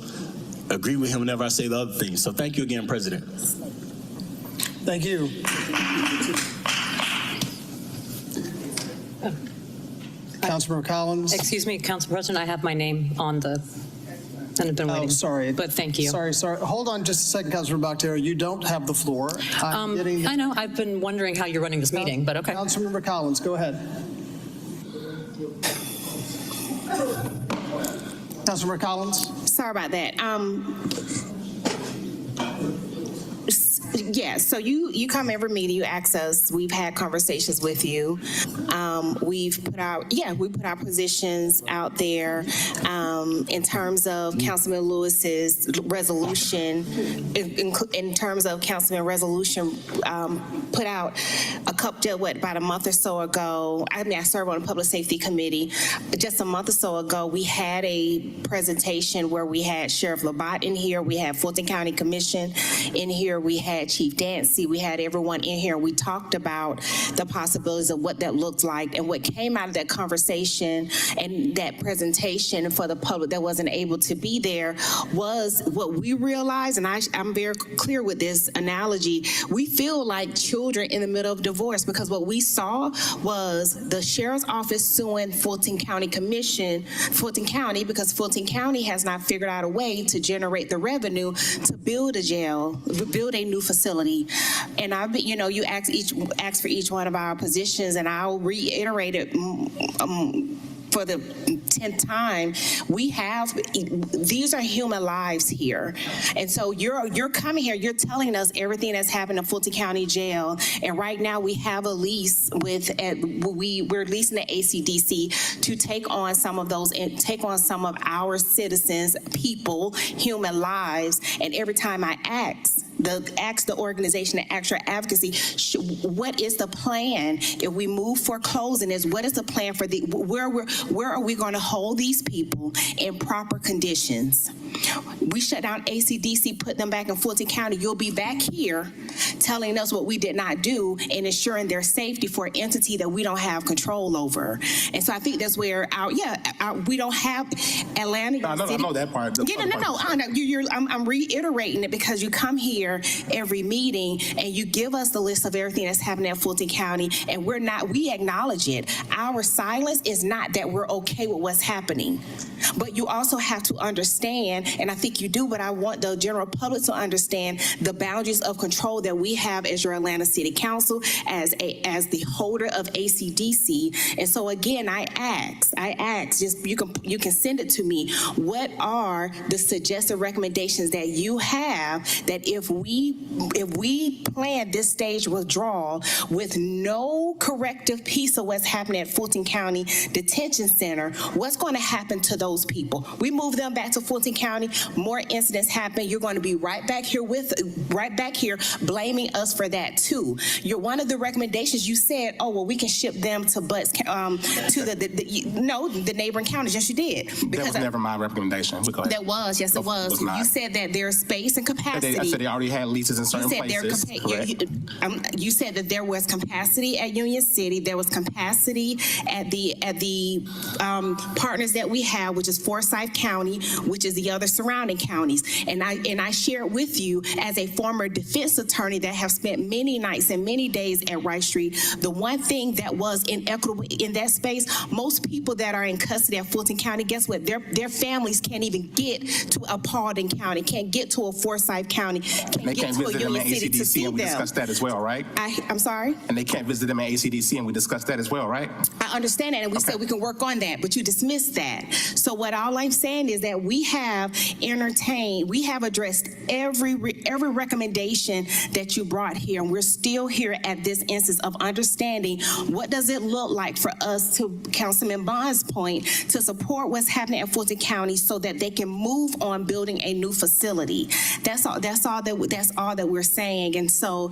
agree with him whenever I say the other things. So thank you again, President. Thank you. Councilmember Collins. Excuse me, Council President, I have my name on the, and I've been waiting. Oh, sorry. But thank you. Sorry. Hold on just a second, Councilmember Biketober. You don't have the floor. I know, I've been wondering how you're running this meeting, but okay. Councilmember Collins, go ahead. Councilmember Collins. Sorry about that. Yeah, so you come every meeting, you ask us, we've had conversations with you. We put our positions out there in terms of Councilman Lewis's resolution, in terms of Councilman resolution put out about a month or so ago. I mean, I serve on a public safety committee. Just a month or so ago, we had a presentation where we had Sheriff Labatt in here, we had Fulton County Commission in here, we had Chief Dancy, we had everyone in here. We talked about the possibilities of what that looked like, and what came out of that conversation and that presentation for the public that wasn't able to be there was what we realized, and I'm very clear with this analogy. We feel like children in the middle of divorce, because what we saw was the Sheriff's Office suing Fulton County Commission, Fulton County, because Fulton County has not figured out a way to generate the revenue to build a jail, build a new facility. And you ask for each one of our positions, and I'll reiterate it for the 10th time. These are human lives here. And so you're coming here, you're telling us everything that's happened in Fulton County Jail. And right now we have a lease we're leasing the ACDC to take on some of those, and take on some of our citizens, people, human lives. And every time I ask the organization, the actual advocacy, what is the plan if we move for closing? What is the plan for where are we going to hold these people in proper conditions? We shut down ACDC, put them back in Fulton County. You'll be back here telling us what we did not do and ensuring their safety for an entity that we don't have control over. And so I think that's where we don't have Atlanta. I know that part. I'm reiterating it because you come here every meeting and you give us the list of everything that's happening in Fulton County, and we acknowledge it. Our silence is not that we're okay with what's happening, but you also have to understand, and I think you do, but I want the general public to understand the boundaries of control that we have as your Atlanta City Council, as the holder of ACDC. And so again, I ask, just you can send it to me. What are the suggested recommendations that you have that if we plan this stage withdrawal with no corrective piece of what's happening at Fulton County Detention Center, what's going to happen to those people? We move them back to Fulton County, more incidents happen. You're going to be right back here blaming us for that too. One of the recommendations you said, oh well, we can ship them to Butts to the neighboring counties. Yes, you did. That was never my recommendation. Go ahead. That was, yes, it was. You said that there's space and capacity. I said they already had leases in certain places. You said that there was capacity at Union City. There was capacity at the partners that we have, which is Forsyth County, which is the other surrounding counties. And I share it with you as a former defense attorney that have spent many nights and many days at Rice Street. The one thing that was inequitable in that space, most people that are in custody at Fulton County, guess what? Their families can't even get to a Paulding County, can't get to a Forsyth County, they can't get to a Union City to see and we them. discussed that as well, right? I'm sorry? And they can't visit them at ACDC, and we discussed that as well, right? I understand that, and we said we can work on that, but you dismissed that. So all I'm saying is that we have addressed every recommendation that you brought here, and we're still here at this instance of understanding what does it look like for us, to Councilman Bond's point, to support what's happening at Fulton County so that they can move on building a new facility. That's all that we're saying. And so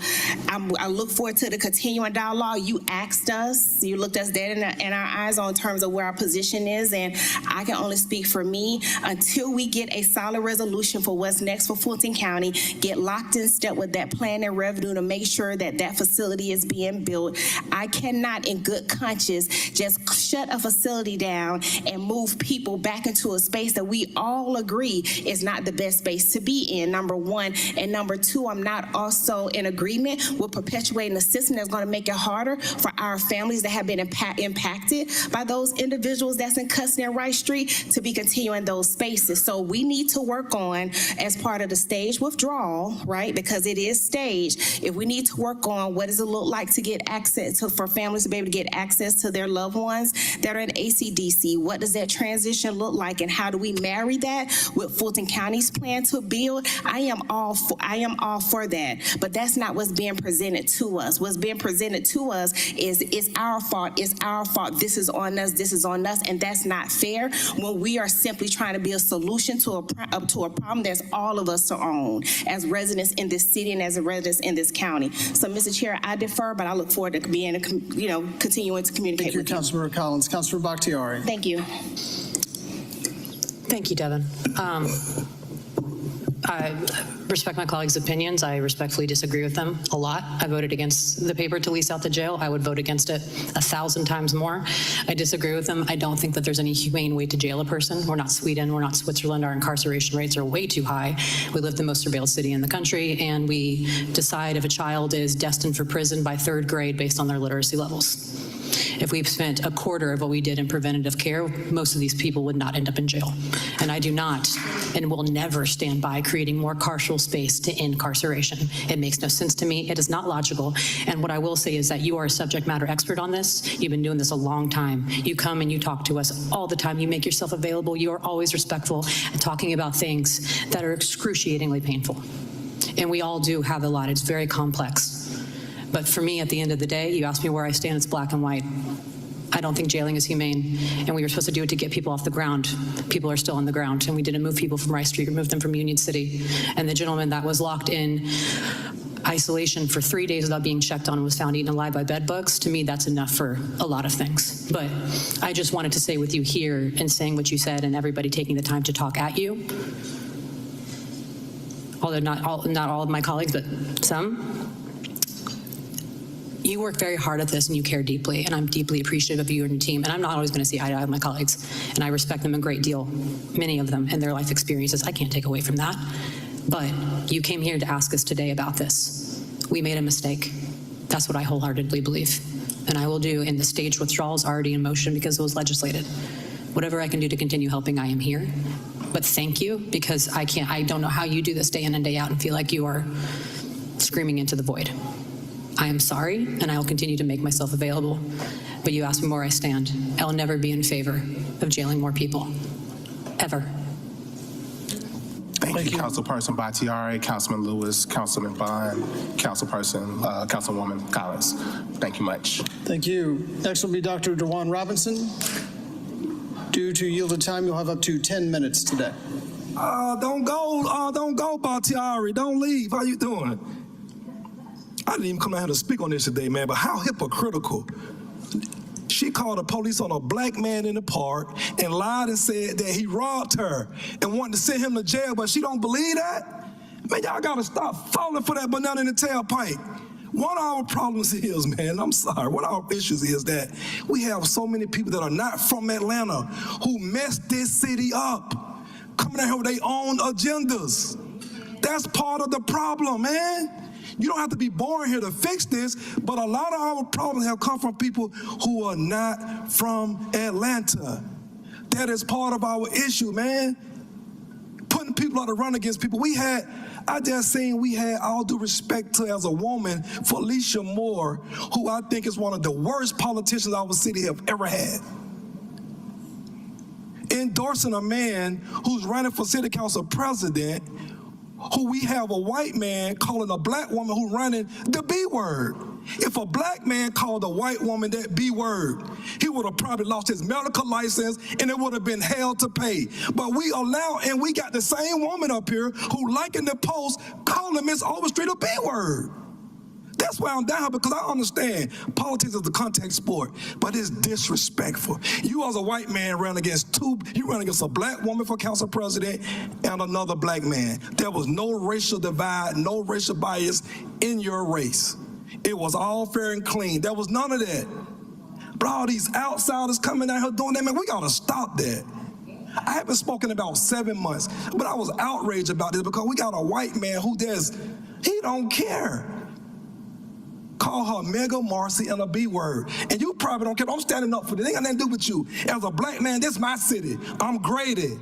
I look forward to the continuing dialogue. You asked us, you looked us dead in our eyes on terms of where our position is, and I can only speak for me. Until we get a solid resolution for what's next for Fulton County, get locked in step with that plan and revenue to make sure that that facility is being built, I cannot in good conscience just shut a facility down and move people back into a space that we all agree is not the best space to be in, number one. And number two, I'm not also in agreement with perpetuating a system that's going to make it harder for our families that have been impacted by those individuals that's in custody in Rice Street to be continuing those spaces. So we need to work on, as part of the stage withdrawal, right, because it is staged, if we need to work on what does it look like to get access to, for families to be able to get access to their loved ones that are in ACDC, what does that transition look like, and how do we marry that with Fulton County's plan to build? I am all for that, but that's not what's being presented to us. What's being presented to us is it's our fault, this is on us, and that's not fair when we are simply trying to be a solution to a problem that's all of us to own as residents in this city and as residents in this county. So, Mr. Chair, I defer, but I look forward to being, continuing to communicate with you. Councilmember Collins. Councilmember Bakhtiari. Thank you. Thank you, Devin. I respect my colleagues' opinions. I respectfully disagree with them a lot. I voted against the paper to lease out the jail. I would vote against it 1,000 times more. I disagree with them. I don't think that there's any humane way to jail a person. We're not Sweden. We're not Switzerland. Our incarceration rates are way too high. We live the most surveilled city in the country, and we decide if a child is destined for prison by 3rd grade based on their literacy levels. If we've spent a quarter of what we did in preventative care, most of these people would not end up in jail. And I do not and will never stand by creating more carceral space to end incarceration. It makes no sense to me. It is not logical. And what I will say is that you are a subject matter expert on this. You've been doing this a long time. You come and you talk to us all the time. You make yourself available. You are always respectful and talking about things that are excruciatingly painful. And we all do have a lot. It's very complex. But for me, at the end of the day, you ask me where I stand, it's black and white. I don't think jailing is humane, and we were supposed to do it to get people off the ground. People are still on the ground, and we didn't move people from Rice Street, we moved them from Union City. And the gentleman that was locked in isolation for 3 days without being checked on and was found eaten alive by bed bugs, to me, that's enough for a lot of things. But I just wanted to say with you here and saying what you said and everybody taking the time to talk at you, although not all of my colleagues, but some, you work very hard at this and you care deeply, and I'm deeply appreciative of you and your team. And I'm not always going to see eye to eye with my colleagues, and I respect them a great deal, many of them and their life experiences. I can't take away from that. But you came here to ask us today about this. We made a mistake. That's what I wholeheartedly believe. And I will do, in the staged withdrawals already in motion because it was legislated. Whatever I can do to continue helping, I am here. But thank you, because I don't know how you do this day in and day out and feel like you are screaming into the void. I am sorry, and I will continue to make myself available. But you ask me where I stand. I'll never be in favor of jailing more people, ever. Thank you, Councilperson Bakhtiari, Councilman Lewis, Councilman Bond, Councilwoman Collins. Thank you much. Thank you. Next will be Dr. DeJuan Robinson. Due to yielded time, you'll have up to 10 minutes today. Don't go, Bakhtiari. Don't leave. How you doing? I didn't even come out here to speak on this today, man, but how hypocritical. She called the police on a black man in the park and lied and said that he robbed her and wanted to send him to jail, but she don't believe that? Man, y'all gotta stop falling for that banana in the tailpipe. One of our problems is, man, I'm sorry, one of our issues is that we have so many people that are not from Atlanta who messed this city up, coming out here with their own agendas. That's part of the problem, man. You don't have to be born here to fix this, but a lot of our problems have come from people who are not from Atlanta. That is part of our issue, man. Putting people out to run against people. I just seen we had, all due respect to as a woman, Felicia Moore, who I think is one of the worst politicians our city have ever had. Endorsing a man who's running for city council president, who we have a white man calling a black woman who running the B word. If a black man called a white woman that B word, he would have probably lost his medical license and it would have been hell to pay. But we allow, and we got the same woman up here who liking the post calling Miss Overstreet a B word. That's why I'm down here, because I understand politics is a contact sport, but it's disrespectful. You as a white man ran against a black woman for council president and another black man. There was no racial divide, no racial bias in your race. It was all fair and clean. There was none of that. But all these outsiders coming out here doing that, man, we gotta stop that. I haven't spoken about 7 months, but I was outraged about this because we got a white man who he don't care. Call her Mega Marcy and a B word. And you probably don't care. I'm standing up for this. It ain't got nothing to do with you. As a black man, this is my city. I'm graded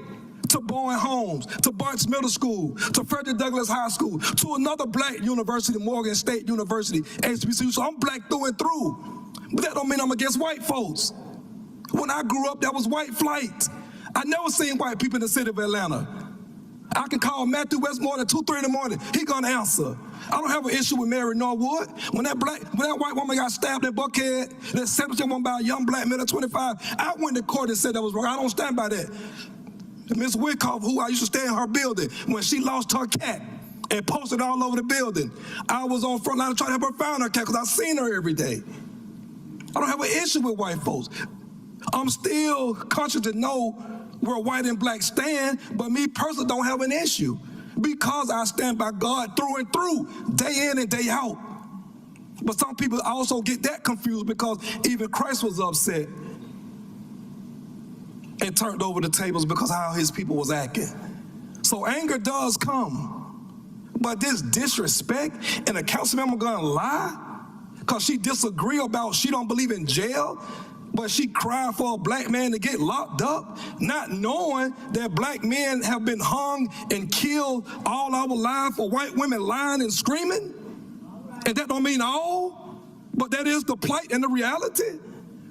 to Bowen Homes, to Bunch Middle School, to Frederick Douglass High School, to another black university, Morgan State University, HBCU. So I'm black through and through. But that don't mean I'm against white folks. When I grew up, that was white flight. I never seen white people in the city of Atlanta. I can call Matthew Westmore at 2, 3 in the morning. He gonna answer. I don't have an issue with Mary Norwood. When that white woman got stabbed in Buckhead, that 17 woman by a young black man at 25, I went to court and said that was wrong. I don't stand by that. Ms. Wickoff, who I used to stay in her building, when she lost her cat and posted all over the building, I was on front line trying to help her find her cat because I seen her every day. I don't have an issue with white folks. I'm still conscious to know where white and black stand, but me personally don't have an issue because I stand by God through and through, day in and day out. But some people also get that confused because even Christ was upset and turned over the tables because how his people was acting. So anger does come, but this disrespect and a council member gonna lie because she disagree about she don't believe in jail, but she cried for a black man to get locked up, not knowing that black men have been hung and killed all our lives for white women lying and screaming. And that don't mean all, but that is the plight and the reality.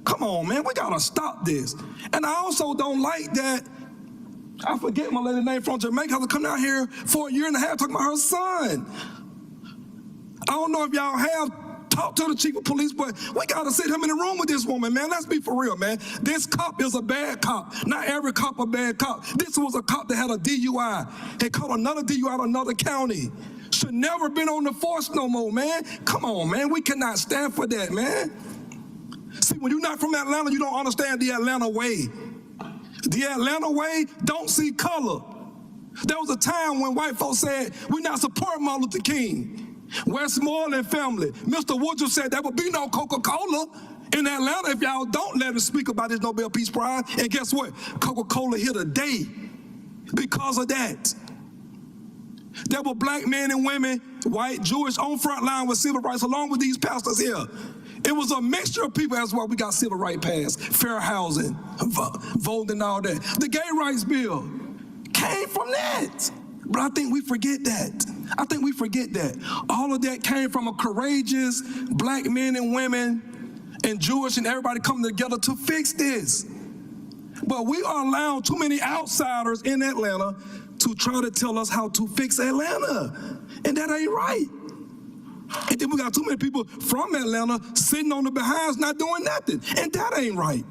Come on, man, we gotta stop this. And I also don't like that, I forget my lady's name from Jamaica, has come out here for 1.5 years talking about her son. I don't know if y'all have talked to the chief of police, but we gotta sit him in the room with this woman, man. Let's be for real, man. This cop is a bad cop. Not every cop a bad cop. This was a cop that had a DUI. They caught another DUI in another county. Should never been on the force no more, man. Come on, man. We cannot stand for that, man. See, when you're not from Atlanta, you don't understand the Atlanta way. The Atlanta way don't see color. There was a time when white folks said, we're not supporting Martin Luther King. Westmoreland family. Mr. Woodruff said there would be no Coca-Cola in Atlanta if y'all don't let him speak about his Nobel Peace Prize. And guess what? Coca-Cola here today because of that. There were black men and women, white, Jewish, on front line with civil rights along with these pastors here. It was a mixture of people. That's why we got civil rights passed, fair housing, voting and all that. The gay rights bill came from that. But I think we forget that. I think we forget that. All of that came from a courageous black men and women and Jewish and everybody coming together to fix this. But we are allowing too many outsiders in Atlanta to try to tell us how to fix Atlanta. And that ain't right. And then we got too many people from Atlanta sitting on the behinds not doing nothing. And that ain't right.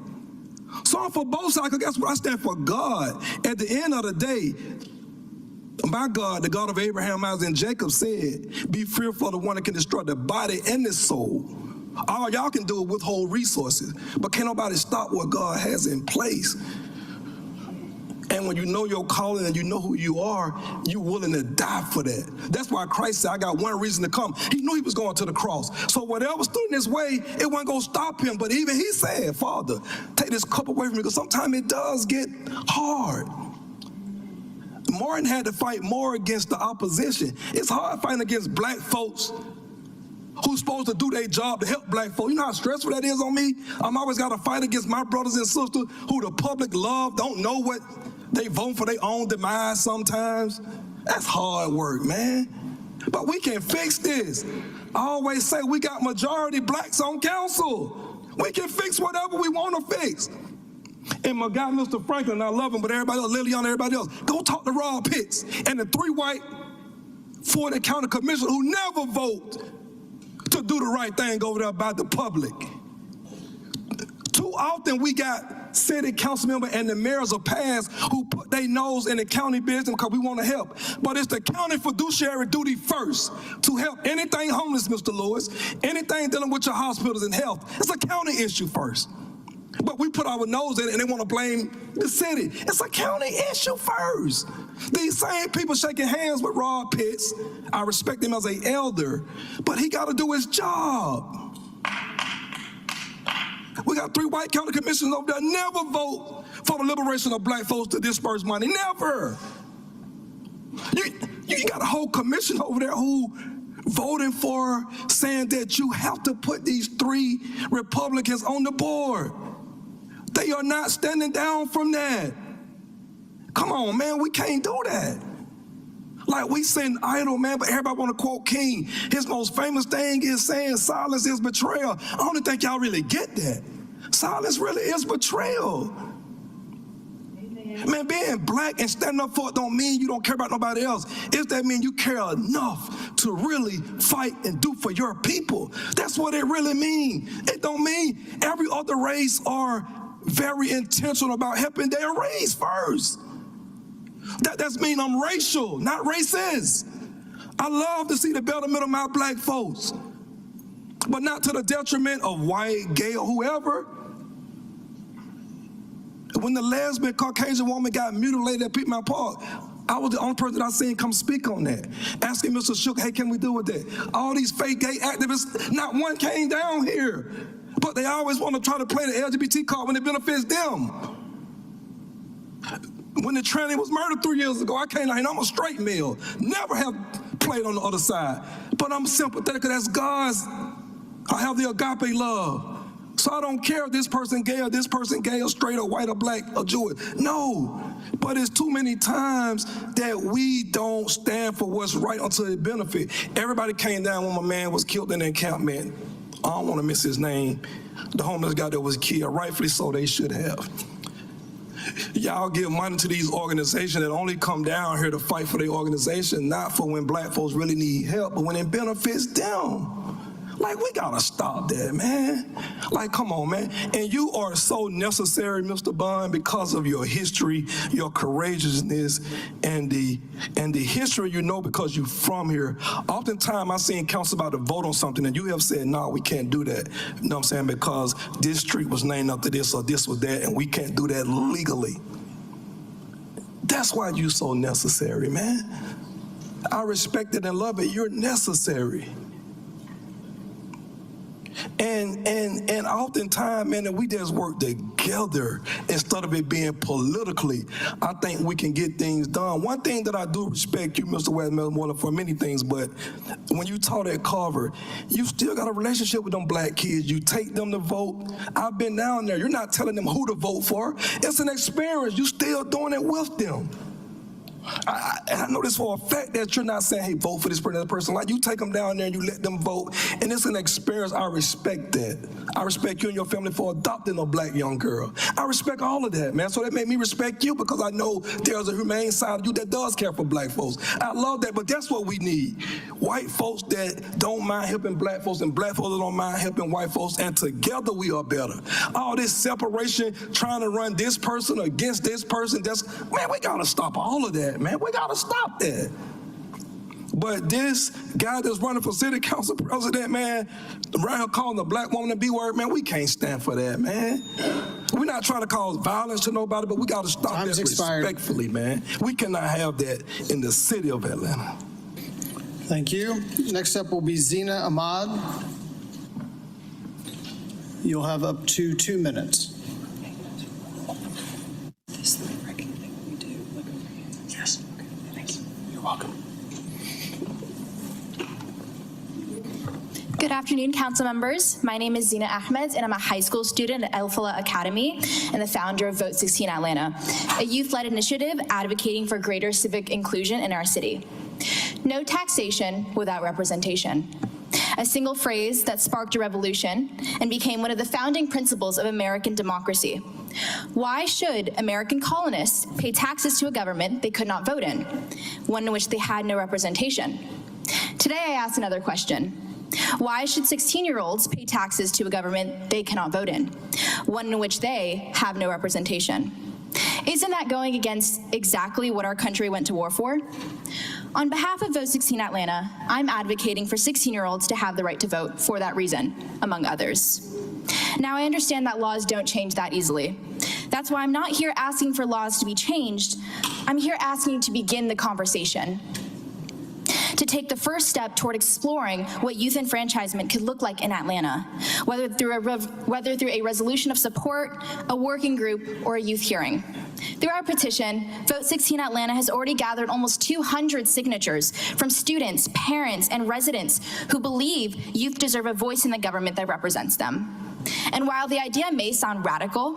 So I'm for both sides, because that's what I stand for. God. At the end of the day, my God, the God of Abraham, Isaac, and Jacob said, be fearful of the one that can destroy the body and the soul. All y'all can do is withhold resources, but can't nobody stop what God has in place. And when you know your calling and you know who you are, you're willing to die for that. That's why Christ said, I got one reason to come. He knew he was going to the cross. So whatever stood in his way, it wasn't going to stop him. But even he said, Father, take this cup away from me, because sometimes it does get hard. Martin had to fight more against the opposition. It's hard fighting against black folks who's supposed to do their job to help black folks. You know how stressful that is on me? I'm always got to fight against my brothers and sisters who the public love, don't know what they vote for their own demise sometimes. That's hard work, man. But we can fix this. I always say we got majority blacks on council. We can fix whatever we want to fix. And my guy, Mr. Franklin, I love him, but everybody else, Lillian, everybody else, go talk to Rob Pitts and the 3 white Florida County Commissioners who never vote to do the right thing over there by the public. Too often we got city council members and the mayors of past who put their nose in the county business because we want to help. But it's the county fiduciary duty first to help anything homeless, Mr. Lewis, anything dealing with your hospitals and health. It's a county issue first. But we put our nose in it and they want to blame the city. It's a county issue first. These same people shaking hands with Rob Pitts, I respect him as an elder, but he got to do his job. We got 3 white county commissioners over there never vote for the liberation of black folks to disperse money. Never. You got a whole commission over there who voting for saying that you have to put these 3 Republicans on the board. They are not standing down from that. Come on, man, we can't do that. Like we sing idle, man, but everybody want to quote King. His most famous thing is saying silence is betrayal. I don't think y'all really get that. Silence really is betrayal. Man, being black and standing up for it don't mean you don't care about nobody else. It that mean you care enough to really fight and do for your people. That's what it really means. It don't mean every other race are very intentional about helping their race first. That's mean I'm racial, not racist. I love to see the betterment of my black folks, but not to the detriment of white, gay, or whoever. When the lesbian Caucasian woman got mutilated at Piedmont Park, I was the only person that I seen come speak on that. Asking Mr. Shook, hey, can we do with that? All these fake gay activists, not one came down here. But they always want to try to play the LGBT card when it benefits them. When the tranny was murdered 3 years ago, I came down here, I'm a straight male. Never have played on the other side. But I'm sympathetic, that's God's, I have the agape love. So I don't care if this person gay or straight or white or black or Jewish. No, but it's too many times that we don't stand for what's right until it benefit. Everybody came down when my man was killed in the encampment. I don't want to miss his name. The homeless guy that was killed, rightfully so, they should have. Y'all give money to these organizations that only come down here to fight for their organization, not for when black folks really need help, but when it benefits them. Like, we gotta stop that, man. Like, come on, man. And you are so necessary, Mr. Bond, because of your history, your courageousness, and the history you know because you're from here. Oftentimes, I've seen council about to vote on something, and you have said, no, we can't do that. You know what I'm saying? Because this street was named after this or this was that, and we can't do that legally. That's why you're so necessary, man. I respect it and love it. You're necessary. And oftentimes, man, if we just work together instead of it being politically, I think we can get things done. One thing that I do respect you, Mr. Westmoreland, for many things, but when you taught at Carver, you still got a relationship with them black kids. You take them to vote. I've been down there. You're not telling them who to vote for. It's an experience. You still doing it with them. I know this for a fact that you're not saying, hey, vote for this person, that person. Like, you take them down there and you let them vote, and it's an experience. I respect that. I respect you and your family for adopting a black young girl. I respect all of that, man. So that made me respect you, because I know there's a humane side of you that does care for black folks. I love that, but that's what we need. White folks that don't mind helping black folks, and black folks that don't mind helping white folks, and together we are better. All this separation, trying to run this person against this person, man, we gotta stop all of that, man. We gotta stop that. But this guy that's running for city council president, man, around here calling the black woman the B-word, man, we can't stand for that, man. We're not trying to cause violence to nobody, but we gotta stop that respectfully, man. We cannot have that in the city of Atlanta. Thank you. Next up will be Zina Ahmad. You'll have up to 2 minutes. Yes. Thank you. You're welcome. Good afternoon, council members. My name is Zina Ahmed, and I'm a high school student at El Fala Academy and the founder of Vote 16 Atlanta, a youth-led initiative advocating for greater civic inclusion in our city. No taxation without representation. A single phrase that sparked a revolution and became one of the founding principles of American democracy. Why should American colonists pay taxes to a government they could not vote in, one in which they had no representation? Today I ask another question. Why should 16-year-olds pay taxes to a government they cannot vote in, one in which they have no representation? Isn't that going against exactly what our country went to war for? On behalf of Vote 16 Atlanta, I'm advocating for 16-year-olds to have the right to vote for that reason, among others. Now, I understand that laws don't change that easily. That's why I'm not here asking for laws to be changed. I'm here asking to begin the conversation, to take the first step toward exploring what youth enfranchisement could look like in Atlanta, whether through a resolution of support, a working group, or a youth hearing. Through our petition, Vote 16 Atlanta has already gathered almost 200 signatures from students, parents, and residents who believe youth deserve a voice in the government that represents them. And while the idea may sound radical,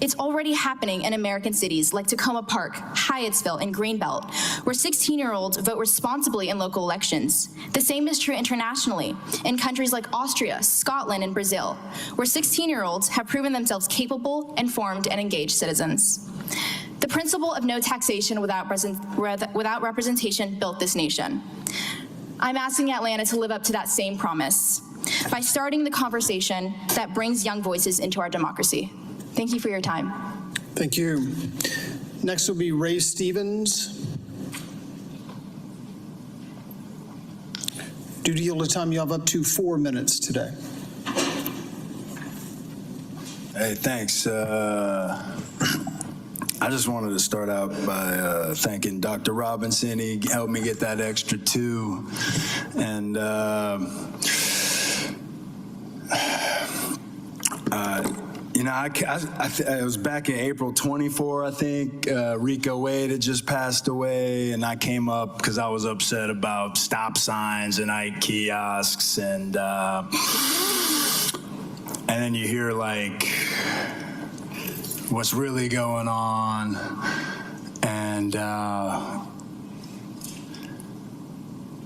it's already happening in American cities like Tacoma Park, Hyattsville, and Greenbelt, where 16-year-olds vote responsibly in local elections. The same is true internationally, in countries like Austria, Scotland, and Brazil, where 16-year-olds have proven themselves capable, informed, and engaged citizens. The principle of no taxation without representation built this nation. I'm asking Atlanta to live up to that same promise by starting the conversation that brings young voices into our democracy. Thank you for your time. Thank you. Next will be Ray Stevens. Due to yield of time, you have up to 4 minutes today. Hey, thanks. I just wanted to start out by thanking Dr. Robinson. He helped me get that extra 2. And you know, it was back in April 24, I think. Rico Wade had just passed away, and I came up because I was upset about stop signs and night kiosks, and then you hear like what's really going on, and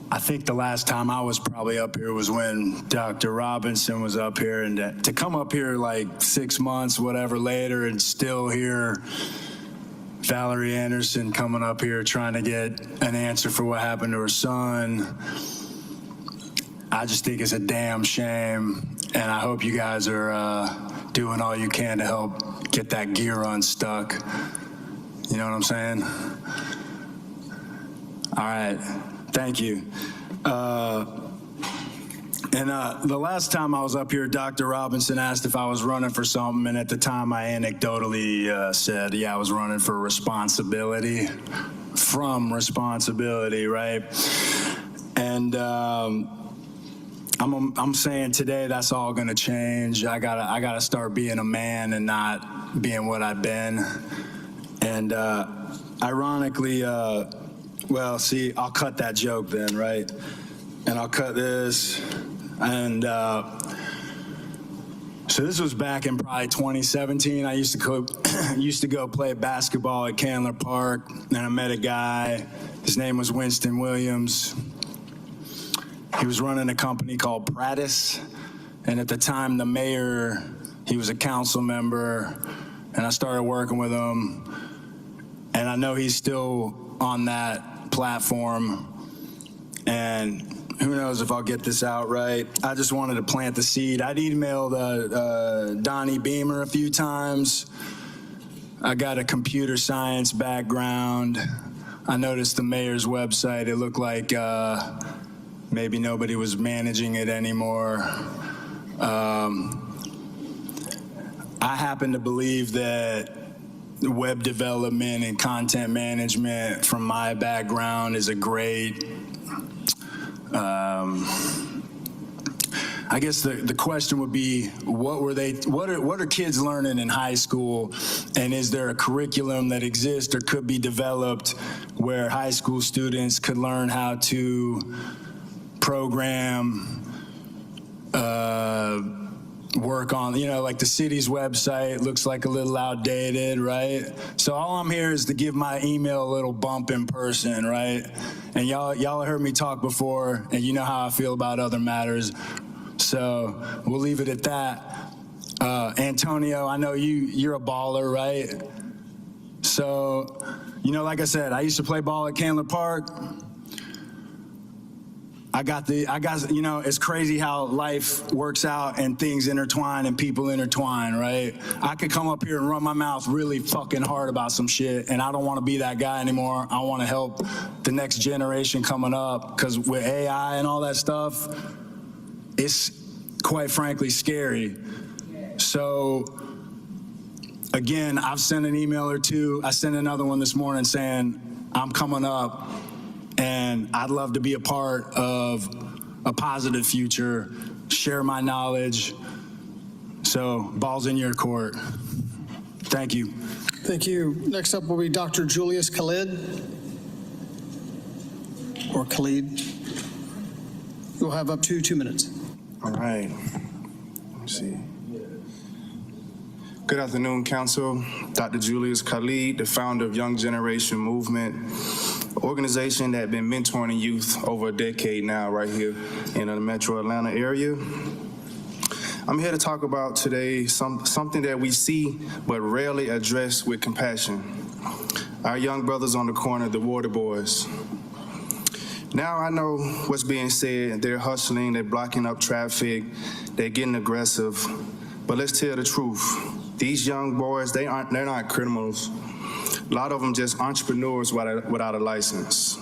I think the last time I was probably up here was when Dr. Robinson was up here, and to come up here like 6 months, whatever later, and still hear Valerie Anderson coming up here trying to get an answer for what happened to her son, I just think it's a damn shame, and I hope you guys are doing all you can to help get that gear unstuck. You know what I'm saying? All right. Thank you. The last time I was up here, Dr. Robinson asked if I was running for something, and at the time I anecdotally said, yeah, I was running for responsibility, from responsibility, right? And I'm saying today that's all gonna change. I gotta start being a man and not being what I've been. And ironically, well, see, I'll cut that joke then, right? And I'll cut this. And So this was back in probably 2017. I used to go play basketball at Candler Park, and I met a guy. His name was Winston Williams. He was running a company called Prattis, and at the time, the mayor, he was a council member, and I started working with him, and I know he's still on that platform, and who knows if I'll get this out right. I just wanted to plant the seed. I'd emailed Donnie Beamer a few times. I got a computer science background. I noticed the mayor's website, it looked like maybe nobody was managing it anymore. I happen to believe that web development and content management from my background is a great, I guess the question would be, what are kids learning in high school, and is there a curriculum that exists or could be developed where high school students could learn how to program, work on, like the city's website looks like a little outdated, right? So all I'm here is to give my email a little bump in person, right? And y'all heard me talk before, and you know how I feel about other matters. So we'll leave it at that. Antonio, I know you're a baller, right? So, like I said, I used to play ball at Candler Park. I got, it's crazy how life works out and things intertwine and people intertwine, right? I could come up here and run my mouth really fucking hard about some shit, and I don't want to be that guy anymore. I want to help the next generation coming up, because with AI and all that stuff, it's quite frankly scary. So again, I've sent an email or two. I sent another one this morning saying I'm coming up and I'd love to be a part of a positive future, share my knowledge. So ball's in your court. Thank you. Thank you. Next up will be Dr. Julius Khalid, or Khalid. You'll have up to 2 minutes. All right. Let's see. Good afternoon, Council. Dr. Julius Khalid, the founder of Young Generation Movement, an organization that has been mentoring youth over a decade now right here in the metro Atlanta area. I'm here to talk about today something that we see but rarely address with compassion. Our young brothers on the corner, the water boys. Now I know what's being said. They're hustling, they're blocking up traffic, they're getting aggressive. But let's tell the truth. These young boys, they're not criminals. A lot of them just entrepreneurs without a license.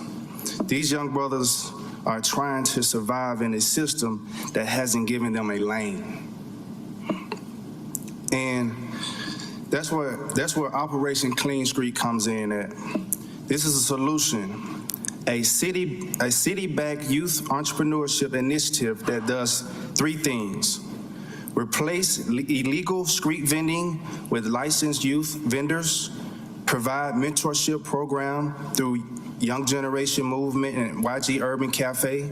These young brothers are trying to survive in a system that hasn't given them a lane. And that's where Operation Clean Street comes in at. This is a solution. A city-backed youth entrepreneurship initiative that does 3 things. Replace illegal street vending with licensed youth vendors, provide mentorship program through Young Generation Movement and YG Urban Cafe,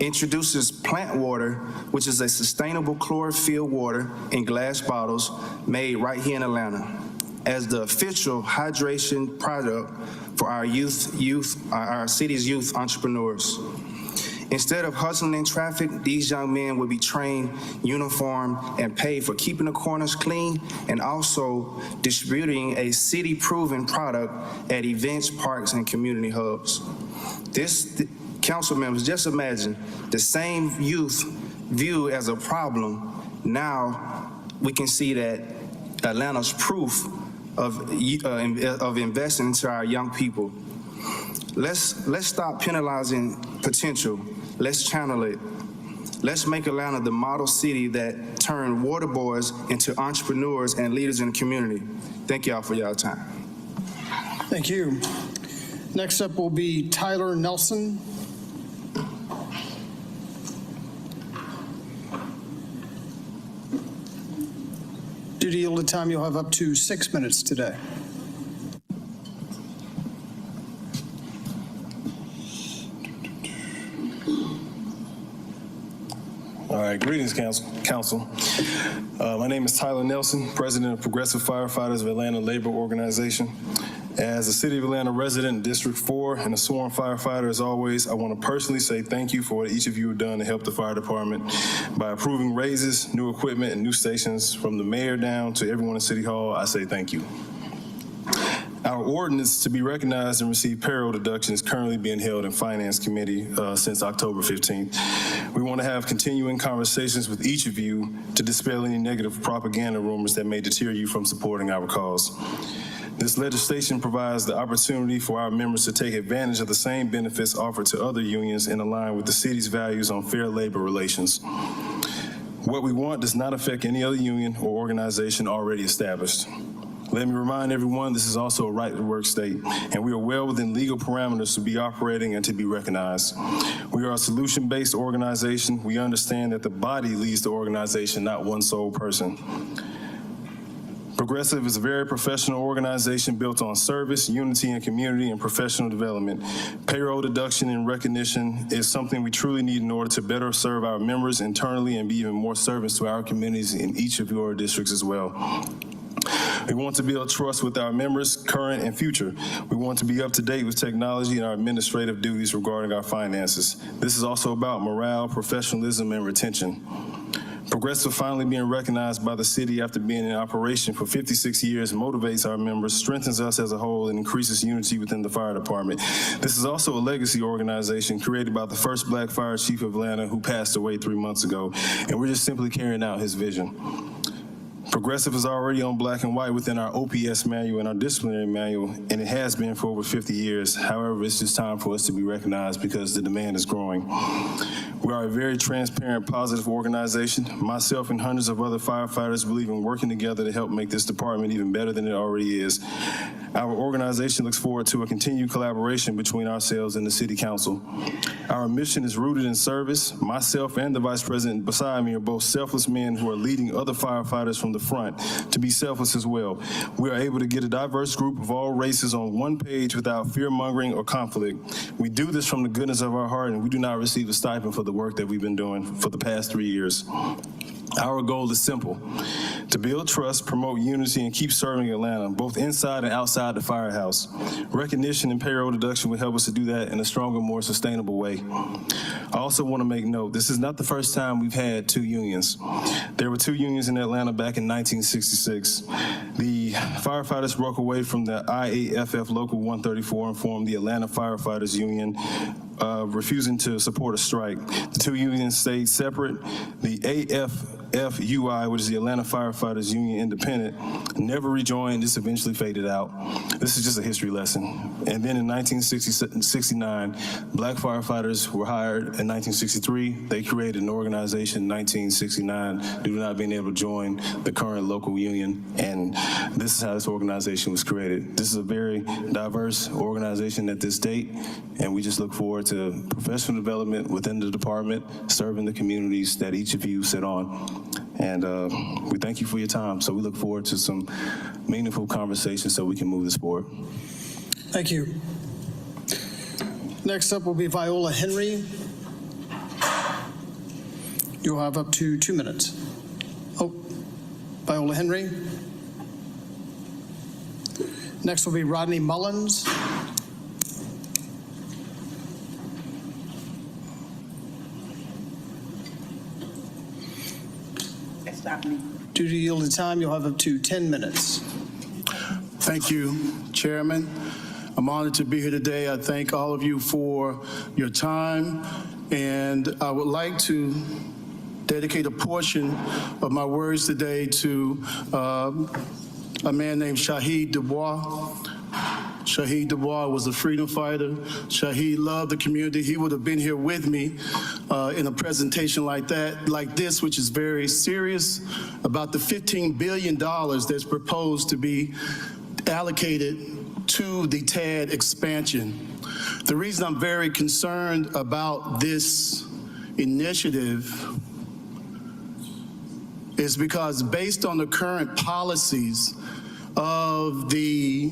introduces plant water, which is a sustainable chlorophyll water in glass bottles made right here in Atlanta, as the official hydration product for our our city's youth entrepreneurs. Instead of hustling in traffic, these young men will be trained, uniformed, and paid for keeping the corners clean and also distributing a city-proven product at events, parks, and community hubs. Council members, just imagine the same youth viewed as a problem. Now we can see that Atlanta's proof of investing into our young people. Let's stop penalizing potential. Let's channel it. Let's make Atlanta the model city that turned water boys into entrepreneurs and leaders in the community. Thank y'all for y'all time. Thank you. Next up will be Tyler Nelson. Due to yielded time, you'll have up to 6 minutes today. All All right, greetings, council. My name is Tyler Nelson, president of Progressive Firefighters of Atlanta Labor Organization. As a City of Atlanta resident in District 4 and a sworn firefighter, as always, I want to personally say thank you for what each of you have done to help the fire department by approving raises, new equipment, and new stations. From the mayor down to everyone in City Hall, I say thank you. Our ordinance to be recognized and receive payroll deduction is currently being held in Finance Committee since October 15th. We want to have continuing conversations with each of you to dispel any negative propaganda rumors that may deter you from supporting our cause. This legislation provides the opportunity for our members to take advantage of the same benefits offered to other unions and align with the city's values on fair labor relations. What we want does not affect any other union or organization already established. Let me remind everyone, this is also a right-to-work state, and we are well within legal parameters to be operating and to be recognized. We are a solution-based organization. We understand that the body leads the organization, not one sole person. Progressive is a very professional organization built on service, unity, and community and professional development. Payroll deduction and recognition is something we truly need in order to better serve our members internally and be even more service to our communities in each of your districts as well. We want to build trust with our members, current and future. We want to be up to date with technology and our administrative duties regarding our finances. This is also about morale, professionalism, and retention. Progressive finally being recognized by the city after being in operation for 56 years motivates our members, strengthens us as a whole, and increases unity within the fire department. This is also a legacy organization created by the first black fire chief of Atlanta who passed away 3 months ago, and we're just simply carrying out his vision. Progressive is already on black and white within our OPS manual and our disciplinary manual, and it has been for over 50 years. However, it's just time for us to be recognized because the demand is growing. We are a very transparent, positive organization. Myself and hundreds of other firefighters believe in working together to help make this department even better than it already is. Our organization looks forward to a continued collaboration between ourselves and the City Council. Our mission is rooted in service. Myself and the Vice President beside me are both selfless men who are leading other firefighters from the front to be selfless as well. We are able to get a diverse group of all races on one page without fear-mongering or conflict. We do this from the goodness of our heart, and we do not receive a stipend for the work that we've been doing for the past 3 years. Our goal is simple: to build trust, promote unity, and keep serving Atlanta, both inside and outside the firehouse. Recognition and payroll deduction will help us to do that in a stronger, more sustainable way. I also want to make note, this is not the first time we've had two unions. There were two unions in Atlanta back in 1966. The firefighters broke away from the IAFF Local 134 and formed the Atlanta Firefighters Union, refusing to support a strike. The two unions stayed separate. The AFFUI, which is the Atlanta Firefighters Union Independent, never rejoined. This eventually faded out. This is just a history lesson. And then in 1969, black firefighters were hired. In 1963, they created an organization in 1969 due to not being able to join the current local union. And this is how this organization was created. This is a very diverse organization at this date, and we just look forward to professional development within the department, serving the communities that each of you sit on. And we thank you for your time. So we look forward to some meaningful conversations so we can move this forward. Thank you. Next up will be Viola Henry. You'll have up to 2 minutes. Oh, Viola Henry. Next will be Rodney Mullins. Due to yielded time, you'll have up to 10 minutes. Thank you, Chairman. I'm honored to be here today. I thank all of you for your time, and I would like to dedicate a portion of my words today to a man named Shahid Dubois. Shahid Dubois was a freedom fighter. Shahid loved the community. He would have been here with me in a presentation like this, which is very serious, about the $15 billion that's proposed to be allocated to the TAD expansion. The reason I'm very concerned about this initiative is because based on the current policies of the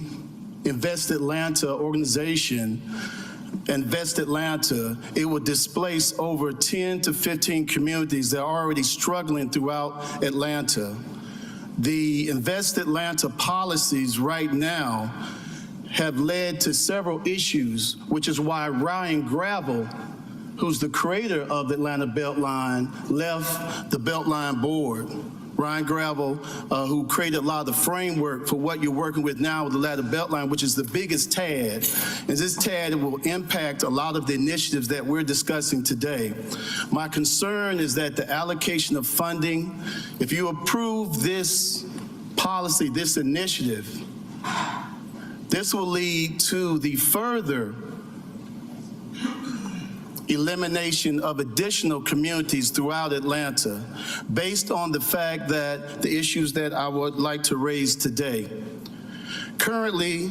Invest Atlanta organization, Invest Atlanta, it will displace over 10 to 15 communities that are already struggling throughout Atlanta. The Invest Atlanta policies right now have led to several issues, which is why Ryan Gravel, who's the creator of the Atlanta Beltline, left the Beltline board. Ryan Gravel, who created a lot of the framework for what you're working with now with the Atlanta Beltline, which is the biggest TAD. And this TAD will impact a lot of the initiatives that we're discussing today. My concern is that the allocation of funding, if you approve this policy, this initiative, this will lead to the further elimination of additional communities throughout Atlanta based on the fact that the issues that I would like to raise today. Currently,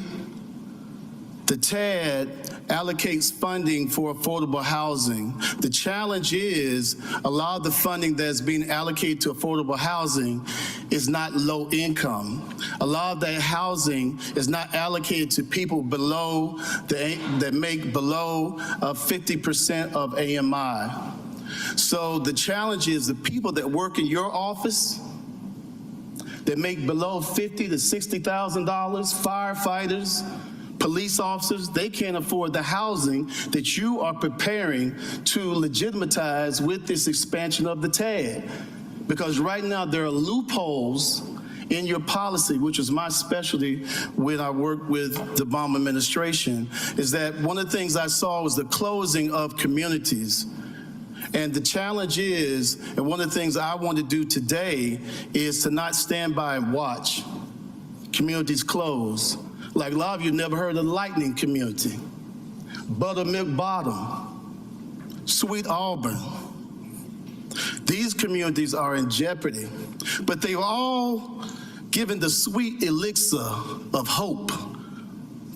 the TAD allocates funding for affordable housing. The challenge is a lot of the funding that's being allocated to affordable housing is not low income. A lot of that housing is not allocated to people below that make below 50% of AMI. So the challenge is the people that work in your office that make below $50,000 to $60,000, firefighters, police officers, they can't afford the housing that you are preparing to legitimatize with this expansion of the TAD. Because right now there are loopholes in your policy, which is my specialty when I worked with the Obama administration, is that one of the things I saw was the closing of communities. And the challenge is, and one of the things I want to do today is to not stand by and watch communities close. Like a lot of you never heard of the Lightning community, Buttermilk Bottom, Sweet Auburn. These communities are in jeopardy, but they were all given the sweet elixir of hope,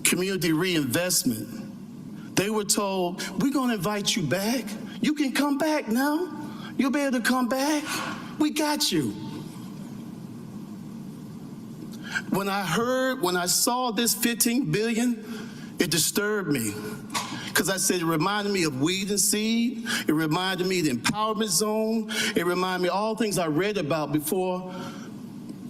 community reinvestment. They were told, we're gonna invite you back. You can come back now. You'll be able to come back. We got you. When I saw this $15 billion, it disturbed me. Because I said it reminded me of Weed and Seed. It reminded me of the Empowerment Zone. It reminded me of all things I read about before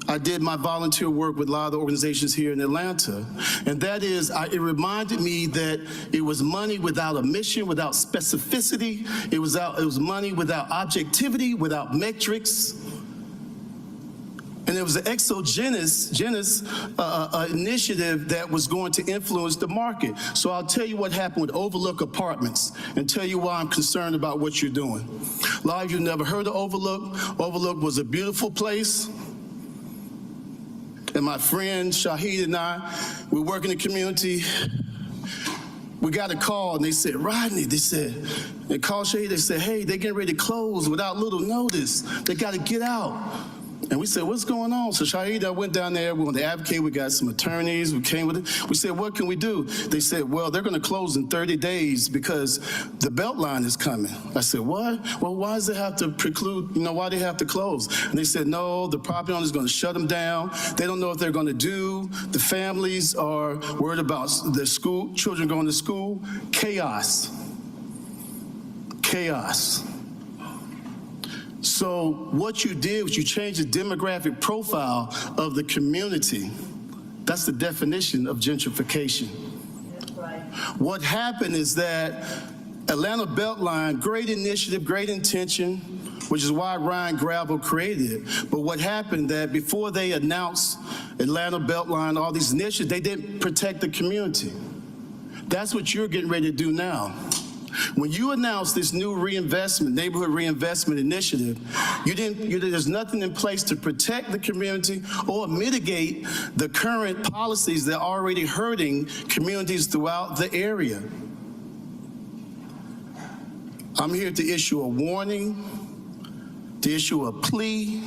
I did my volunteer work with a lot of the organizations here in Atlanta. And that is, it reminded me that it was money without a mission, without specificity. It was money without objectivity, without metrics. And it was an exogenous initiative that was going to influence the market. So I'll tell you what happened with Overlook Apartments and tell you why I'm concerned about what you're doing. A lot of you never heard of Overlook. Overlook was a beautiful place. And my friend Shahid and I, we work in the community. We got a call and they said, Rodney, they called Shahid, they said, hey, they're getting ready to close without little notice. They got to get out. And we said, what's going on? So Shahid and I went down there, we wanted to advocate, we got some attorneys, we came with it. We said, what can we do? They said, well, they're gonna close in 30 days because the Beltline is coming. I said, what? Well, why does it have to preclude, why do they have to close? And they said, no, the property owner is gonna shut them down. They don't know what they're gonna do. The families are worried about their children going to school. Chaos. Chaos. So what you did was you changed the demographic profile of the community. That's the definition of gentrification. That's right. What happened is that Atlanta Beltline, great initiative, great intention, which is why Ryan Gravel created it. But what happened that before they announced Atlanta Beltline, all these initiatives, they didn't protect the community. That's what you're getting ready to do now. When you announced this new neighborhood reinvestment initiative, there's nothing in place to protect the community or mitigate the current policies that are already hurting communities throughout the area. I'm here to issue a warning, to issue a plea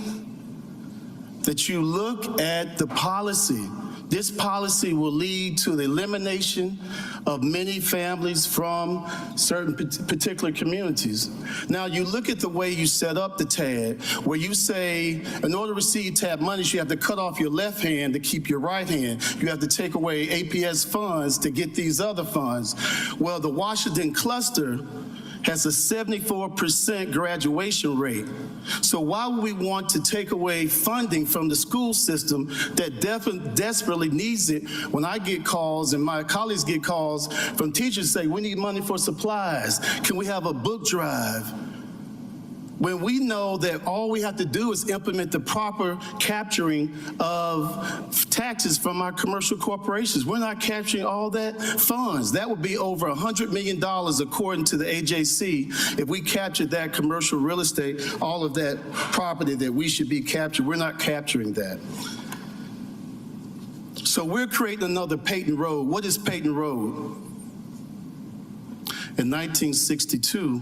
that you look at the policy This policy will lead to the elimination of many families from certain particular communities. Now, you look at the way you set up the TAD, where you say, in order to receive TAD monies, you have to cut off your left hand to keep your right hand. You have to take away APS funds to get these other funds. Well, the Washington cluster has a 74% graduation rate. So why would we want to take away funding from the school system that desperately needs it when I get calls and my colleagues get calls from teachers say, we need money for supplies. Can we have a book drive? When we know that all we have to do is implement the proper capturing of taxes from our commercial corporations. We're not capturing all that funds. That would be over $100 million according to the AJC if we captured that commercial real estate, all of that property that we should be capturing. We're not capturing that. So we're creating another Peyton Road. What is Peyton Road? In 1962,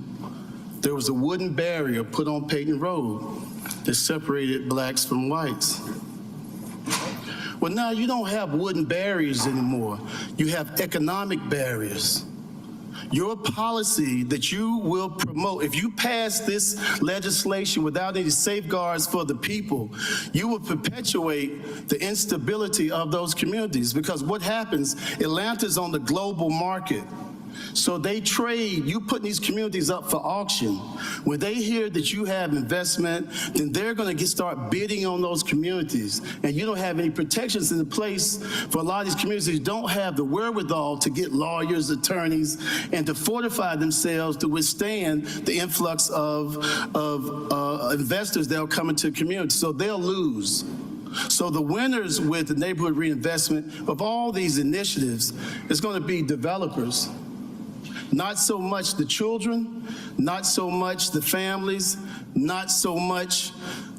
there was a wooden barrier put on Peyton Road that separated blacks from whites. Well, now you don't have wooden barriers anymore. You have economic barriers. Your policy that you will promote, if you pass this legislation without any safeguards for the people, you will perpetuate the instability of those communities, because what happens, Atlanta's on the global market. So they trade, you put these communities up for auction. When they hear that you have investment, then they're going to start bidding on those communities. And you don't have any protections in place for a lot of these communities who don't have the wherewithal to get lawyers, attorneys, and to fortify themselves to withstand the influx of investors that will come into the community. So they'll lose. So the winners with the neighborhood reinvestment of all these initiatives is going to be developers. Not so much the children, not so much the families, not so much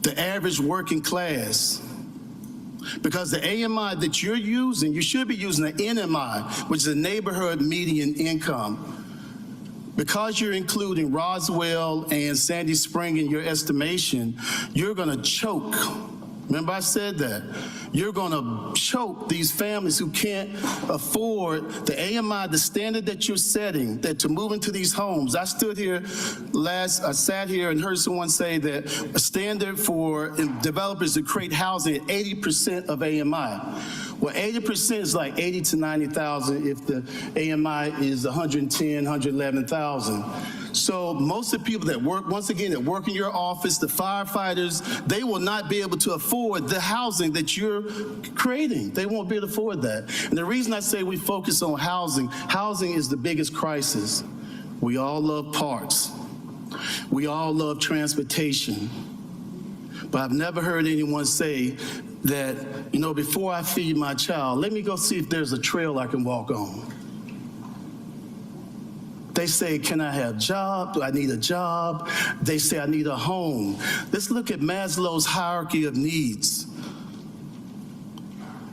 the average working class. Because the AMI that you're using, you should be using the NMI, which is a neighborhood median income. Because you're including Roswell and Sandy Spring in your estimation, you're going to choke. Remember I said that. You're going to choke these families who can't afford the AMI, the standard that you're setting, that to move into these homes. I sat here and heard someone say that a standard for developers to create housing at 80% of AMI. Well, 80% is like 80 to 90,000 if the AMI is 110, 111,000. So most of the people that work, once again, that work in your office, the firefighters, they will not be able to afford the housing that you're creating. They won't be able to afford that. And the reason I say we focus on housing, housing is the biggest crisis. We all love parks. We all love transportation. But I've never heard anyone say that, you know, before I feed my child, let me go see if there's a trail I can walk on. They say, can I have a job? Do I need a job? They say, I need a home. Let's look at Maslow's hierarchy of needs.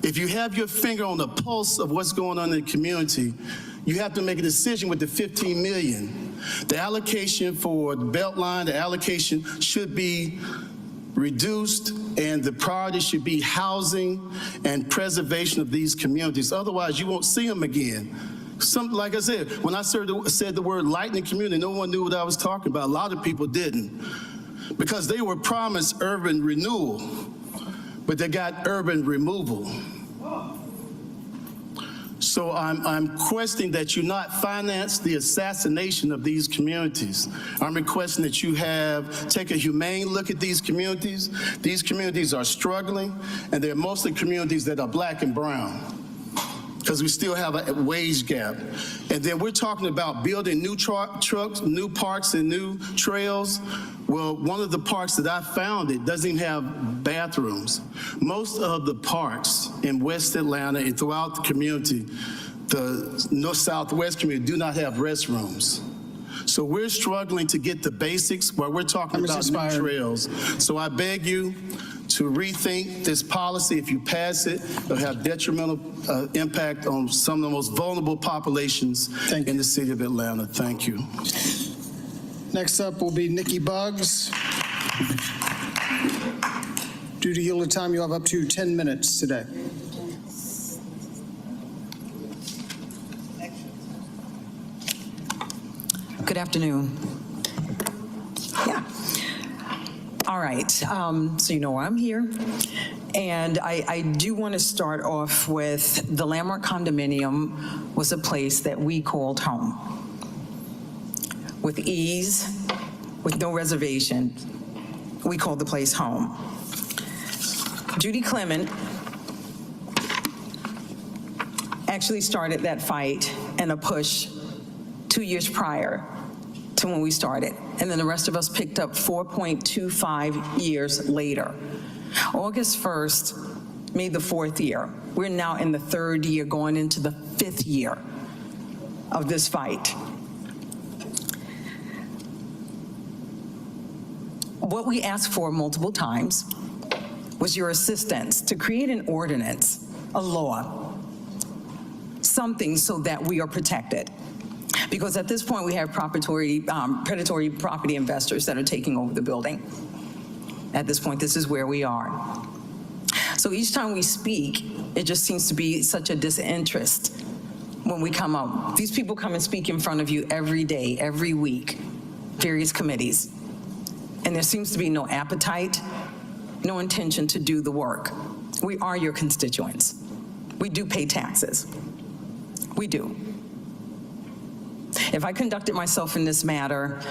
If you have your finger on the pulse of what's going on in the community, you have to make a decision with the 15 million. The allocation for the Beltline, the allocation should be reduced, and the priority should be housing and preservation of these communities. Otherwise, you won't see them again. Like I said, when I said the word lightning community, no one knew what I was talking about. A lot of people didn't, because they were promised urban renewal, but they got urban removal. So I'm requesting that you not finance the assassination of these communities. I'm requesting that you take a humane look at these communities. These communities are struggling, and they're mostly communities that are black and brown, because we still have a wage gap. And then we're talking about building new trucks, new parks, and new trails. Well, one of the parks that I found, it doesn't even have bathrooms. Most of the parks in West Atlanta and throughout the community, the north-southwest community, do not have restrooms. So we're struggling to get the basics while we're talking about new trails. So I beg you to rethink this policy. If you pass it, it'll have detrimental impact on some of the most vulnerable populations in the city of Atlanta. Thank you. Next up will be Nikki Buggs. Due to yielded time, you have up to 10 minutes today. afternoon. Yeah. All right, so you know why I'm here. And I do want to start off with the Landmark Condominium was a place that we called home. With ease, with no reservation, we called the place home. Judy Clement actually started that fight and a push 2 years prior to when we started. And then the rest of us picked up 4.25 years later. August 1st made the 4th year. We're now in the 3rd year, going into the 5th year of this fight. What we asked for multiple times was your assistance to create an ordinance, a law, something so that we are protected. Because at this point we have predatory property investors that are taking over the building. At this point, this is where we are. So each time we speak, it just seems to be such a disinterest when we come up. These people come and speak in front of you every day, every week, various committees. And there seems to be no appetite, no intention to do the work. We are your constituents. We do pay taxes. We do. If I conducted myself in this matter,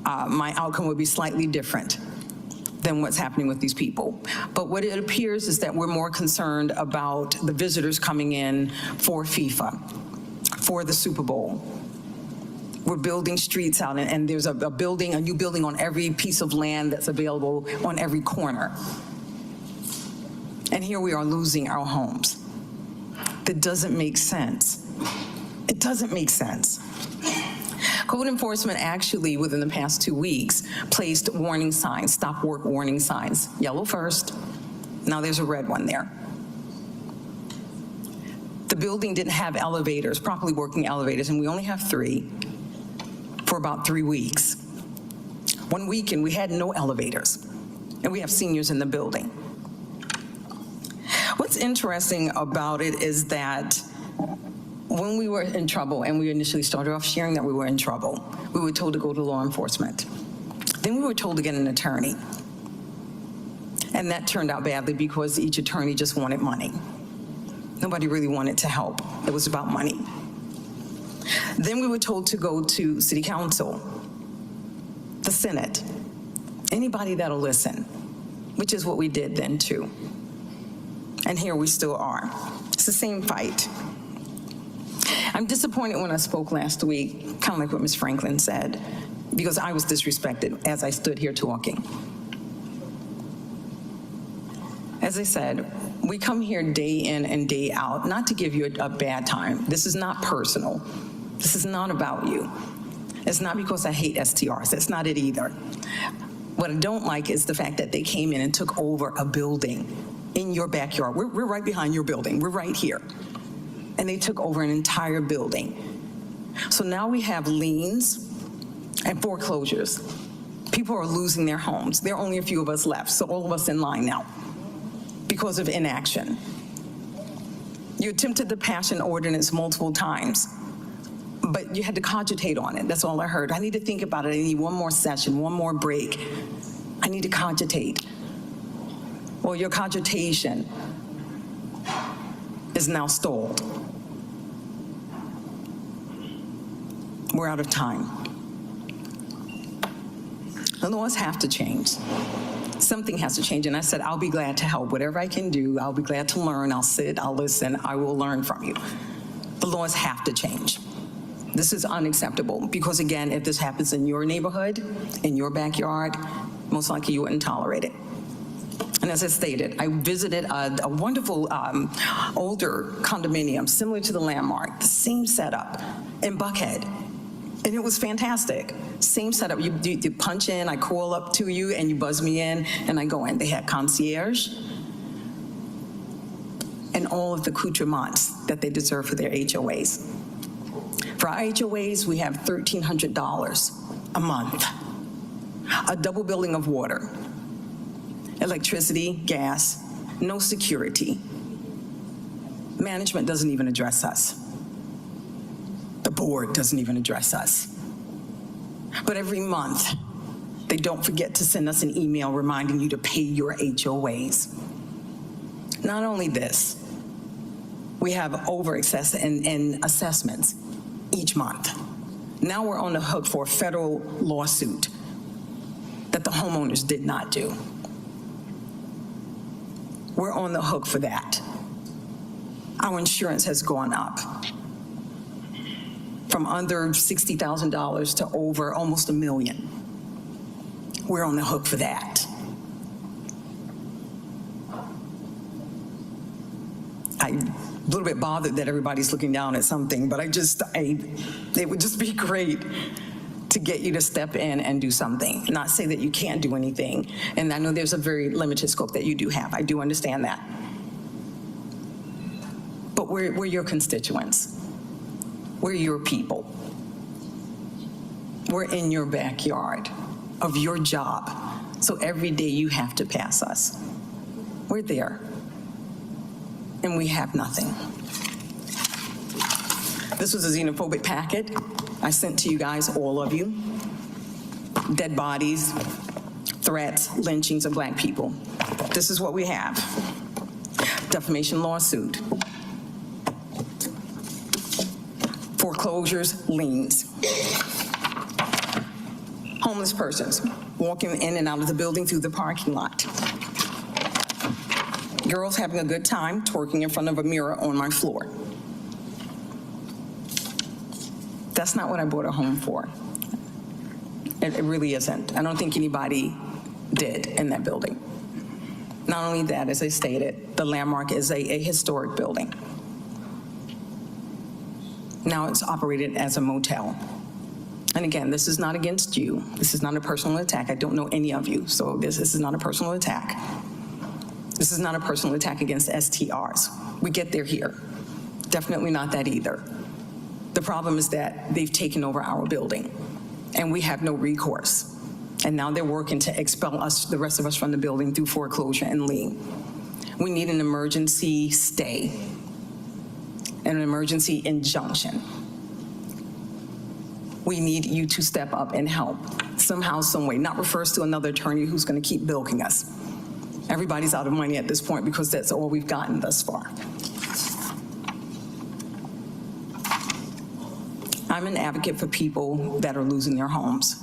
my outcome would be slightly different than what's happening with these people. But what it appears is that we're more concerned about the visitors coming in for FIFA, for the Super Bowl. We're building streets out, and there's a new building on every piece of land that's available on every corner. And here we are losing our homes. That doesn't make sense. It doesn't make sense. Code enforcement actually, within the past 2 weeks, placed warning signs, stop work warning signs. Yellow first, now there's a red one there. The building didn't have elevators, properly working elevators, and we only have 3 for about 3 weeks. One weekend, we had no elevators, and we have seniors in the building. What's interesting about it is that when we were in trouble, and we initially started off sharing that we were in trouble, we were told to go to law enforcement. Then we were told to get an attorney. And that turned out badly because each attorney just wanted money. Nobody really wanted to help. It was about money. Then we were told to go to City Council, the Senate, anybody that'll listen, which is what we did then too. And here we still are. It's the same fight. I'm disappointed when I spoke last week, kind of like what Ms. Franklin said, because I was disrespected as I stood here talking. As I said, we come here day in and day out, not to give you a bad time. This is not personal. This is not about you. It's not because I hate STRs. That's not it either. What I don't like is the fact that they came in and took over a building in your backyard. We're right behind your building. We're right here. And they took over an entire building. So now we have liens and foreclosures. People are losing their homes. There are only a few of us left, so all of us in line now because of inaction. You attempted the passion ordinance multiple times, but you had to cogitate on it. That's all I heard. I need to think about it. I need one more session, one more break. I need to cogitate. Well, your cogitation is now stalled. We're out of time. The laws have to change. Something has to change. And I said, I'll be glad to help. Whatever I can do, I'll be glad to learn. I'll sit, I'll listen, I will learn from you. The laws have to change. This is unacceptable because, again, if this happens in your neighborhood, in your backyard, most likely you wouldn't tolerate it. And as I stated, I visited a wonderful older condominium similar to the Landmark, the same setup in Buckhead. And it was fantastic. Same setup. You punch in, I call up to you, and you buzz me in, and I go in. They had concierge and all of the accoutrements that they deserve for their HOAs. For our HOAs, we have $1,300 a month, a double billing of water, electricity, gas, no security. Management doesn't even address us. The board doesn't even address us. But every month, they don't forget to send us an email reminding you to pay your HOAs. Not only this, we have over excess in assessments each month. Now we're on the hook for a federal lawsuit that the homeowners did not do. We're on the hook for that. Our insurance has gone up from under $60,000 to over almost $1 million. We're on the hook for that. I'm a little bit bothered that everybody's looking down at something, but it would just be great to get you to step in and do something, not say that you can't do anything. And I know there's a very limited scope that you do have. I do understand that. But we're your constituents. We're your people. We're in your backyard of your job. So every day you have to pass us. We're there. And we have nothing. This was a xenophobic packet I sent to you guys, all of you. Dead bodies, threats, lynchings of Black people. This is what we have. Defamation lawsuit. Foreclosures, liens. Homeless persons walking in and out of the building through the parking lot. Girls having a good time twerking in front of a mirror on my floor. That's not what I bought a home for. It really isn't. I don't think anybody did in that building. Not only that, as I stated, the Landmark is a historic building. Now it's operated as a motel. And again, this is not against you. This is not a personal attack. I don't know any of you, so this is not a personal attack. This is not a personal attack against STRs. We get there here. Definitely not that either. The problem is that they've taken over our building, and we have no recourse. And now they're working to expel us, the rest of us, from the building through foreclosure and lien. We need an emergency stay and an emergency injunction. We need you to step up and help somehow, some way. Not refers to another attorney who's going to keep bilking us. Everybody's out of money at this point because that's all we've gotten thus far. I'm an advocate for people that are losing their homes,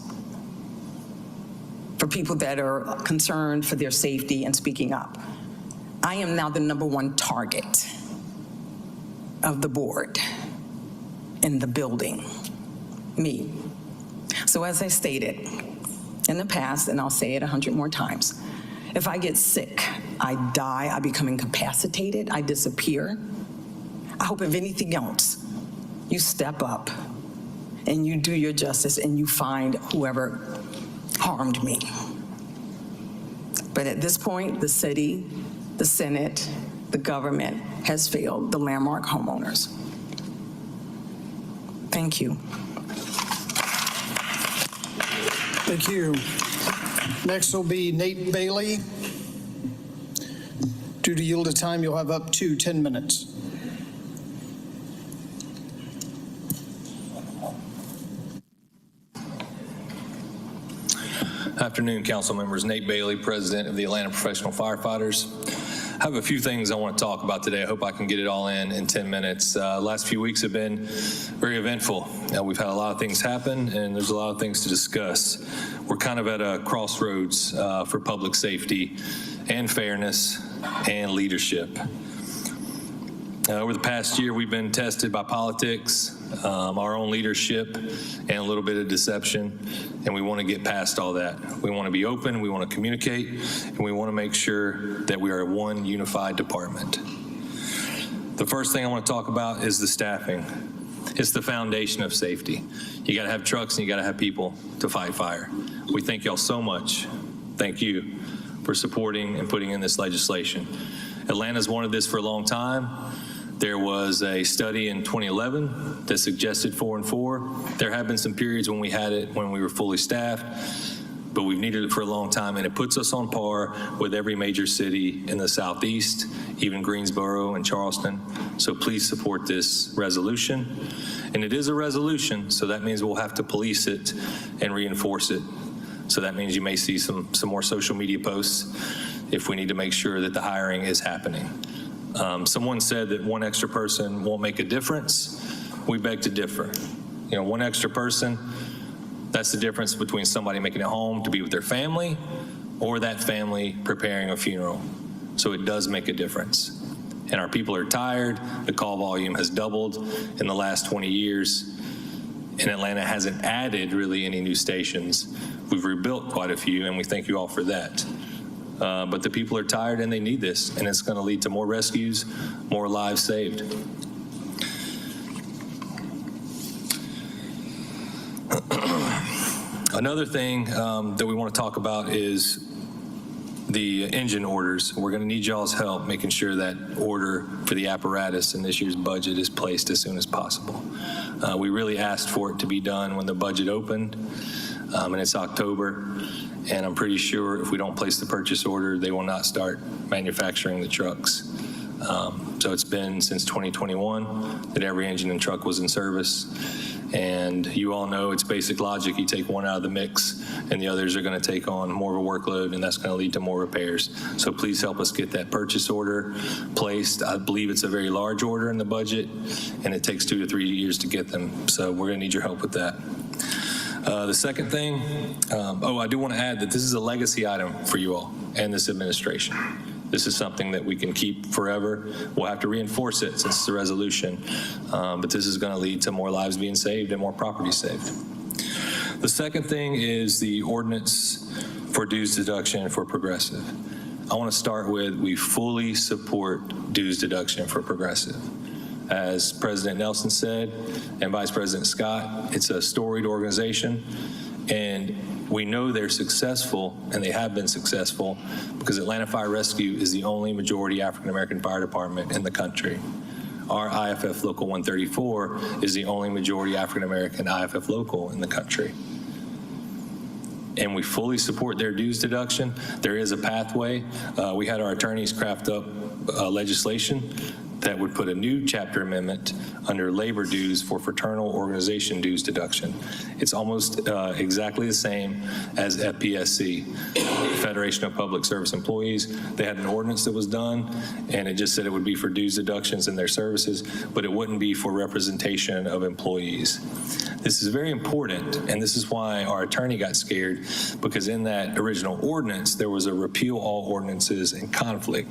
for people that are concerned for their safety and speaking up. I am now the #1 target of the board in the building, me. So as I stated in the past, and I'll say it 100 more times, if I get sick, I die, I become incapacitated, I disappear, I hope if anything else, you step up and you do your justice and you find whoever harmed me. But at this point, the city, the Senate, the government has failed the Landmark homeowners. Thank you. Thank you. Next will be Nate Bailey. Due to yield of time, you'll have up to 10 minutes. Afternoon, council members. Nate Bailey, president of the Atlanta Professional Firefighters. I have a few things I want to talk about today. I hope I can get it all in 10 minutes. Last few weeks have been very eventful. We've had a lot of things happen, and there's a lot of things to discuss. We're kind of at a crossroads for public safety and fairness and leadership. Over the past year, we've been tested by politics, our own leadership, and a little bit of deception, and we want to get past all that. We want to be open, we want to communicate, and we want to make sure that we are one unified department. The first thing I want to talk about is the staffing. It's the foundation of safety. You got to have trucks and you got to have people to fight fire. We thank y'all so much. Thank you for supporting and putting in this legislation. Atlanta's wanted this for a long time. There was a study in 2011 that suggested 4 and 4. There have been some periods when we had it when we were fully staffed, but we've needed it for a long time, and it puts us on par with every major city in the Southeast, even Greensboro and Charleston. So please support this resolution. And it is a resolution, so that means we'll have to police it and reinforce it. So that means you may see some more social media posts if we need to make sure that the hiring is happening. Someone said that one extra person won't make a difference. We beg to differ. You know, one extra person, that's the difference between somebody making it home to be with their family or that family preparing a funeral. So it does make a difference. And our people are tired. The call volume has doubled in the last 20 years. And Atlanta hasn't added really any new stations. We've rebuilt quite a few, and we thank you all for that. But the people are tired and they need this, and it's going to lead to more rescues, more lives saved. Another thing that we want to talk about is the engine orders. We're going to need y'all's help making sure that order for the apparatus in this year's budget is placed as soon as possible. We really asked for it to be done when the budget opened, and it's October. And I'm pretty sure if we don't place the purchase order, they will not start manufacturing the trucks. So it's been since 2021 that every engine and truck was in service. And you all know it's basic logic. You take one out of the mix and the others are going to take on more of a workload, and that's going to lead to more repairs. So please help us get that purchase order placed. I believe it's a very large order in the budget, and it takes 2 to 3 years to get them. So we're going to need your help with that. The second thing, I do want to add that this is a legacy item for you all and this administration. This is something that we can keep forever. We'll have to reinforce it since it's a resolution, but this is going to lead to more lives being saved and more property saved. The second thing is the ordinance for dues deduction for progressive. I want to start with, we fully support dues deduction for progressive. As President Nelson said, and Vice President Scott, it's a storied organization, and we know they're successful, and they have been successful, because Atlanta Fire Rescue is the only majority African-American fire department in the country. Our IFF Local 134 is the only majority African-American IFF local in the country. And we fully support their dues deduction. There is a pathway. We had our attorneys craft up legislation that would put a new chapter amendment under labor dues for fraternal organization dues deduction. It's almost exactly the same as FPSC, Federation of Public Service Employees. They had an ordinance that was done, and it just said it would be for dues deductions in their services, but it wouldn't be for representation of employees. This is very important, and this is why our attorney got scared, because in that original ordinance, there was a repeal all ordinances in conflict.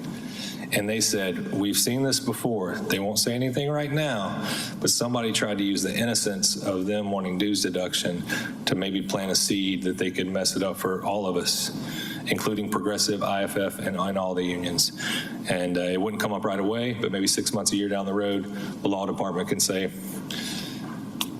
And they said, we've seen this before. They won't say anything right now, but somebody tried to use the innocence of them wanting dues deduction to maybe plant a seed that they could mess it up for all of us, including progressive, IFF, and all the unions. And it wouldn't come up right away, but maybe 6 months, a year down the road, the law department can say,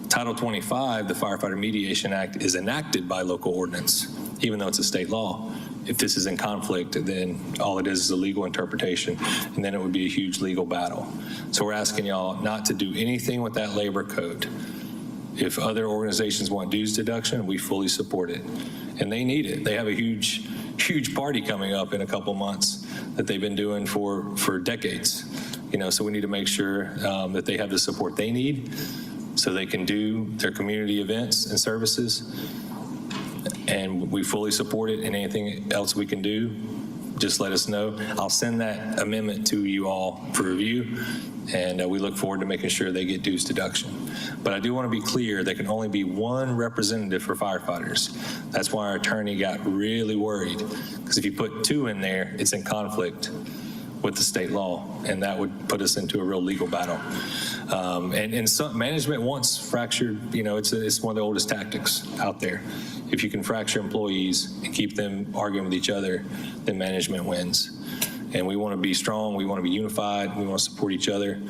Title 25, the Firefighter Mediation Act, is enacted by local ordinance, even though it's a state law. If this is in conflict, then all it is a legal interpretation, and then it would be a huge legal battle. So we're asking y'all not to do anything with that labor code. If other organizations want dues deduction, we fully support it. And they need it. They have a huge party coming up in a couple months that they've been doing for decades. So we need to make sure that they have the support they need so they can do their community events and services. And we fully support it, and anything else we can do, just let us know. I'll send that amendment to you all for review, and we look forward to making sure they get dues deduction. But I do want to be clear, there can only be one representative for firefighters. That's why our attorney got really worried, because if you put 2 in there, it's in conflict with the state law, and that would put us into a real legal battle. And some management wants fractured, it's one of the oldest tactics out there. If you can fracture employees and keep them arguing with each other, then management wins. And we want to be strong, we want to be unified, we want to support each other.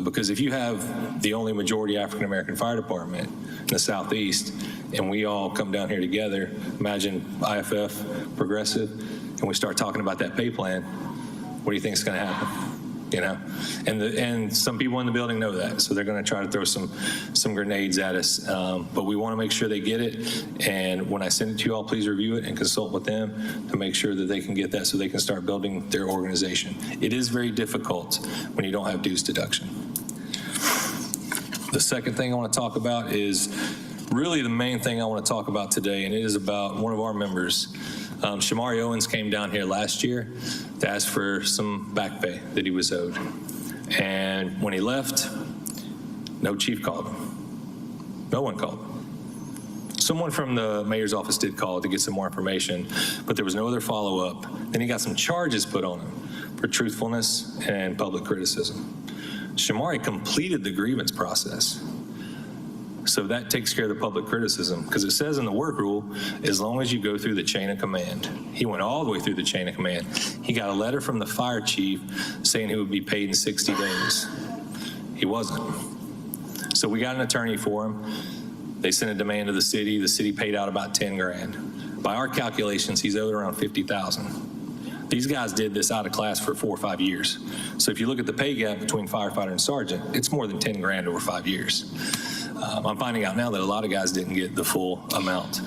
Because if you have the only majority African-American fire department in the Southeast, and we all come down here together, imagine IFF, Progressive, and we start talking about that pay plan, what do you think is going to happen? you know, and some people in the building know that, so they're going to try to throw some grenades at us. But we want to make sure they get it, and when I send it to you all, please review it and consult with them to make sure that they can get that so they can start building their organization. It is very difficult when you don't have dues deduction. The second thing I want to talk about is really the main thing I want to talk about today, and it is about one of our members. Shamari Owens came down here last year to ask for some back pay that he was owed. And when he left, no chief called him. No one called. Someone from the mayor's office did call to get some more information, but there was no other follow-up. Then he got some charges put on him for truthfulness and public criticism. Shamari completed the grievance process. So that takes care of the public criticism, because it says in the work rule, as long as you go through the chain of command. He went all the way through the chain of command. He got a letter from the fire chief saying he would be paid in 60 days. He wasn't. So we got an attorney for him. They sent a demand to the city. The city paid out about 10 grand. By our calculations, he's owed around 50,000. These guys did this out of class for 4 or 5 years. So if you look at the pay gap between firefighter and sergeant, it's more than 10 grand over 5 years. I'm finding out now that a lot of guys didn't get the full amount.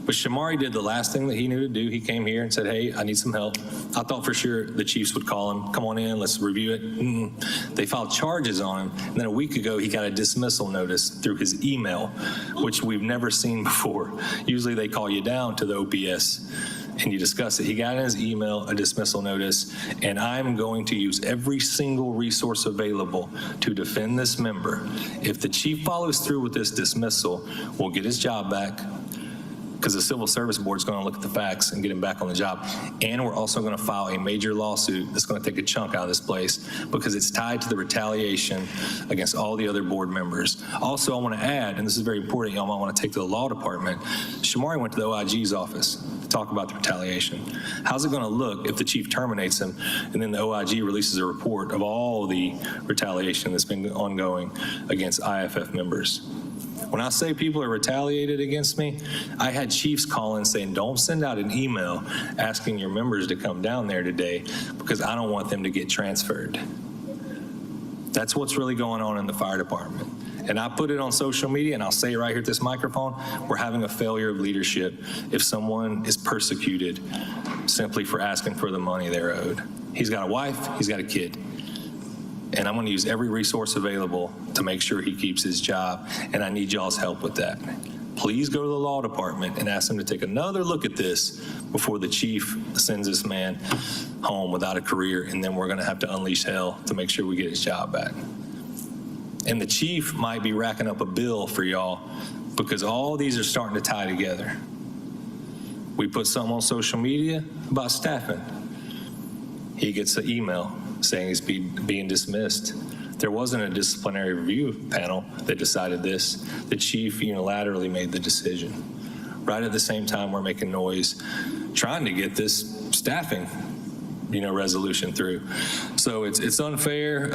But Shamari did the last thing that he knew to do. He came here and said, hey, I need some help. I thought for sure the chiefs would call him. Come on in, let's review it. They filed charges on him. And then a week ago, he got a dismissal notice through his email, which we've never seen before. Usually they call you down to the OPS and you discuss it. He got in his email a dismissal notice, and I'm going to use every single resource available to defend this member. If the chief follows through with this dismissal, we'll get his job back, because the Civil Service Board is going to look at the facts and get him back on the job. And we're also going to file a major lawsuit that's going to take a chunk out of this place, because it's tied to the retaliation against all the other board members. Also, I want to add, and this is very important, y'all might want to take to the law department, Shamari went to the OIG's office to talk about the retaliation. How's it going to look if the chief terminates him and then the OIG releases a report of all the retaliation that's been ongoing against IFF members? When I say people are retaliated against me, I had chiefs call in saying, don't send out an email asking your members to come down there today, because I don't want them to get transferred. That's what's really going on in the fire department. And I put it on social media, and I'll say it right here at this microphone, we're having a failure of leadership if someone is persecuted simply for asking for the money they're owed. He's got a wife, he's got a kid. And I'm going to use every resource available to make sure he keeps his job, and I need y'all's help with that. Please go to the law department and ask them to take another look at this before the chief sends this man home without a career, and then we're going to have to unleash hell to make sure we get his job back. And the chief might be racking up a bill for y'all, because all these are starting to tie together. We put something on social media about staffing. He gets an email saying he's being dismissed. There wasn't a disciplinary review panel that decided this. The chief unilaterally made the decision. Right at the same time, we're making noise trying to get this staffing resolution through. So it's unfair.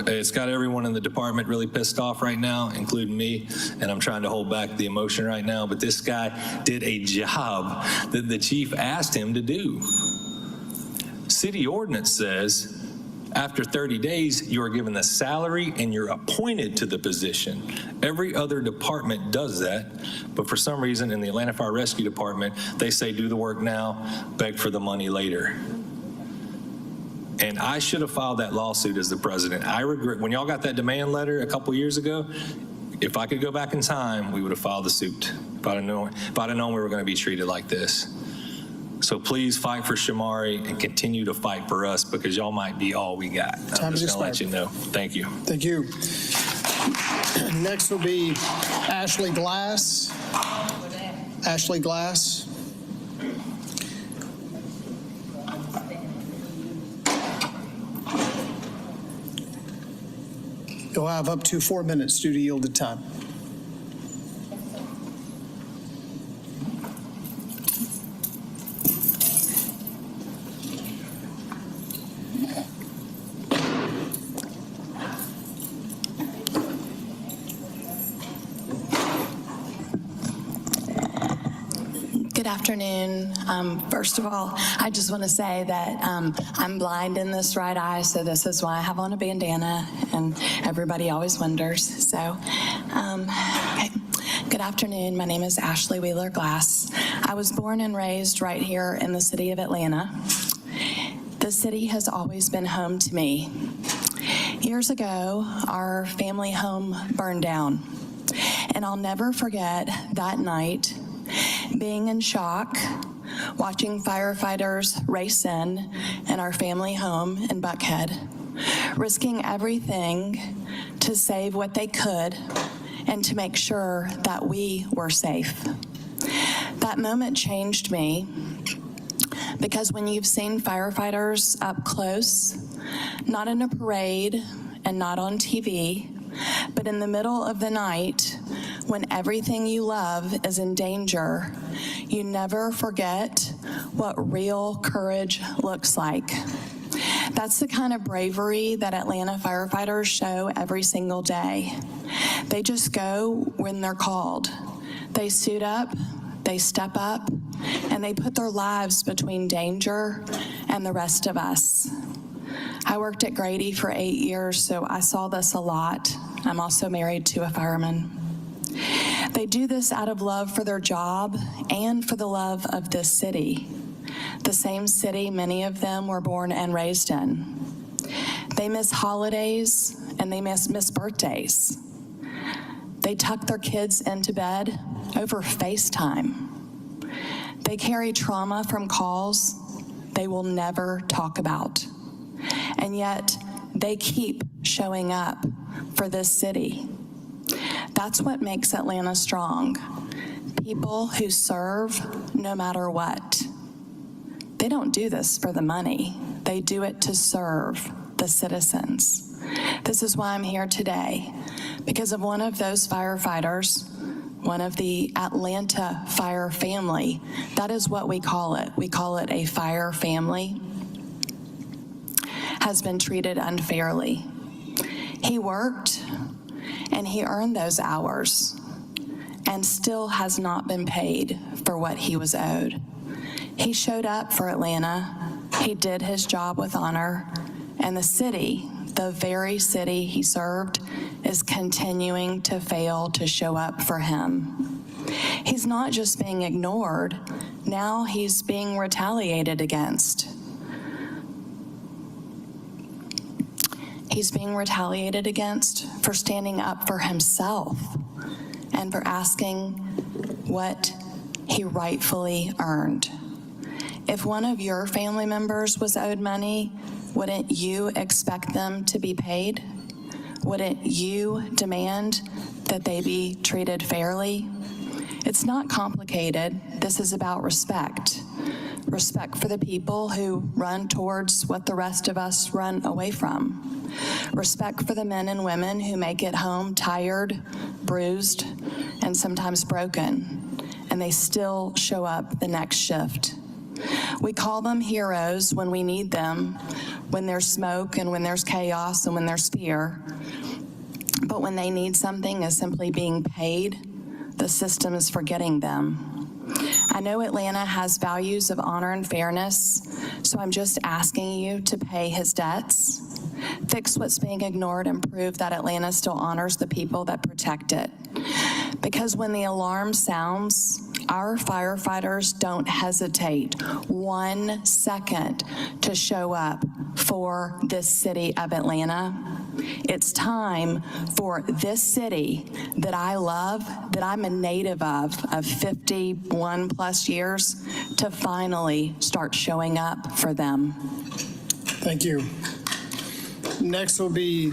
It's got everyone in the department really pissed off right now, including me, and I'm trying to hold back the emotion right now, but this guy did a job that the chief asked him to do. City ordinance says after 30 days, you are given the salary and you're appointed to the position. Every other department does that, but for some reason in the Atlanta Fire Rescue Department, they say do the work now, beg for the money later. And I should have filed that lawsuit as the president. I regret, when y'all got that demand letter a couple years ago, if I could go back in time, we would have filed the suit. If I'd have known we were going to be treated like this. So please fight for Shamari and continue to fight for us, because y'all might be all we got. I'm just going to let you know. Thank you. Thank you. Next will be Ashley Glass. Ashley Glass. You'll have up to 4 minutes due to yielded time. Good afternoon. First of all, I just want to say that I'm blind in this right eye, so this is why I have on a bandana, and everybody always wonders. So, okay. Good afternoon. My name is Ashley Wheeler Glass. I was born and raised right here in the city of Atlanta. The city has always been home to me. Years ago, our family home burned down, and I'll never forget that night being in shock, watching firefighters race in our family home in Buckhead, risking everything to save what they could and to make sure that we were safe. That moment changed me because when you've seen firefighters up close, not in a parade and not on TV, but in the middle of the night, when everything you love is in danger, you never forget what real courage looks like. That's the kind of bravery that Atlanta firefighters show every single day. They just go when they're called. They suit up, they step up, and they put their lives between danger and the rest of us. I worked at Grady for 8 years, so I saw this a lot. I'm also married to a fireman. They do this out of love for their job and for the love of this city, the same city many of them were born and raised in. They miss holidays and they miss birthdays. They tuck their kids into bed over FaceTime. They carry trauma from calls they will never talk about. And yet they keep showing up for this city. That's what makes Atlanta strong. People who serve no matter what. They don't do this for the money. They do it to serve the citizens. This is why I'm here today, because of one of those firefighters, one of the Atlanta fire family. That is what we call it. We call it a fire family. Has been treated unfairly. He worked and he earned those hours and still has not been paid for what he was owed. He showed up for Atlanta. He did his job with honor, and the city, the very city he served, is continuing to fail to show up for him. He's not just being ignored, now he's being retaliated against. He's being retaliated against for standing up for himself and for asking what he rightfully earned. If one of your family members was owed money, wouldn't you expect them to be paid? Wouldn't you demand that they be treated fairly? It's not complicated. This is about respect. Respect for the people who run towards what the rest of us run away from. Respect for the men and women who make it home tired, bruised, and sometimes broken, and they still show up the next shift. We call them heroes when we need them, when there's smoke and when there's chaos and when there's fear. But when they need something as simply being paid, the system is forgetting them. I know Atlanta has values of honor and fairness, so I'm just asking you to pay his debts, fix what's being ignored, and prove that Atlanta still honors the people that protect it. Because when the alarm sounds, our firefighters don't hesitate 1 second to show up for this city of Atlanta. It's time for this city that I love, that I'm a native of 51 plus years, to finally start showing up for them. Thank you. Next will be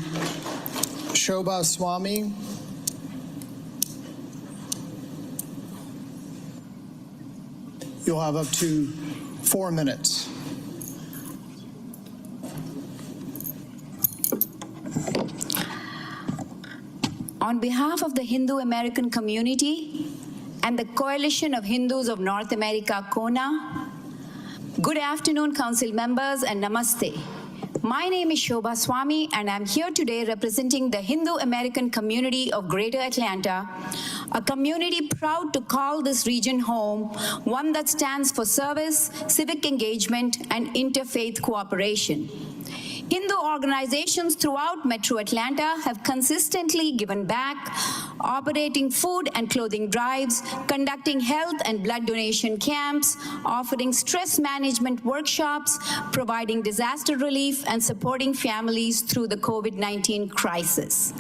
Shobha Swami. You'll have up to 4 minutes. On behalf of the Hindu American community and the Coalition of Hindus of North America, KONA, good afternoon, council members, and namaste. My name is Shobha Swami, and I'm here today representing the Hindu American community of Greater Atlanta, a community proud to call this region home, one that stands for service, civic engagement, and interfaith cooperation. Hindu organizations throughout Metro Atlanta have consistently given back, operating food and clothing drives, conducting health and blood donation camps, offering stress management workshops, providing disaster relief, and supporting families through the COVID-19 crisis.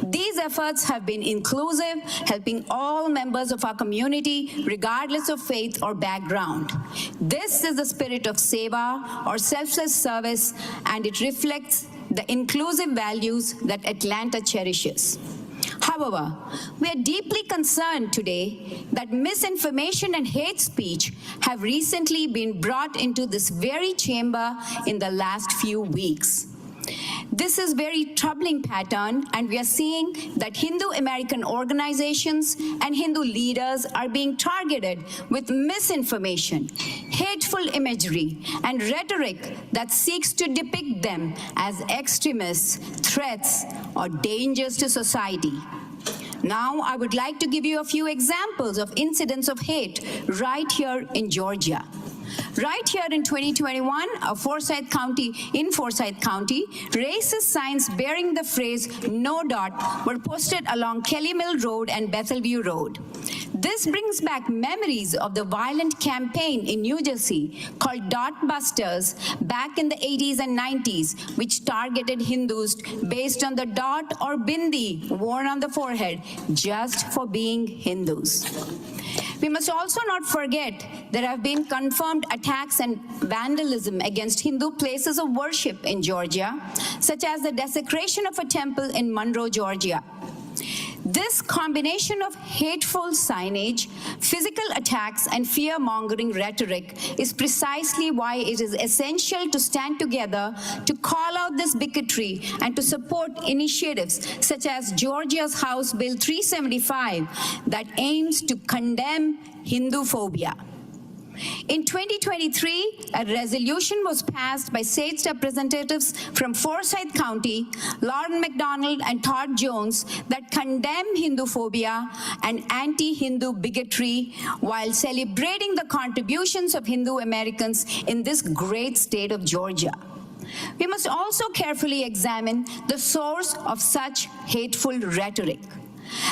These efforts have been inclusive, helping all members of our community, regardless of faith or background. This is the spirit of seva, or selfless service, and it reflects the inclusive values that Atlanta cherishes. However, we are deeply concerned today that misinformation and hate speech have recently been brought into this very chamber in the last few weeks. This is very troubling pattern, and we are seeing that Hindu American organizations and Hindu leaders are being targeted with misinformation, hateful imagery, and rhetoric that seeks to depict them as extremists, threats, or dangers to society. Now, I would like to give you a few examples of incidents of hate right here in Georgia. Right here in 2021, in Forsyth County, racist signs bearing the phrase "No Dot" were posted along Kelly Mill Road and Bethelview Road. This brings back memories of the violent campaign in New Jersey called Dot Busters back in the 80s and 90s, which targeted Hindus based on the dot or bindi worn on the forehead just for being Hindus. We must also not forget there have been confirmed attacks and vandalism against Hindu places of worship in Georgia, such as the desecration of a temple in Monroe, Georgia. This combination of hateful signage, physical attacks, and fear-mongering rhetoric is precisely why it is essential to stand together to call out this bigotry and to support initiatives such as Georgia's House Bill 375 that aims to condemn Hindu-phobia. In 2023, a resolution was passed by state representatives from Forsyth County, Lauren McDonald and Todd Jones, that condemn Hindu-phobia and anti-Hindu bigotry while celebrating the contributions of Hindu Americans in this great state of Georgia. We must also carefully examine the source of such hateful rhetoric.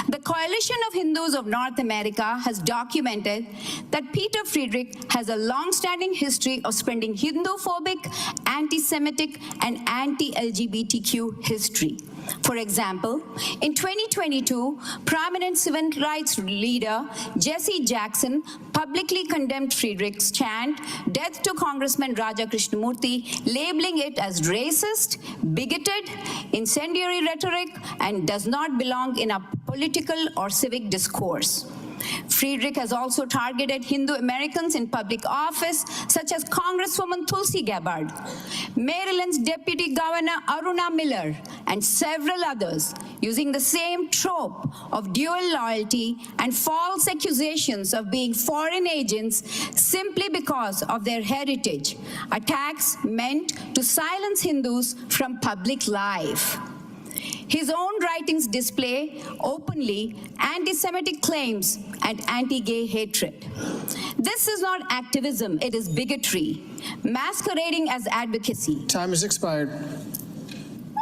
The Coalition of Hindus of North America has documented that Peter Friedrich has a long-standing history of spreading Hindu-phobic, anti-Semitic, and anti-LGBTQ history. For example, in 2022, prominent civil rights leader Jesse Jackson publicly condemned Friedrich's chant, "Death to Congressman Raja Krishnamurthy," labeling it as racist, bigoted, incendiary rhetoric, and does not belong in a political or civic discourse. Friedrich has also targeted Hindu Americans in public office, such as Congresswoman Tulsi Gabbard, Maryland's Deputy Governor Aruna Miller, and several others, using the same trope of dual loyalty and false accusations of being foreign agents simply because of their heritage, attacks meant to silence Hindus from public life. His own writings display openly anti-Semitic claims and anti-gay hatred. This is not activism, it is bigotry, masquerading as advocacy. Time has expired.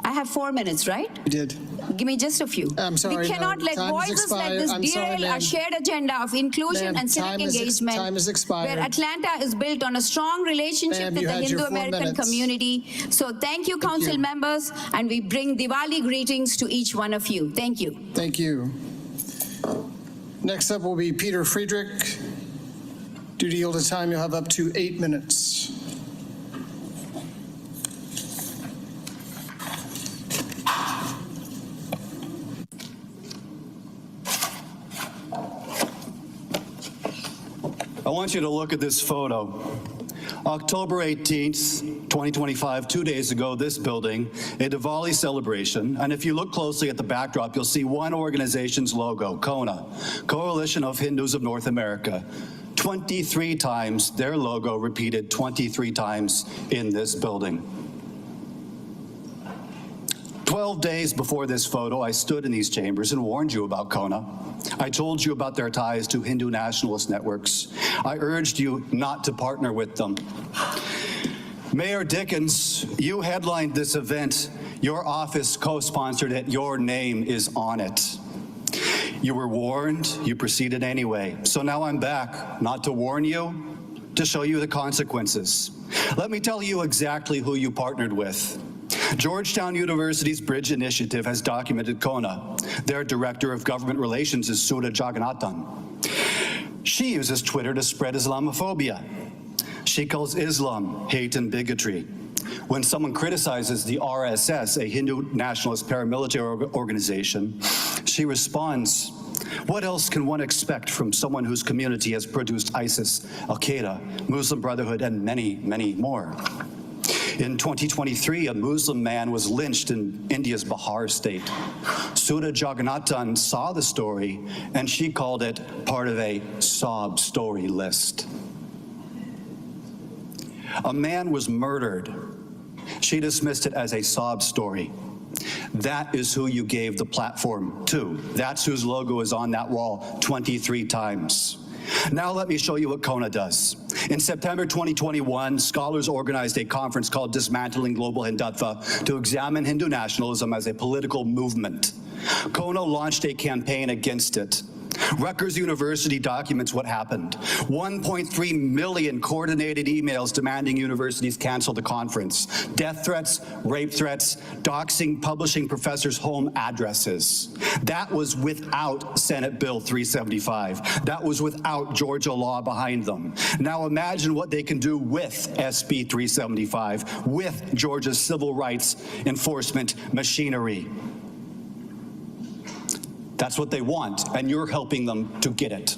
I have 4 minutes, right? You did. Give me just a few. I'm sorry, we cannot no, let time has voices like expired. this I'm sorry, derail our ma'am. shared agenda of inclusion Ma'am, and civic time engagement, has expired. where Atlanta is built on a strong relationship Ma'am, you with the had your Hindu 4 American minutes. community. So thank you, council members, and we bring Diwali greetings to each one of you. Thank you. Thank you. Next up will be Peter Friedrich. Due to yield of time, you'll have up to 8 minutes. I want you to look at this photo. October 18th, 2025, 2 days ago, this building, a Diwali celebration. And if you look closely at the backdrop, you'll see one organization's logo, CONA, Coalition of Hindus of North America. 23 times their logo repeated 23 times in this building. 12 days before this photo, I stood in these chambers and warned you about Kona. I told you about their ties to Hindu nationalist networks. I urged you not to partner with them. Mayor Dickens, you headlined this event. Your office co-sponsored it. Your name is on it. You were warned, you proceeded anyway. So now I'm back, not to warn you, to show you the consequences. Let me tell you exactly who you partnered with. Georgetown University's Bridge Initiative has documented Kona. Their director of government relations is Sudha Jagannathan. She uses Twitter to spread Islamophobia. She calls Islam hate and bigotry. When someone criticizes the RSS, a Hindu nationalist paramilitary organization, she responds, "What else can one expect from someone whose community has produced ISIS, Al-Qaeda, Muslim Brotherhood, and many, many more?" In 2023, a Muslim man was lynched in India's Bihar state. Sudha Jagannathan saw the story, and she called it part of a sob story list. A man was murdered. She dismissed it as a sob story. That is who you gave the platform to. That's whose logo is on that wall 23 times. Now let me show you what Kona does. In September 2021, scholars organized a conference called Dismantling Global Hindutva to examine Hindu nationalism as a political movement. Kona launched a campaign against it. Rutgers University documents what happened. 1.3 million coordinated emails demanding universities cancel the conference. Death threats, rape threats, doxing, publishing professors' home addresses. That was without Senate Bill 375. That was without Georgia law behind them. Now imagine what they can do with SB 375, with Georgia's civil rights enforcement machinery. That's what they want, and you're helping them to get it.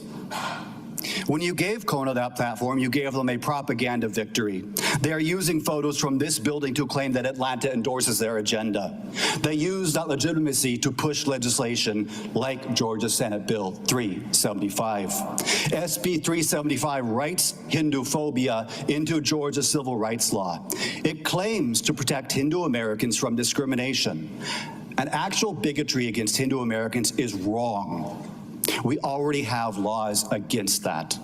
When you gave Kona that platform, you gave them a propaganda victory. They are using photos from this building to claim that Atlanta endorses their agenda. They use that legitimacy to push legislation like Georgia Senate Bill 375. SB 375 writes Hinduphobia into Georgia civil rights law. It claims to protect Hindu Americans from discrimination. And actual bigotry against Hindu Americans is wrong. We already have laws against that.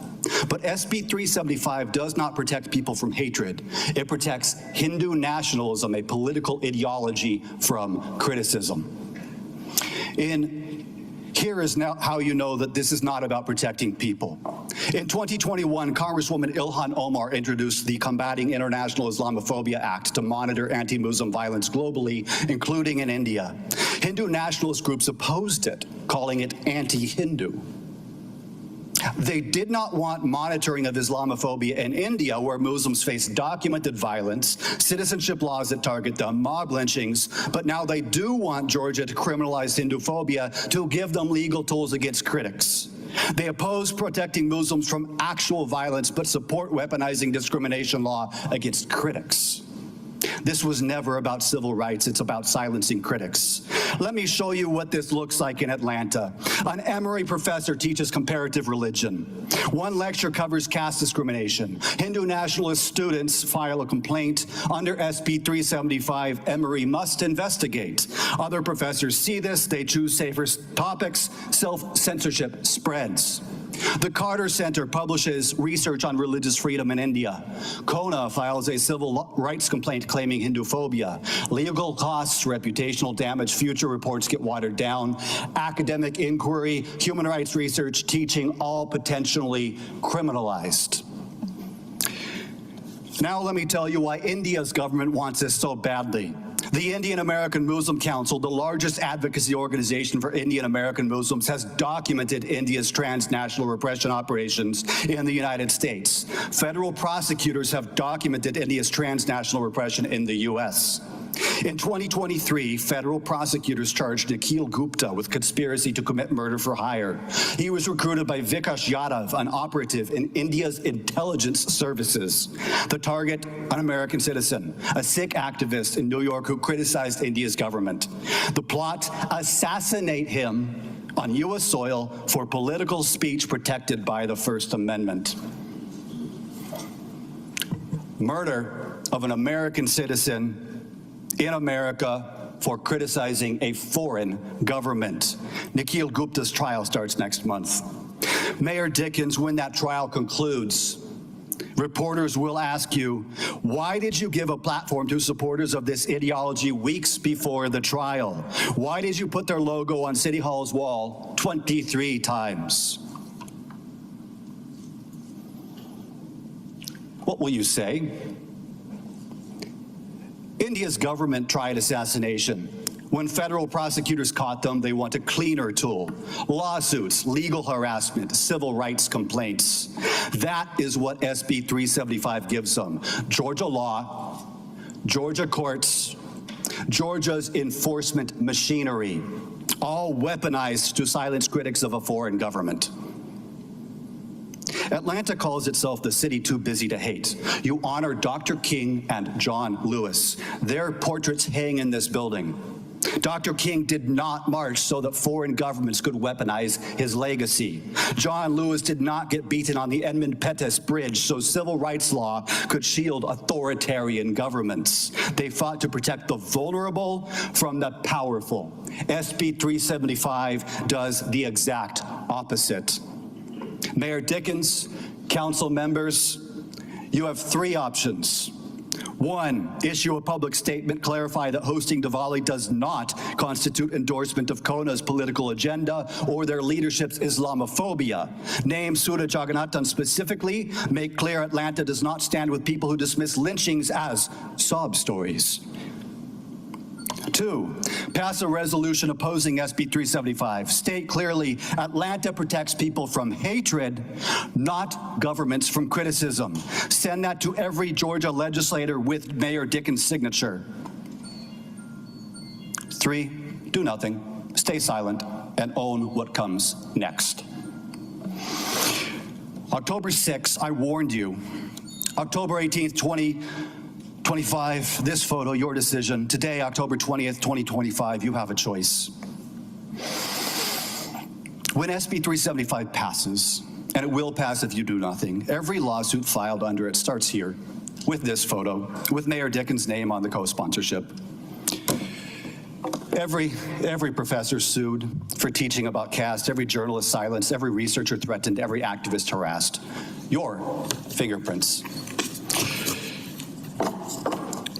But SB 375 does not protect people from hatred. It protects Hindu nationalism, a political ideology, from criticism. Here is now how you know that this is not about protecting people. In 2021, Congresswoman Ilhan Omar introduced the Combating International Islamophobia Act to monitor anti-Muslim violence globally, including in India. Hindu nationalist groups opposed it, calling it anti-Hindu. They did not want monitoring of Islamophobia in India, where Muslims face documented violence, citizenship laws that target them, mob lynchings, but now they do want Georgia to criminalize Hinduphobia to give them legal tools against critics. They oppose protecting Muslims from actual violence, but support weaponizing discrimination law against critics. This was never about civil rights. It's about silencing critics. Let me show you what this looks like in Atlanta. An Emory professor teaches comparative religion. One lecture covers caste discrimination. Hindu nationalist students file a complaint. Under SB 375, Emory must investigate. Other professors see this. They choose safer topics. Self-censorship spreads. The Carter Center publishes research on religious freedom in India. Kona files a civil rights complaint claiming Hinduphobia. Legal costs, reputational damage, future reports get watered down. Academic inquiry, human rights research, teaching, all potentially criminalized. Now let me tell you why India's government wants this so badly. The Indian American Muslim Council, the largest advocacy organization for Indian American Muslims, has documented India's transnational repression operations in the United States. Federal prosecutors have documented India's transnational repression in the U.S. In 2023, federal prosecutors charged Nikhil Gupta with conspiracy to commit murder for hire. He was recruited by Vikash Yadav, an operative in India's intelligence services. The target, an American citizen, a Sikh activist in New York who criticized India's government. The plot, assassinate him on U.S. soil for political speech protected by the First Amendment. Murder of an American citizen in America for criticizing a foreign government. Nikhil Gupta's trial starts next month. Mayor Dickens, when that trial concludes, reporters will ask you, why did you give a platform to supporters of this ideology weeks before the trial? Why did you put their logo on City Hall's wall 23 times? What will you say? India's government tried assassination. When federal prosecutors caught them, they want a cleaner tool. Lawsuits, legal harassment, civil rights complaints. That is what SB 375 gives them. Georgia law, Georgia courts, Georgia's enforcement machinery, all weaponized to silence critics of a foreign government. Atlanta calls itself the city too busy to hate. You honor Dr. King and John Lewis. Their portraits hang in this building. Dr. King did not march so that foreign governments could weaponize his legacy. John Lewis did not get beaten on the Edmund Pettus Bridge so civil rights law could shield authoritarian governments. They fought to protect the vulnerable from the powerful. SB 375 does the exact opposite. Mayor Dickens, council members, you have three options. One, issue a public statement, clarify that hosting Diwali does not constitute endorsement of Kona's political agenda or their leadership's Islamophobia. Name Surya Jagannathan specifically, make clear Atlanta does not stand with people who dismiss lynchings as sob stories. Two, pass a resolution opposing SB 375. State clearly Atlanta protects people from hatred, not governments from criticism. Send that to every Georgia legislator with Mayor Dickens' signature. Three, do nothing, stay silent, and own what comes next. October 6th, I warned you. October 18th, 2025, this photo, your decision. Today, October 20th, 2025, you have a choice. When SB 375 passes, and it will pass if you do nothing, every lawsuit filed under it starts here with this photo, with Mayor Dickens' name on the co-sponsorship. Every professor sued for teaching about caste, every journalist silenced, every researcher threatened, every activist harassed. Your fingerprints.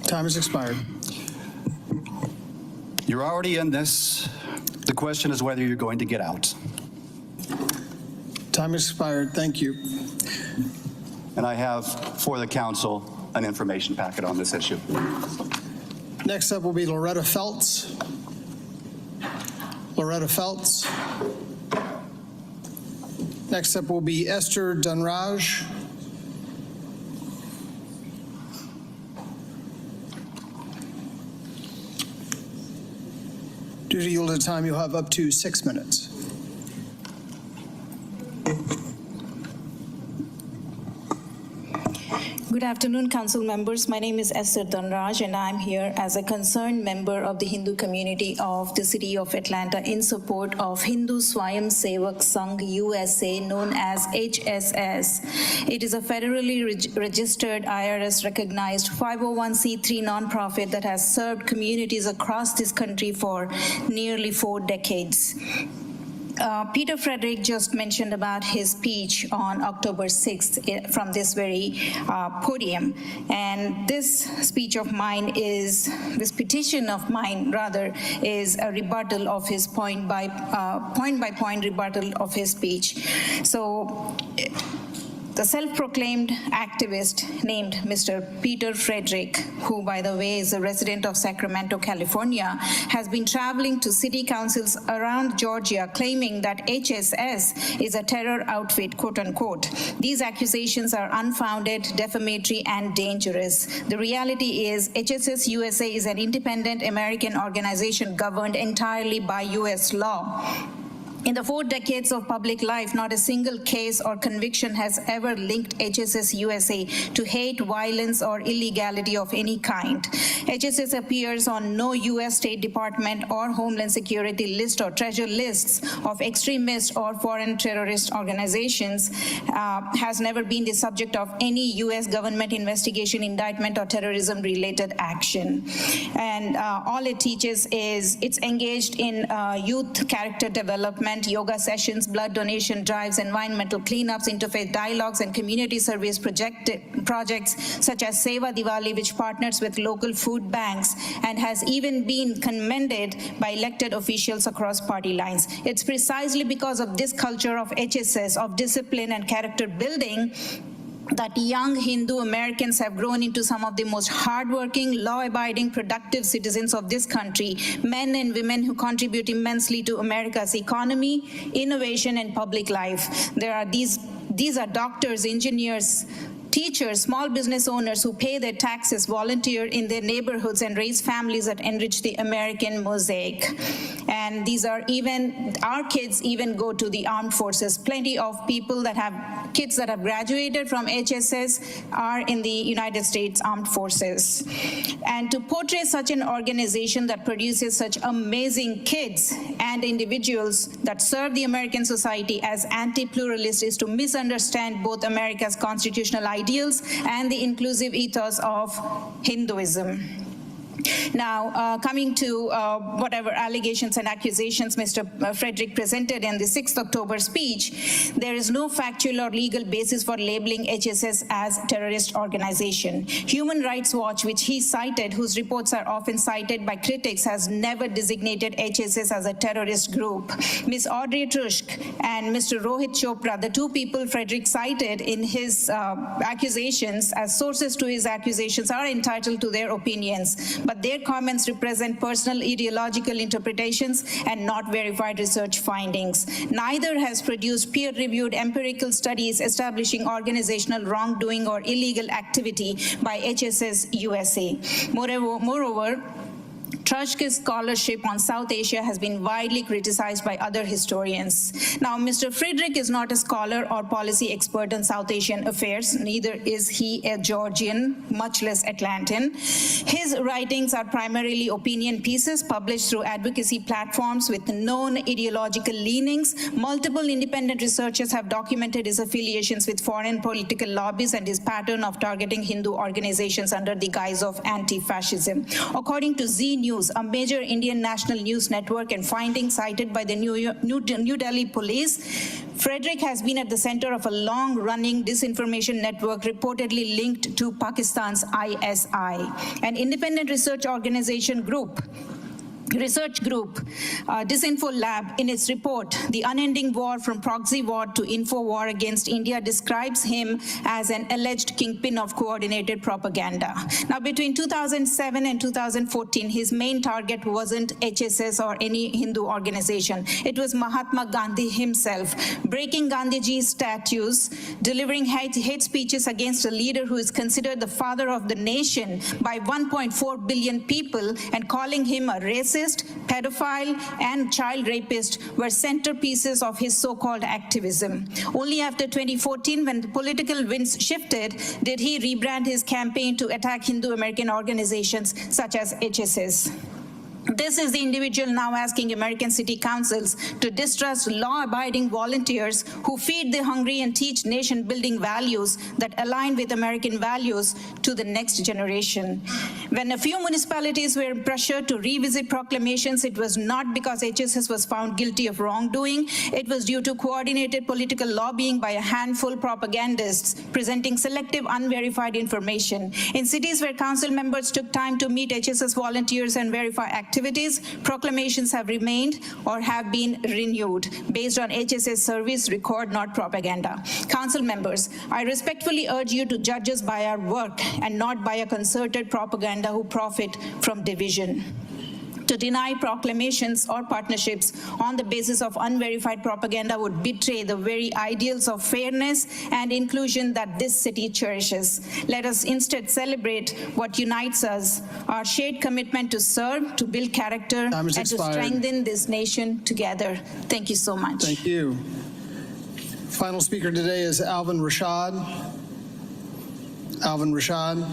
Time has expired. You're already in this. The question is whether you're going to get out. Time has expired. Thank you. And I have, for the council, an information packet on this issue. Next up will be Loretta Feltz. Loretta Feltz. Next up will be Esther Dunraj. Due to yielded time, you'll have up to 6 minutes. Good afternoon, council members. My name is Esther Dunraj, and I'm here as a concerned member of the Hindu community of the city of Atlanta in support of Hindu Swayam Sevak Sangh USA, known as HSS. It is a federally registered, IRS-recognized 501c3 nonprofit that has served communities across this country for nearly 4 decades. Peter Frederick just mentioned about his speech on October 6th from this very podium. And this speech of mine is, this petition of mine rather, is a rebuttal of his point by point rebuttal of his speech. So, the self-proclaimed activist named Mr. Peter Frederick, who, by the way, is a resident of Sacramento, California, has been traveling to city councils around Georgia claiming that HSS is a terror outfit, quote unquote. These accusations are unfounded, defamatory, and dangerous. The reality is HSS USA is an independent American organization governed entirely by US law. In the 4 decades of public life, not a single case or conviction has ever linked HSS USA to hate, violence, or illegality of any kind. HSS appears on no U.S. State Department or Homeland Security list or treasure lists of extremist or foreign terrorist organizations, has never been the subject of any U.S. government investigation, indictment, or terrorism-related action. And all it teaches is it's engaged in youth character development, yoga sessions, blood donation drives, environmental cleanups, interfaith dialogues, and community service projects such as Seva Diwali, which partners with local food banks and has even been commended by elected officials across party lines. It's precisely because of this culture of HSS, of discipline and character building, that young Hindu Americans have grown into some of the most hardworking, law-abiding, productive citizens of this country, men and women who contribute immensely to America's economy, innovation, and public life. These are doctors, engineers, teachers, small business owners who pay their taxes, volunteer in their neighborhoods, and raise families that enrich the American mosaic. And these are even, our kids even go to the armed forces. Plenty of people that have, kids that have graduated from HSS are in the United States Armed Forces. And to portray such an organization that produces such amazing kids and individuals that serve the American society as anti-pluralist is to misunderstand both America's constitutional ideals and the inclusive ethos of Hinduism. Now, coming to whatever allegations and accusations Mr. Frederick presented in the 6th October speech, there is no factual or legal basis for labeling HSS as a terrorist organization. Human Rights Watch, which he cited, whose reports are often cited by critics, has never designated HSS as a terrorist group. Ms. Audrey Trushk and Mr. Rohit Chopra, the two people Frederick cited in his accusations as sources to his accusations, are entitled to their opinions, but their comments represent personal ideological interpretations and not verified research findings. Neither has produced peer-reviewed empirical studies establishing organizational wrongdoing or illegal activity by HSS USA. Moreover, Trushk's scholarship on South Asia has been widely criticized by other historians. Now, Mr. Frederick is not a scholar or policy expert on South Asian affairs, neither is he a Georgian, much less Atlantan. His writings are primarily opinion pieces published through advocacy platforms with known ideological leanings. Multiple independent researchers have documented his affiliations with foreign political lobbies and his pattern of targeting Hindu organizations under the guise of anti-fascism. According to Z News, a major Indian national news network, and findings cited by the New Delhi police, Frederick has been at the center of a long-running disinformation network reportedly linked to Pakistan's ISI. An independent research group, Disinfo Lab, in its report, The Unending War from Proxy War to Info War Against India, describes him as an alleged kingpin of coordinated propaganda. Now, between 2007 and 2014, his main target wasn't HSS or any Hindu organization. It was Mahatma Gandhi himself, breaking Gandhiji's statues, delivering hate speeches against a leader who is considered the father of the nation by 1.4 billion people, and calling him a racist, pedophile, and child rapist were centerpieces of his so-called activism. Only after 2014, when the political winds shifted, did he rebrand his campaign to attack Hindu American organizations such as HSS. This is the individual now asking American city councils to distrust law-abiding volunteers who feed the hungry and teach nation-building values that align with American values to the next generation. When a few municipalities were pressured to revisit proclamations, it was not because HSS was found guilty of wrongdoing. It was due to coordinated political lobbying by a handful of propagandists presenting selective, unverified information. In cities where council members took time to meet HSS volunteers and verify activities, proclamations have remained or have been renewed based on HSS service record, not propaganda. Council members, I respectfully urge you to judge us by our work and not by a concerted propaganda who profit from division. To deny proclamations or partnerships on the basis of unverified propaganda would betray the very ideals of fairness and inclusion that this city cherishes. Let us instead celebrate what unites us, our shared commitment to serve, to build character, and to strengthen this nation together. Thank you so much. Thank you. Final speaker today is Alvin Rashad. Alvin Rashad.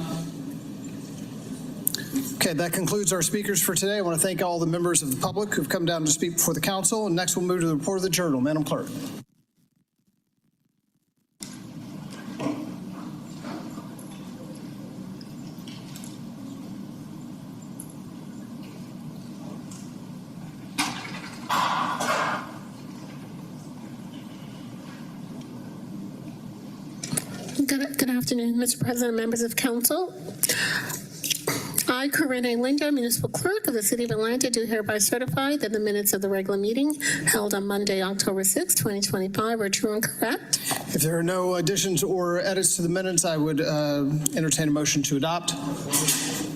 Okay, that concludes our speakers for today. I want to thank all the members of the public who've come down to speak before the council. And next we'll move to the report of the journal. Madam Clerk. Good afternoon, Mr. President, members of council. I, Corinne Linda, Municipal Clerk of the City of Atlanta, do hereby certify that the minutes of the regular meeting held on Monday, October 6, 2025 are true and correct. If there are no additions or edits to the minutes, I would entertain a motion to adopt.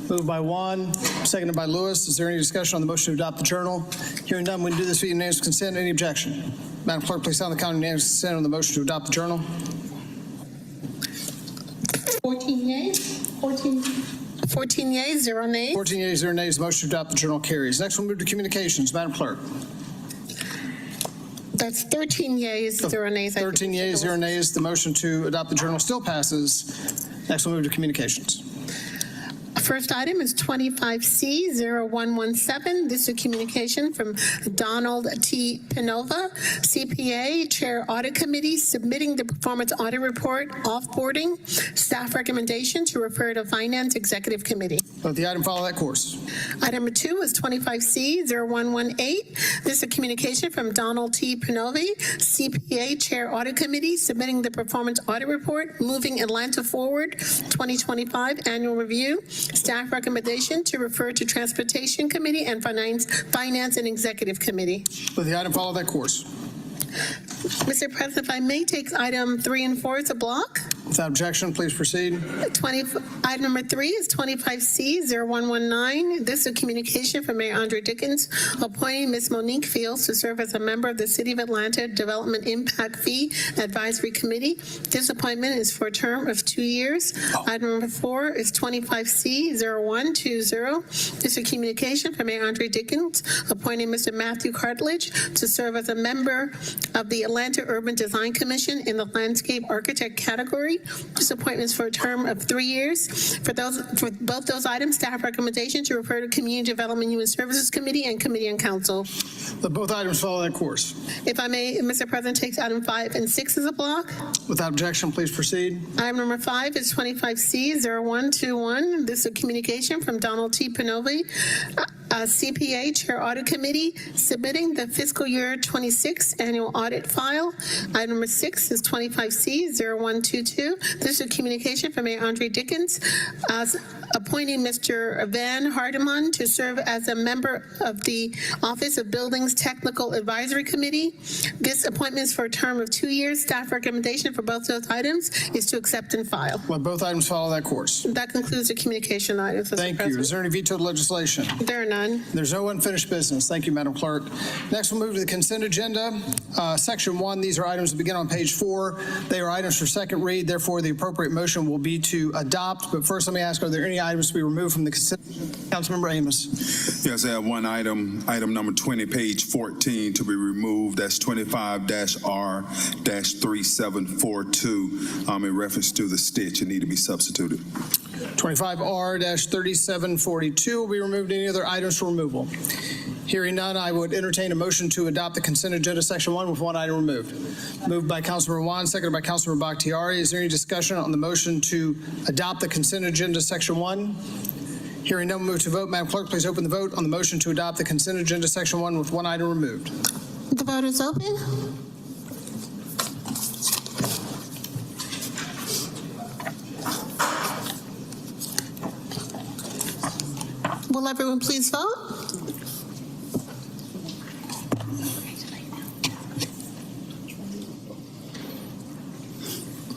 Moved by Juan, seconded by Lewis. Is there any discussion on the motion to adopt the journal? Hearing none, we can do this via unanimous consent. Any objection? Madam Clerk, please sound the count unanimous consent on the motion to adopt the journal. 14 yeas, 14 yeas, 0 nays. 14 yeas, 0 nays. The motion to adopt the journal carries. Next, we'll move to communications. Madam Clerk. That's 13 yeas, 0 nays. 13 yeas, 0 nays. The motion to adopt the journal still passes. Next, we'll move to communications. First item is 25C0117. This is a communication from Donald T. Pinova, CPA, Chair Audit Committee, submitting the performance audit report, offboarding, staff recommendation to refer to Finance Executive Committee. Let the item follow that course. Item number 2 is 25C0118. This is a communication from Donald T. Pinova, CPA, Chair Audit Committee, submitting the performance audit report, moving Atlanta Forward 2025 annual review. Staff recommendation to refer to Transportation Committee and Finance and Executive Committee. Let the item follow that course. Mr. President, if I may take item 3 and 4 as a block. Without objection, please proceed. Item number 3 is 25C0119. This is a communication from Mayor Andre Dickens appointing Ms. Monique Fields to serve as a member of the City of Atlanta Development Impact Fee Advisory Committee. This appointment is for a term of 2 years. Item number 4 is 25C0120. This is a communication from Mayor Andre Dickens appointing Mr. Matthew Cartledge to serve as a member of the Atlanta Urban Design Commission in the Landscape Architect category. This appointment is for a term of 3 years. For both those items, staff recommendation to refer to Community Development Human Services Committee and Committee on Council. Let both items follow that course. If I may, Mr. President, takes item 5 and 6 as a block. Without objection, please proceed. Item number 5 is 25C0121. This is a communication from Donald T. Pinova, CPA, Chair Audit Committee, submitting the fiscal year 26 annual audit file. Item number 6 is 25C0122. This is a communication from Mayor Andre Dickens, appointing Mr. Van Hardeman to serve as a member of the Office of Buildings Technical Advisory Committee. This appointment is for a term of 2 years. Staff recommendation for both those items is to accept and file. Let both items follow that course. That concludes the communication items. Thank you. Is there any vetoed legislation? There are none. There's no unfinished business. Thank you, Madam Clerk. Next, we'll move to the consent agenda. Section 1, these are items that begin on page 4. They are items for second read. Therefore, the appropriate motion will be to adopt. But first, let me ask, are there any items to be removed from the consent agenda? Councilmember Amos. Yes, I have one item number 20, page 14, to be removed. That's 25-R-3742 in reference to the stitch. It need to be substituted. 25R-3742 will be removed. Any other items for removal? Hearing none, I would entertain a motion to adopt the consent agenda section 1 with one item removed. Moved by Councilmember Juan, seconded by Councilmember Bakhtiari. Is there any discussion on the motion to adopt the consent agenda section 1? Hearing none, we'll move to vote. Madam Clerk, please open the vote on the motion to adopt the consent agenda section 1 with one item removed. The vote is open. Will everyone please vote?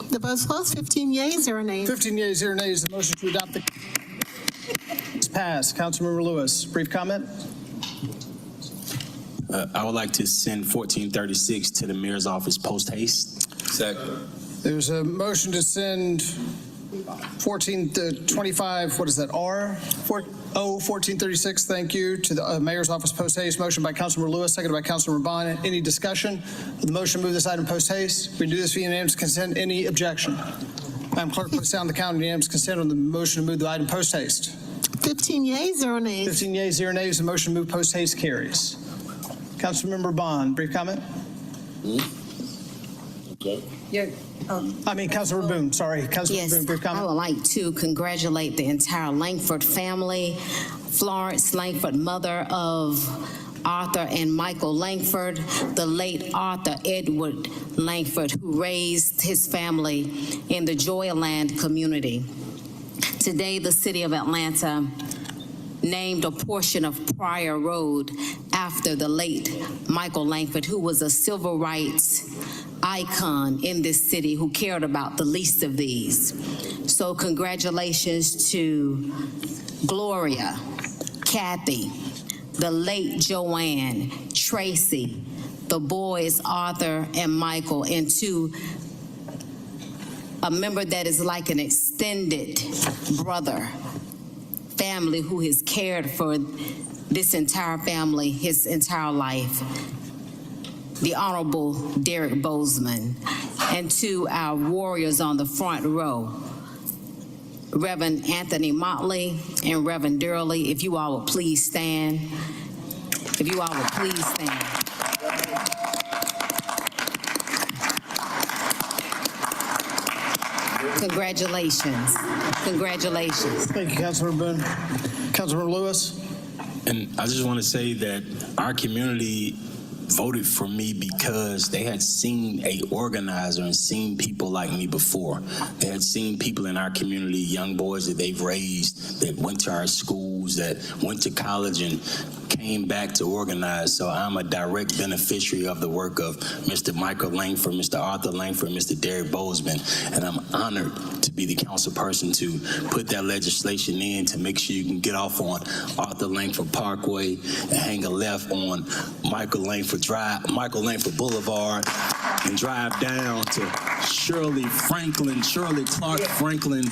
The vote's closed. 15 yeas, 0 nays. 15 yeas, 0 nays. The motion to adopt the is passed. Councilmember Lewis, brief comment. I would like to send 1436 to the mayor's office post haste. Second. There's a motion to send 1425, what is that, R? 1436, thank you, to the mayor's office post haste. Motion by Councilmember Lewis, seconded by Councilmember Bond. Any discussion? The motion to move this item post haste. We can do this via unanimous consent. Any objection? Madam Clerk, please sound the count on unanimous consent on the motion to move the item post haste. 15 yeas, 0 nays. 15 yeas, 0 nays. The motion to move post haste carries. Councilmember Bond, brief comment? Councilmember Boone, sorry. Councilmember Boone, brief comment? I would like to congratulate the entire Langford family. Florence Langford, mother of Arthur and Michael Langford, the late Arthur Edward Langford, who raised his family in the Joyland community. Today, the city of Atlanta named a portion of Pryor Road after the late Michael Langford, who was a civil rights icon in this city, who cared about the least of these. So congratulations to Gloria, Kathy, the late Joanne, Tracy, the boys Arthur and Michael, and to a member that is like an extended brother, family who has cared for this entire family his entire life, the Honorable Derek Bozeman, and to our warriors on the front row, Reverend Anthony Motley and Reverend Durley. If you all would please stand. If you all would please stand. Congratulations. Congratulations. Thank you, Councilmember Boone. Councilmember Lewis. And I just want to say that our community voted for me because they had seen a organizer and seen people like me before. They had seen people in our community, young boys that they've raised, that went to our schools, that went to college and came back to organize. So I'm a direct beneficiary of the work of Mr. Michael Langford, Mr. Arthur Langford, Mr. Derek Bozeman, and I'm honored to be the council person to put that legislation in to make sure you can get off on Arthur Langford Parkway and hang a left on Michael Langford Boulevard and drive down to Shirley Clark Franklin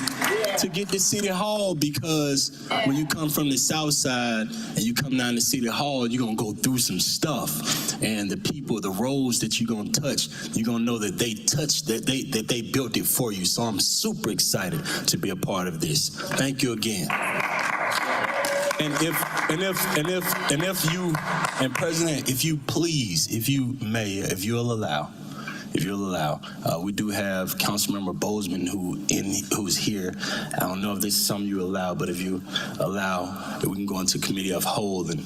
to get to City Hall, because when you come from the south side and you come down to City Hall, you're gonna go through some stuff, and the people, the roads that you're gonna touch, you're gonna know that they touched, that they built it for you. So I'm super excited to be a part of this. Thank you again. And if you, and President, if you please, if you may, if you'll allow, we do have Councilmember Bozeman who's here. I don't know if this is something you allow, but if you allow, we can go into committee of whole and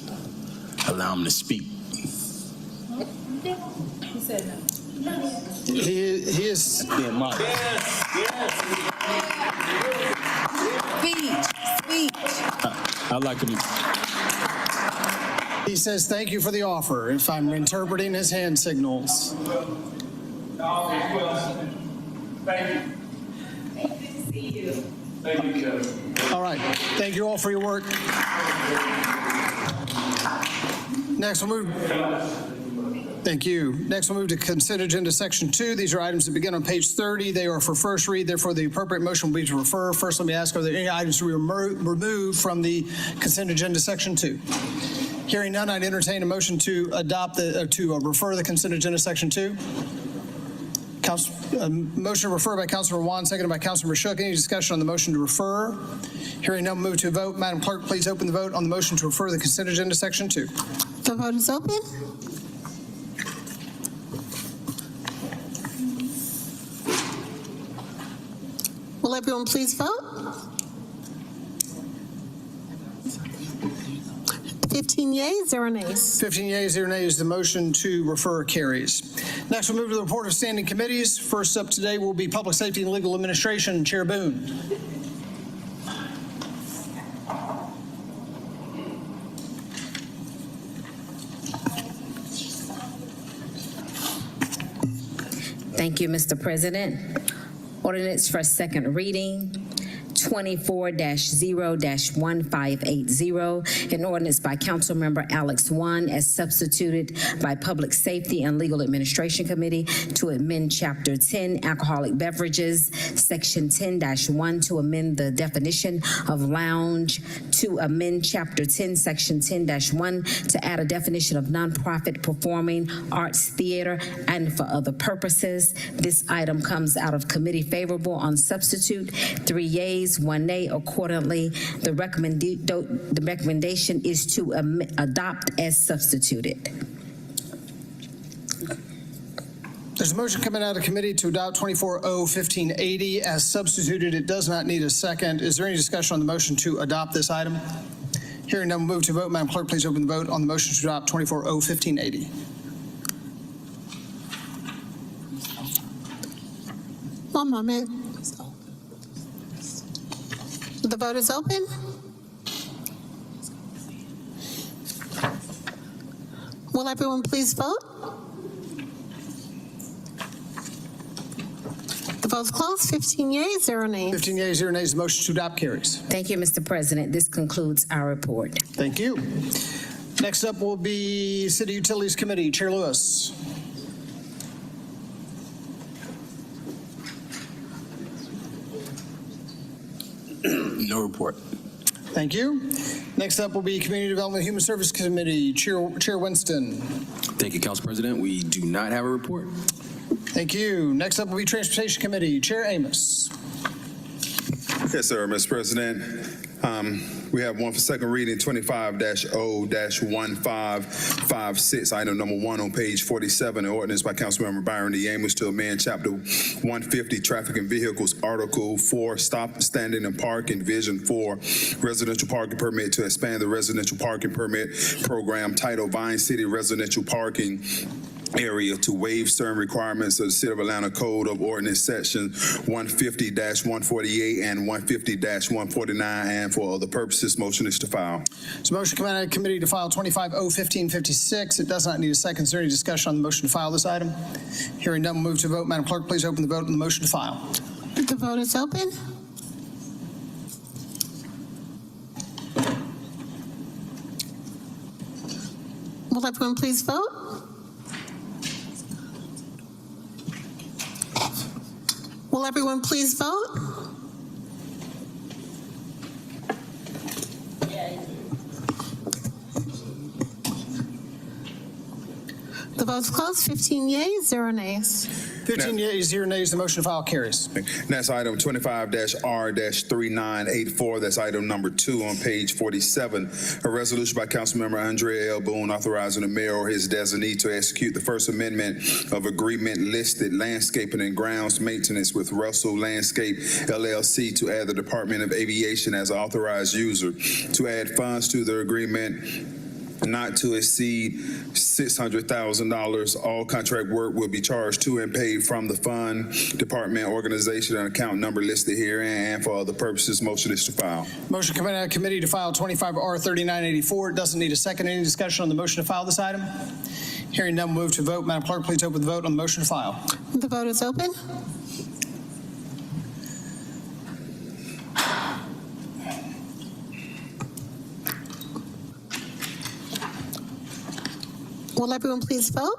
allow him to speak. He said no. He is. Yeah, Mark. Speech. I'd like him. He says, thank you for the offer, if I'm interpreting his hand signals. Thank you. Good to see you. Thank you, Kevin. All right. Thank you all for your work. Next, we'll move. Thank you. Next, we'll move to consent agenda section 2. These are items that begin on page 30. They are for first read. Therefore, the appropriate motion will be to refer. First, let me ask, are there any items to be removed from the consent agenda section 2? Hearing none, I'd entertain a motion to adopt refer the consent agenda section 2. Motion to refer by Councilmember Wan, seconded by Councilmember Shook. Any discussion on the motion to refer? Hearing none, move to a vote. Madam Clerk, please open the vote on the motion to refer the consent agenda section 2. The vote is open. Will everyone please vote? 15 yeas, 0 nays. 15 yeas, 0 nays. The motion to refer carries. Next, we'll move to the report of standing committees. First up today will be Public Safety and Legal Administration. Chair Boone. Thank you, Mr. President. Ordinance for second reading, 24-0-1580, an ordinance by Councilmember Alex Wan as substituted by Public Safety and Legal Administration Committee to amend Chapter 10, Alcoholic Beverages, Section 10-1 to amend the definition of lounge, to amend Chapter 10, Section 10-1 to add a definition of nonprofit performing arts theater and for other purposes. This item comes out of committee favorable on substitute, 3 yeas, 1 nay. Accordingly, the recommendation is to adopt as substituted. There's a motion coming out of committee to adopt 24-0-1580 as substituted. It does not need a second. Is there any discussion on the motion to adopt this item? Hearing none, we'll move to vote. Madam Clerk, please open the vote on the motion to adopt 24-0-1580. One moment. The vote is open. Will everyone please vote? The vote's closed. 15 yeas, 0 nays. 15 yeas, 0 nays. The motion to adopt carries. Thank you, Mr. President. This concludes our report. Thank you. Next up will be City Utilities Committee. Chair Lewis. No report. Thank you. Next up will be Community Development and Human Service Committee. Chair Winston. Thank you, Council President. We do not have a report. Thank you. Next up will be Transportation Committee. Chair Amos. Yes, sir, Mr. President. We have one for second reading, 25-0-1556, item number 1 on page 47, an ordinance by Councilmember Byron D. Amos to amend Chapter 150, Traffic and Vehicles, Article 4, Stop, Standing, and Parking, Division 4, Residential Parking Permit to expand the Residential Parking Permit Program, Title Vine City Residential Parking Area to waive certain requirements of the City of Atlanta Code of Ordinance Section 150-148 and 150-149, and for other purposes. Motion is to file. So motion coming out of committee to file 25-0-1556. It does not need a second. Is there any discussion on the motion to file this item? Hearing none, we'll move to vote. Madam Clerk, please open the vote on the motion to file. The vote is open. Will everyone please vote? Will everyone please vote? The vote's closed. 15 yeas, 0 nays. 15 yeas, 0 nays. The motion to file carries. Next item, 25-R-3984. That's item number 2 on page 47. A resolution by Councilmember Andrea L. Boone authorizing the mayor or his designee to execute the First Amendment of agreement listed landscaping and grounds maintenance with Russell Landscape LLC to add the Department of Aviation as authorized user, to add funds to the agreement not to exceed $600,000. All contract work will be charged to and paid from the fund, department, organization, and account number listed here, and for other purposes. Motion is to file. Motion coming out of committee to file 25-R-3984. It doesn't need a second. Any discussion on the motion to file this item? Hearing none, we'll move to vote. Madam Clerk, please open the vote on the motion to file. The vote is open. Will everyone please vote?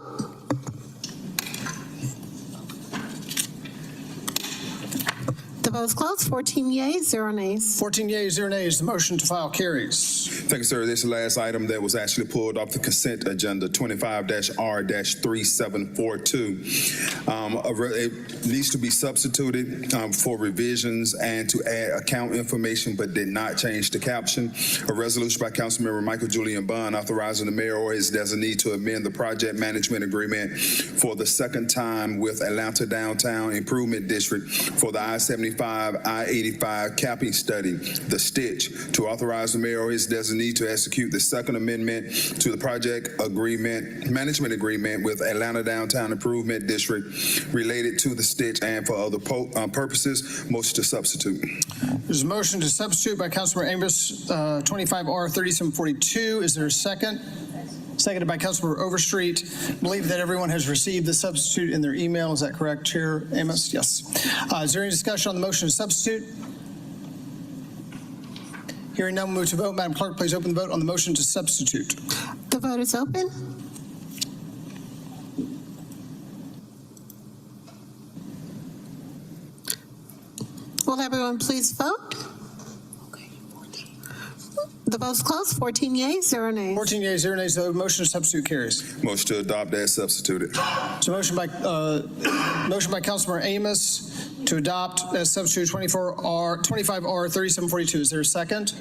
The vote is closed. 14 yeas, 0 nays. 14 yeas, 0 nays. The motion to file carries. Thank you, sir. This is the last item that was actually pulled off the consent agenda, 25-R-3742. It needs to be substituted for revisions and to add account information, but did not change the caption. A resolution by Councilmember Michael Julian Bond authorizing the mayor or his designee to amend the project management agreement for the second time with Atlanta Downtown Improvement District for the I-75, I-85 capping study, the Stitch, to authorize the mayor or his designee to execute the second amendment to the project management agreement with Atlanta Downtown Improvement District related to the Stitch and for other purposes. Motion to substitute. There's a motion to substitute by Councilmember Amos, 25-R-3742. Is there a second? Seconded by Councilmember Overstreet. I believe that everyone has received the substitute in their email. Is that correct, Chair Amos? Yes. Is there any discussion on the motion to substitute? Hearing none, we'll move to vote. Madam Clerk, please open the vote on the motion to substitute. The vote is open. Will everyone please vote? The vote's closed. 14 yeas, 0 nays. 14 yeas, 0 nays. The motion to substitute carries. Motion to adopt as substituted. So motion by Councilmember Amos to adopt as substitute 25R 3742. Is there a second?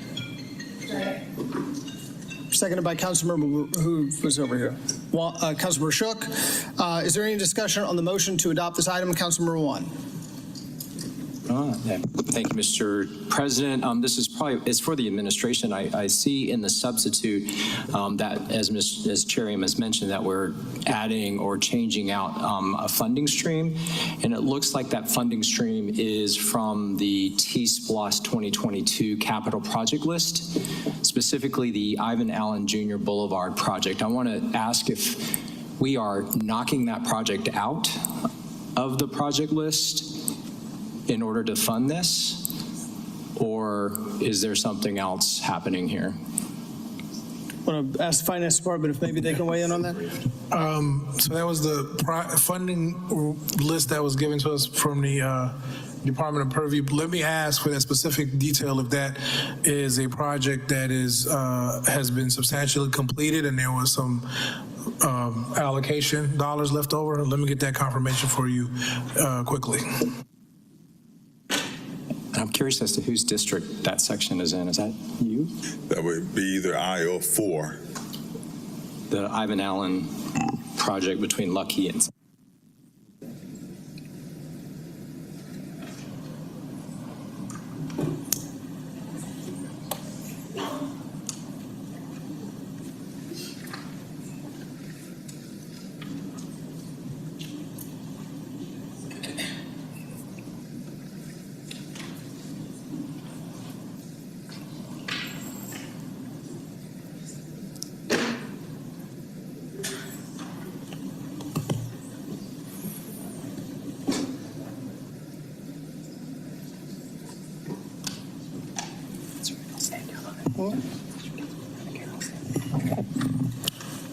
Seconded by Councilmember who was over here. Councilmember Shook. Is there any discussion on the motion to adopt this item? Councilmember One. Thank you, Mr. President. This is it's for the administration. I see in the substitute that, as Chair Em has mentioned, that we're adding or changing out a funding stream, and it looks like that funding stream is from the T-SPLOS 2022 capital project list, specifically the Ivan Allen Jr. Boulevard project. I want to ask if we are knocking that project out of the project list in order to fund this, or is there something else happening here? I want to ask the Finance Department if maybe they can weigh in on that. So that was the funding list that was given to us from the Department of Purview. Let me ask for that specific detail if that is a project that has been substantially completed and there was some allocation dollars left over. Let me get that confirmation for you quickly. I'm curious as to whose district that section is in. Is that you? That would be either I or 4. The Ivan Allen project between Lucky and...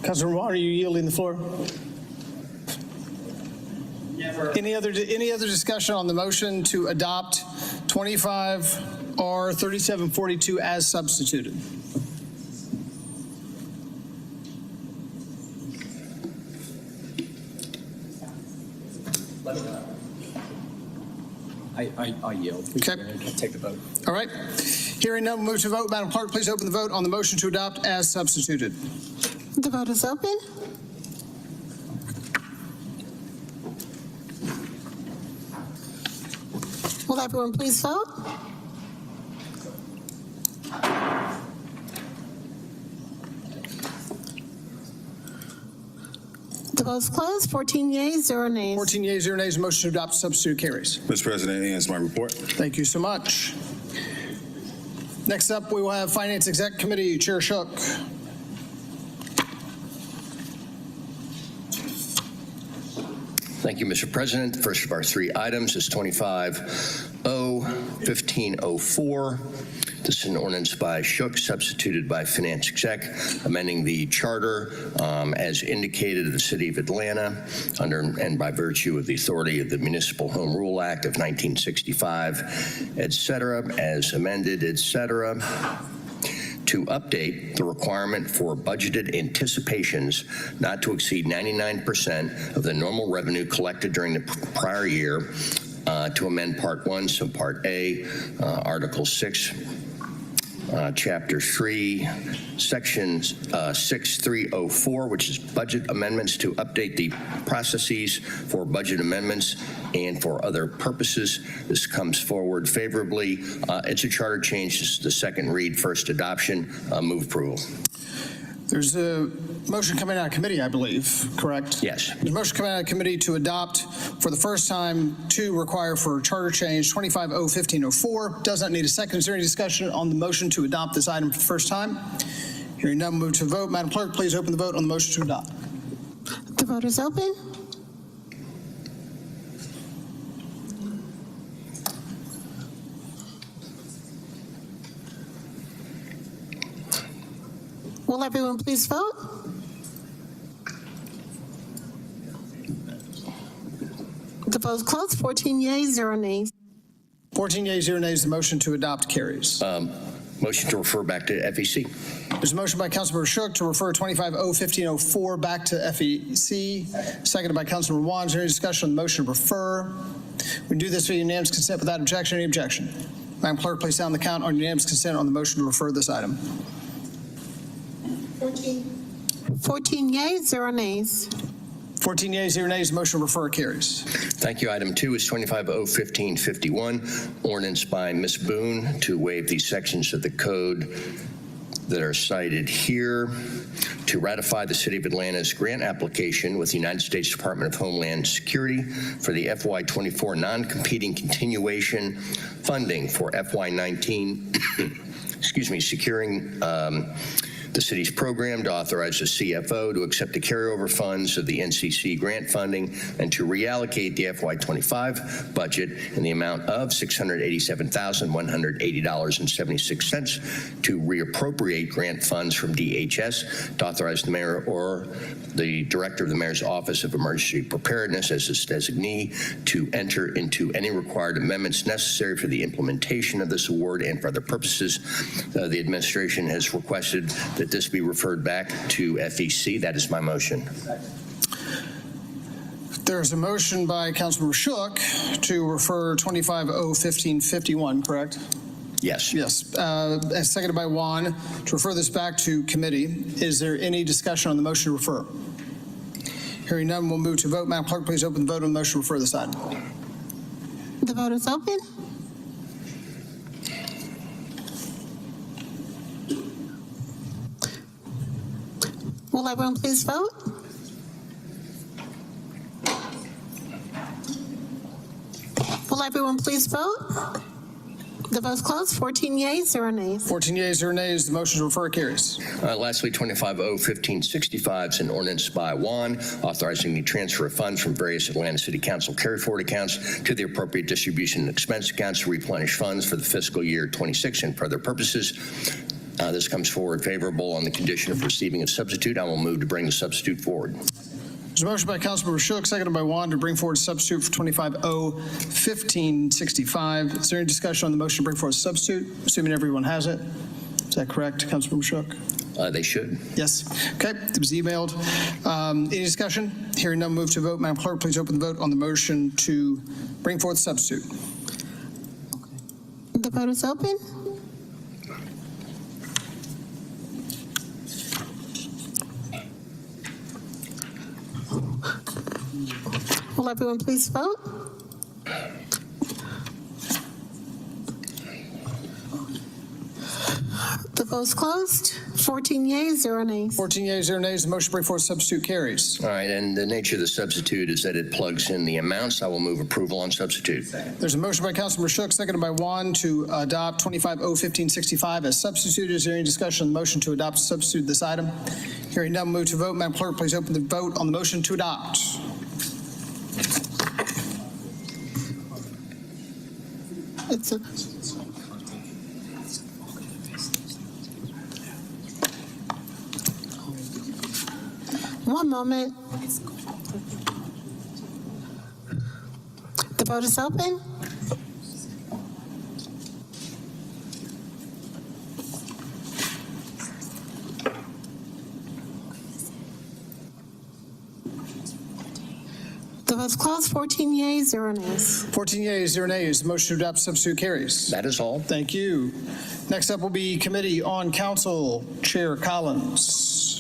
Councilor Warner, are you yielding the floor? Never. Any other discussion on the motion to adopt 25R 3742 as substituted? I yield. Okay. Take the vote. All right. Hearing none, we'll move to vote. Madam Clerk, please open the vote on the motion to adopt as substituted. The vote is open. Will everyone please vote? The vote's closed. 14 yeas, 0 nays. 14 yeas, 0 nays. Motion to adopt substitute carries. Mr. President, ends my report. Thank you so much. Next up, we will have Finance Exec Committee. Chair Shook. Thank you, Mr. President. The first of our 3 items is 25-0-1504. This is an ordinance by Shook, substituted by Finance Exec, amending the charter as indicated of the City of Atlanta under and by virtue of the authority of the Municipal Home Rule Act of 1965, et cetera, as amended, et cetera, to update the requirement for budgeted anticipations not to exceed 99% of the normal revenue collected during the prior year, to amend Part 1, Subpart A, Article 6, Chapter 3, Section 6304, which is budget amendments, to update the processes for budget amendments and for other purposes. This comes forward favorably. It's a charter change. This is the second read, first adoption. Move approval. There's a motion coming out of committee, I believe, correct? Yes. There's a motion coming out of committee to adopt for the first time to require for charter change 25-0-1504. Does not need a second. Is there any discussion on the motion to adopt this item for the first time? Hearing none, move to vote. Madam Clerk, please open the vote on the motion to adopt. The vote is open. Will everyone please vote? The vote is closed. 14 yeas, 0 nays. 14 yeas, 0 nays. The motion to adopt carries. Motion to refer back to FEC. There's a motion by Councilmember Shook to refer 25-01504 back to FEC, seconded by Councilmember Wan. Is there any discussion on the motion to refer? We do this via unanimous consent without objection. Any objection? Madam Clerk, please sound the count on unanimous consent on the motion to refer this item. 14 yeas, 0 nays. 14 yeas, 0 nays. The motion to refer carries. Thank you. Item 2 is 25-01551, ordinance by Ms. Boone to waive these sections of the code that are cited here to ratify the City of Atlanta's grant application with the United States Department of Homeland Security for the FY24 non-competing continuation funding for FY19, securing the city's program, to authorize the CFO to accept the carryover funds of the NCC grant funding and to reallocate the FY25 budget in the amount of $687,180.76 to reappropriate grant funds from DHS, to authorize the mayor or the director of the mayor's office of emergency preparedness as its designee to enter into any required amendments necessary for the implementation of this award and for other purposes. The administration has requested that this be referred back to FEC. That is my motion. There's a motion by Councilmember Shook to refer 25-01551, correct? Yes. Yes. Seconded by Wan to refer this back to committee. Is there any discussion on the motion to refer? Hearing none, we'll move to vote. Madam Clerk, please open the vote on the motion to refer this item. The vote is open. Will everyone please vote? Will everyone please vote? The vote's closed. 14 yeas, 0 nays. 14 yeas, 0 nays. The motion to refer carries. Lastly, 25-01565 is an ordinance by Wan authorizing the transfer of funds from various Atlanta City Council carry-forward accounts to the appropriate distribution and expense accounts to replenish funds for the fiscal year 26 and for other purposes. This comes forward favorable on the condition of receiving a substitute. I will move to bring the substitute forward. There's a motion by Councilmember Shook, seconded by Wan, to bring forward a substitute for 25-01565. Is there any discussion on the motion to bring forward a substitute? Assuming everyone has it. Is that correct, Councilmember Shook? They should. Yes. Okay. It was emailed. Any discussion? Hearing none, move to vote. Madam Clerk, please open the vote on the motion to bring forward the substitute. The vote is open. Will everyone please vote? The vote's closed. 14 yeas, 0 nays. 14 yeas, 0 nays. The motion to bring forward substitute carries. All right, and the nature of the substitute is that it plugs in the amounts. I will move approval on substitute. There's a motion by Councilmember Shook, seconded by Wan, to adopt 25-01565 as substitute. Is there any discussion on the motion to adopt substitute this item? Hearing none, move to vote. Madam Clerk, please open the vote on the motion to adopt. It's a one moment. The vote is open. The vote's closed. 14 yeas, 0 nays. 14 yeas, 0 nays. The motion to adopt substitute carries. That is all. Thank you. Next up will be Committee on Council. Chair Collins.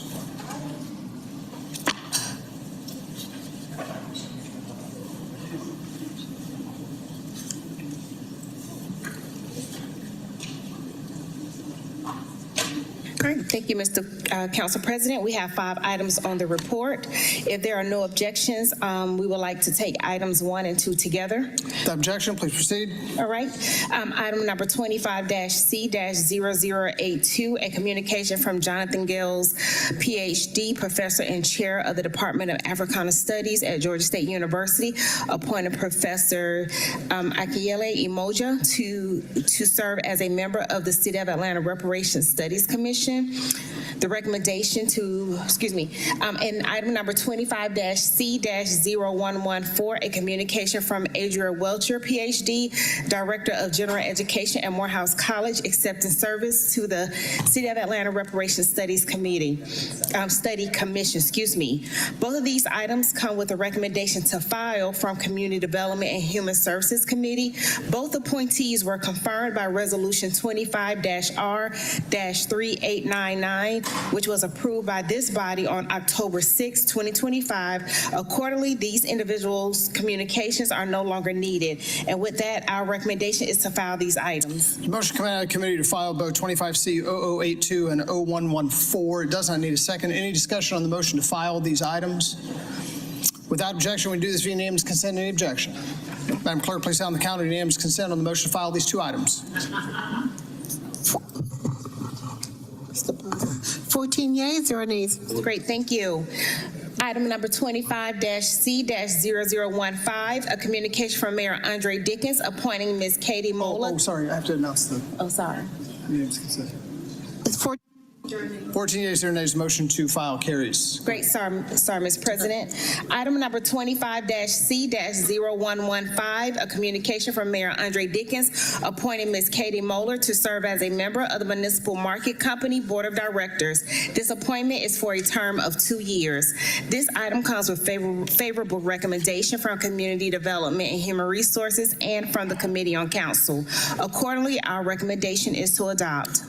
Great. Thank you, Mr. Council President. We have 5 items on the report. If there are no objections, we would like to take items 1 and 2 together. The objection, please proceed. All right. Item number 25-C-0082, a communication from Jonathan Gills, PhD, Professor and Chair of the Department of Africana Studies at Georgia State University, appointed Professor Akiyele Imoja to serve as a member of the City of Atlanta Reparations Studies Commission. The recommendation to, and item number 25-C-0114, a communication from Adria Welcher, PhD, Director of General Education at Morehouse College, accepting service to the City of Atlanta Reparations Study Commission. Both of these items come with a recommendation to file from Community Development and Human Services Committee. Both appointees were confirmed by Resolution 25-R-3899, which was approved by this body on October 6, 2025. Accordingly, these individuals' communications are no longer needed. And with that, our recommendation is to file these items. The motion coming out of committee to file both 25C-0082 and 0114. It does not need a second. Any discussion on the motion to file these items? Without objection, we do this via unanimous consent. Any objection? Madam Clerk, please sound the count of unanimous consent on the motion to file these two items. 14 yeas, 0 nays. Great, thank you. Item number 25-C-0015, a communication from Mayor Andre Dickens appointing Ms. Katie Mola. Oh, sorry, I have to announce the sorry. unanimous consent. It's 14. 14 yeas, 0 nays, motion to file carries. Great, sorry, Ms. President. Item number 25-C-0115, a communication from Mayor Andre Dickens appointing Ms. Katie Moeller to serve as a member of the Municipal Market Company Board of Directors. This appointment is for a term of 2 years. This item comes with favorable recommendation from Community Development and Human Resources and from the Committee on Council. Accordingly, our recommendation is to adopt.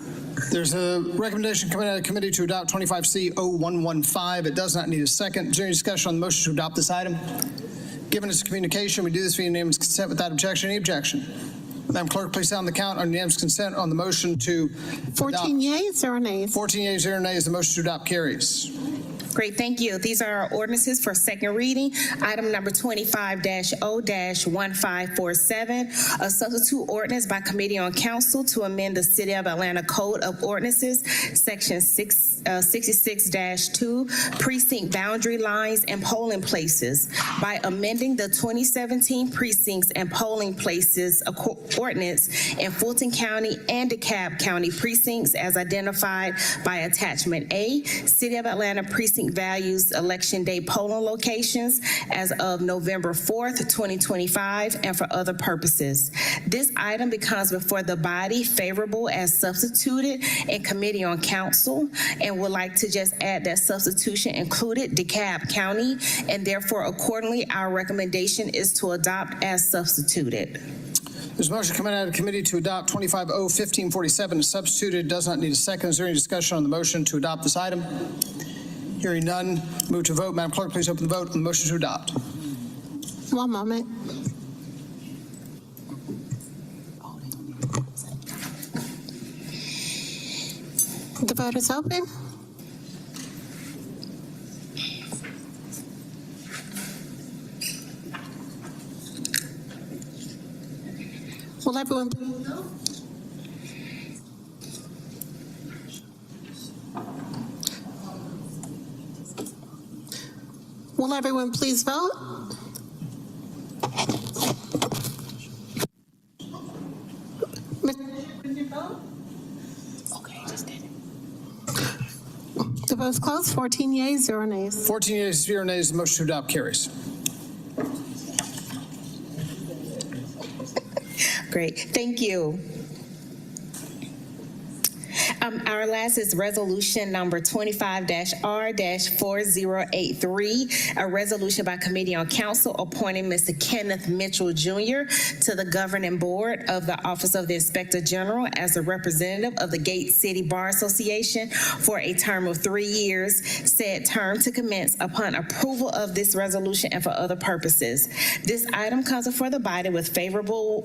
There's a recommendation coming out of committee to adopt 25C-0115. It does not need a second. Is there any discussion on the motion to adopt this item? Given its communication, we do this via unanimous consent without objection. Any objection? Madam Clerk, please sound the count on unanimous consent on the motion to 14 yeas, 0 nays. 14 yeas, 0 nays. The motion to adopt carries. Great, thank you. These are our ordinances for second reading. Item number 25-O-1547, a substitute ordinance by Committee on Council to amend the City of Atlanta Code of Ordinances, Section 66-2, precinct boundary lines and polling places by amending the 2017 precincts and polling places ordinance in Fulton County and DeKalb County precincts as identified by attachment A, City of Atlanta precinct values election day polling locations as of November 4th, 2025, and for other purposes. This item becomes before the body favorable as substituted in Committee on Council, and would like to just add that substitution included DeKalb County, and therefore accordingly our recommendation is to adopt as substituted. There's a motion coming out of committee to adopt 25-O-1547 as substituted. It does not need a second. Is there any discussion on the motion to adopt this item? Hearing none, move to vote. Madam Clerk, please open the vote on the motion to adopt. One moment. The vote is open. Will everyone please vote? Will everyone please vote? The vote's closed. 14 yeas, 0 nays. 14 yeas, 0 nays. The motion to adopt carries. Great, thank you. Our last is resolution number 25-R-4083, a resolution by Committee on Council appointing Mr. Kenneth Mitchell Jr. to the governing board of the Office of the Inspector General as a representative of the Gate City Bar Association for a term of 3 years, said term to commence upon approval of this resolution and for other purposes. This item comes before the body with favorable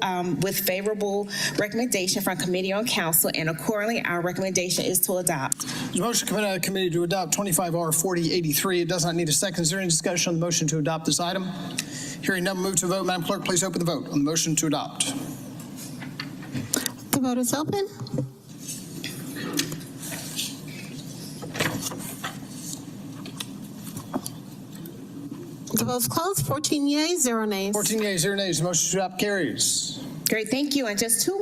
recommendation from Committee on Council, and accordingly our recommendation is to adopt. There's a motion coming out of committee to adopt 25-R-4083. It does not need a second. Is there any discussion on the motion to adopt this item? Hearing none, move to vote. Madam Clerk, please open the vote on the motion to adopt. The vote is open. The vote's closed. 14 yeas, 0 nays. 14 yeas, 0 nays. The motion to adopt carries. Great, thank you. And just two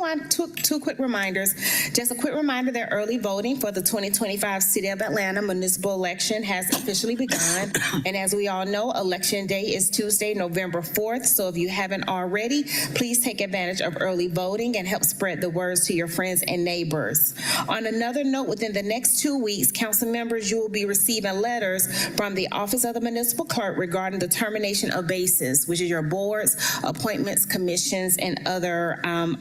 quick reminders. Just a quick reminder that early voting for the 2025 City of Atlanta municipal election has officially begun. And as we all know, Election Day is Tuesday, November 4th. So if you haven't already, please take advantage of early voting and help spread the words to your friends and neighbors. On another note, within the next 2 weeks, council members, you will be receiving letters from the Office of the Municipal Clerk regarding the termination of bases, which is your boards, appointments, commissions, and other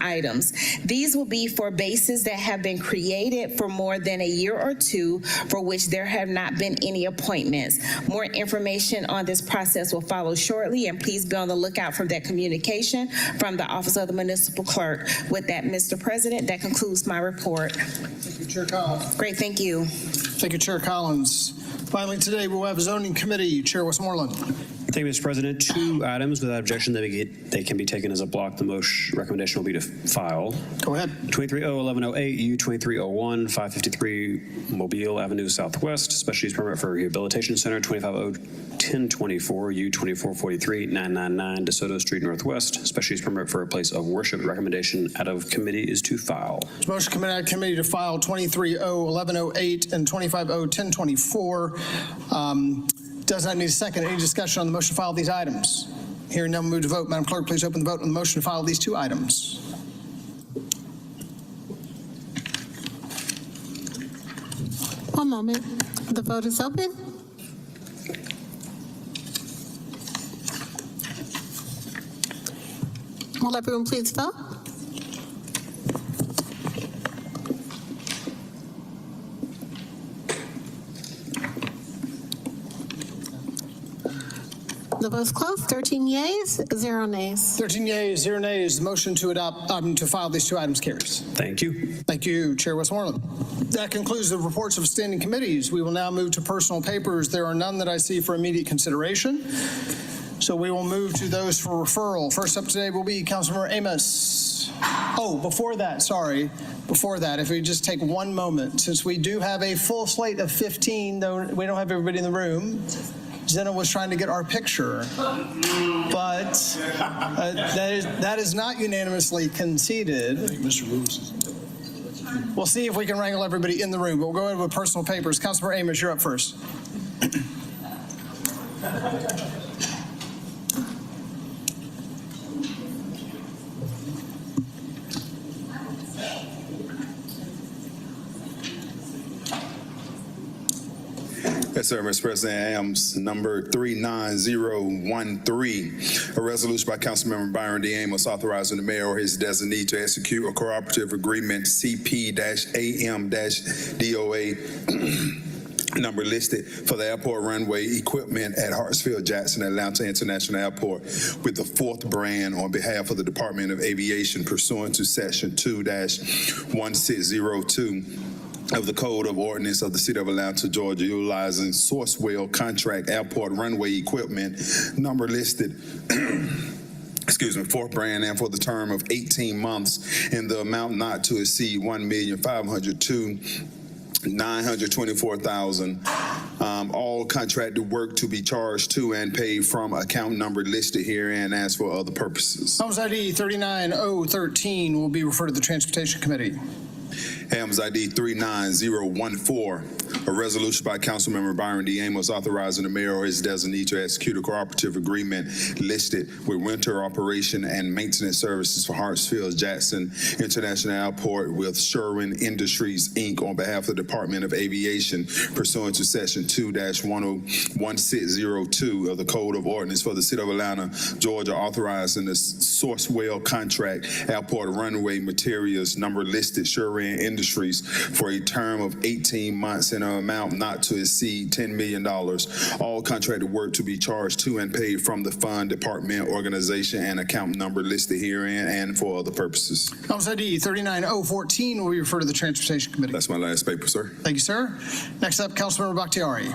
items. These will be for bases that have been created for more than a year or two, for which there have not been any appointments. More information on this process will follow shortly, and please be on the lookout for that communication from the Office of the Municipal Clerk. With that, Mr. President, that concludes my report. Thank you, Chair Collins. Great, thank you. Thank you, Chair Collins. Finally, today we'll have a zoning committee. Chair Westmoreland. Thank you, Mr. President. 2 items without objection they can be taken as a block. The most recommendation will be to file. Go ahead. 23-0-1108, U-2301, 553 Mobile Avenue Southwest, special use permit for rehabilitation center. 25-0-1024, U-2443, 999 DeSoto Street Northwest, special use permit for a place of worship. Recommendation out of committee is to file. Motion committee out of committee to file 23-0-1108 and 25-0-1024. Does not need a second. Any discussion on the motion to file these items? Hearing none, we'll move to vote. Madam Clerk, please open the vote on the motion to file these 2 items. One moment. The vote is open. Will everyone please vote? The vote's closed. 13 yeas, 0 nays. 13 yeas, 0 nays. The motion to adopt, to file these 2 items carries. Thank you. Thank you, Chair Westmoreland. That concludes the reports of standing committees. We will now move to personal papers. There are none that I see for immediate consideration. So we will move to those for referral. First up today will be Councilmember Amos. Oh, before that, if we just take one moment, since we do have a full slate of 15, though we don't have everybody in the room. Zena was trying to get our picture, but that is not unanimously conceded. Mr. Lewis. We'll see if we can wrangle everybody in the room, but we'll go ahead with personal papers. Councilmember Amos, you're up first. Yes, sir, Mr. President. AMS number 39013, a resolution by Councilmember Byron D. Amos authorizing the mayor or his designee to execute a cooperative agreement CP-AM-DOA number listed for the airport runway equipment at Hartsfield-Jackson Atlanta International Airport with the 4th brand on behalf of the Department of Aviation pursuant to Section 2-1602 of the Code of Ordinance of the City of Atlanta, Georgia, utilizing Sourcewell contract airport runway equipment number listed 4th brand, and for the term of 18 months in the amount not to exceed $1,502,924,000. All contracted work to be charged to and paid from account number listed herein as for other purposes. Homes ID 39013 will be referred to the Transportation Committee. AMS ID 39014, a resolution by Councilmember Byron D. Amos authorizing the mayor or his designee to execute a cooperative agreement listed with winter operation and maintenance services for Hartsfield-Jackson International Airport with Sherwin Industries, Inc. on behalf of the Department of Aviation pursuant to Section 2-1602 of the Code of Ordinance for the City of Atlanta, Georgia, authorizing the Sourcewell contract airport runway materials number listed Sherwin Industries for a term of 18 months in an amount not to exceed $10 million. All contracted work to be charged to and paid from the fund, department, organization, and account number listed herein and for other purposes. House ID 39014 will be referred to the Transportation Committee. That's my last paper, sir. Thank you, sir. Next up, Councilmember Bakhtiari.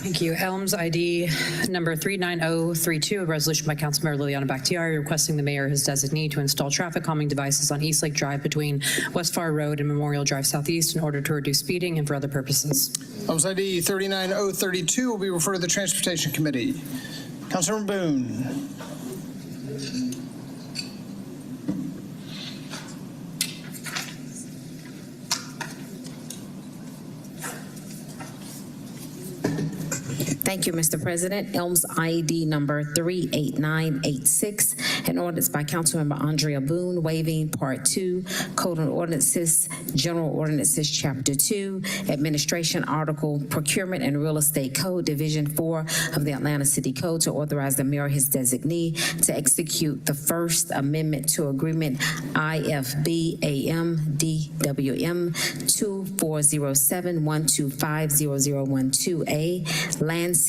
Thank you. Elms ID number 39032, a resolution by Councilmember Liliana Bakhtiari requesting the mayor or his designee to install traffic calming devices on East Lake Drive between West Far Road and Memorial Drive Southeast in order to reduce speeding and for other purposes. Elms ID 39032 will be referred to the Transportation Committee. Councilmember Boone. Thank you, Mr. President. Elms ID number 38986, an ordinance by Councilmember Andrea Boone waiving Part 2, Code on Ordinances, General Ordinances, Chapter 2, Administration Article, Procurement and Real Estate Code, Division 4 of the Atlanta City Code to authorize the mayor or his designee to execute the First Amendment to Agreement IFB-AM DWM 2407-125-0012A, Landscaping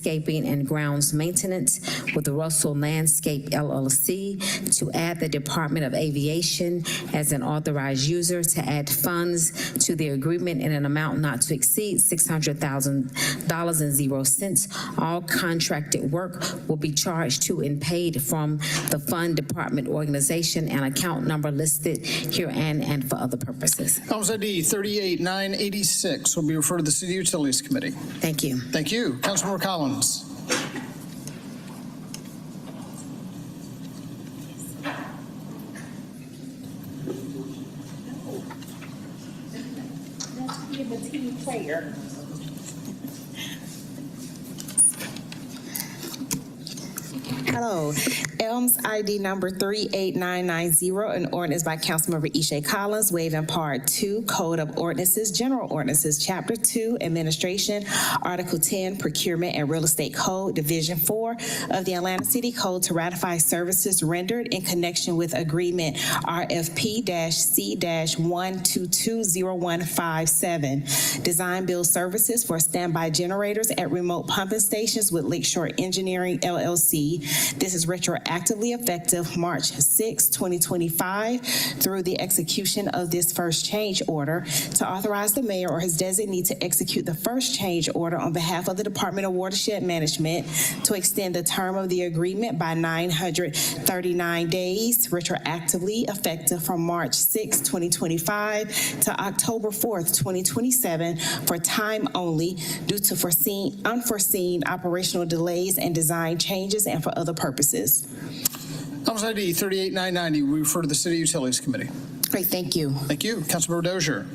and Grounds Maintenance with Russell Landscape LLC to add the Department of Aviation as an authorized user, to add funds to the agreement in an amount not to exceed $600,000.00. All contracted work will be charged to and paid from the fund department organization and account number listed herein and for other purposes. Elms ID 38986 will be referred to the City Utilities Committee. Thank you. Thank you. Councilmember Collins. Hello. Elms ID number 38990, an ordinance by Councilmember Ishay Collins waiving Part 2, Code of Ordinances, General Ordinances, Chapter 2, Administration, Article 10, Procurement and Real Estate Code, Division 4 of the Atlanta City Code to ratify services rendered in connection with Agreement RFP-C-1220157, Design Build Services for Standby Generators at Remote Pumping Stations with Lakeshore Engineering, LLC. This is retroactively effective March 6, 2025 through the execution of this first change order, to authorize the mayor or his designee to execute the first change order on behalf of the Department of Watershed Management to extend the term of the agreement by 939 days, retroactively effective from March 6, 2025 to October 4th, 2027 for time only due to unforeseen operational delays and design changes and for other purposes. Elms ID 38990 will be referred to the City Utilities Committee. Great, thank you. Thank you. Councilmember Dozier.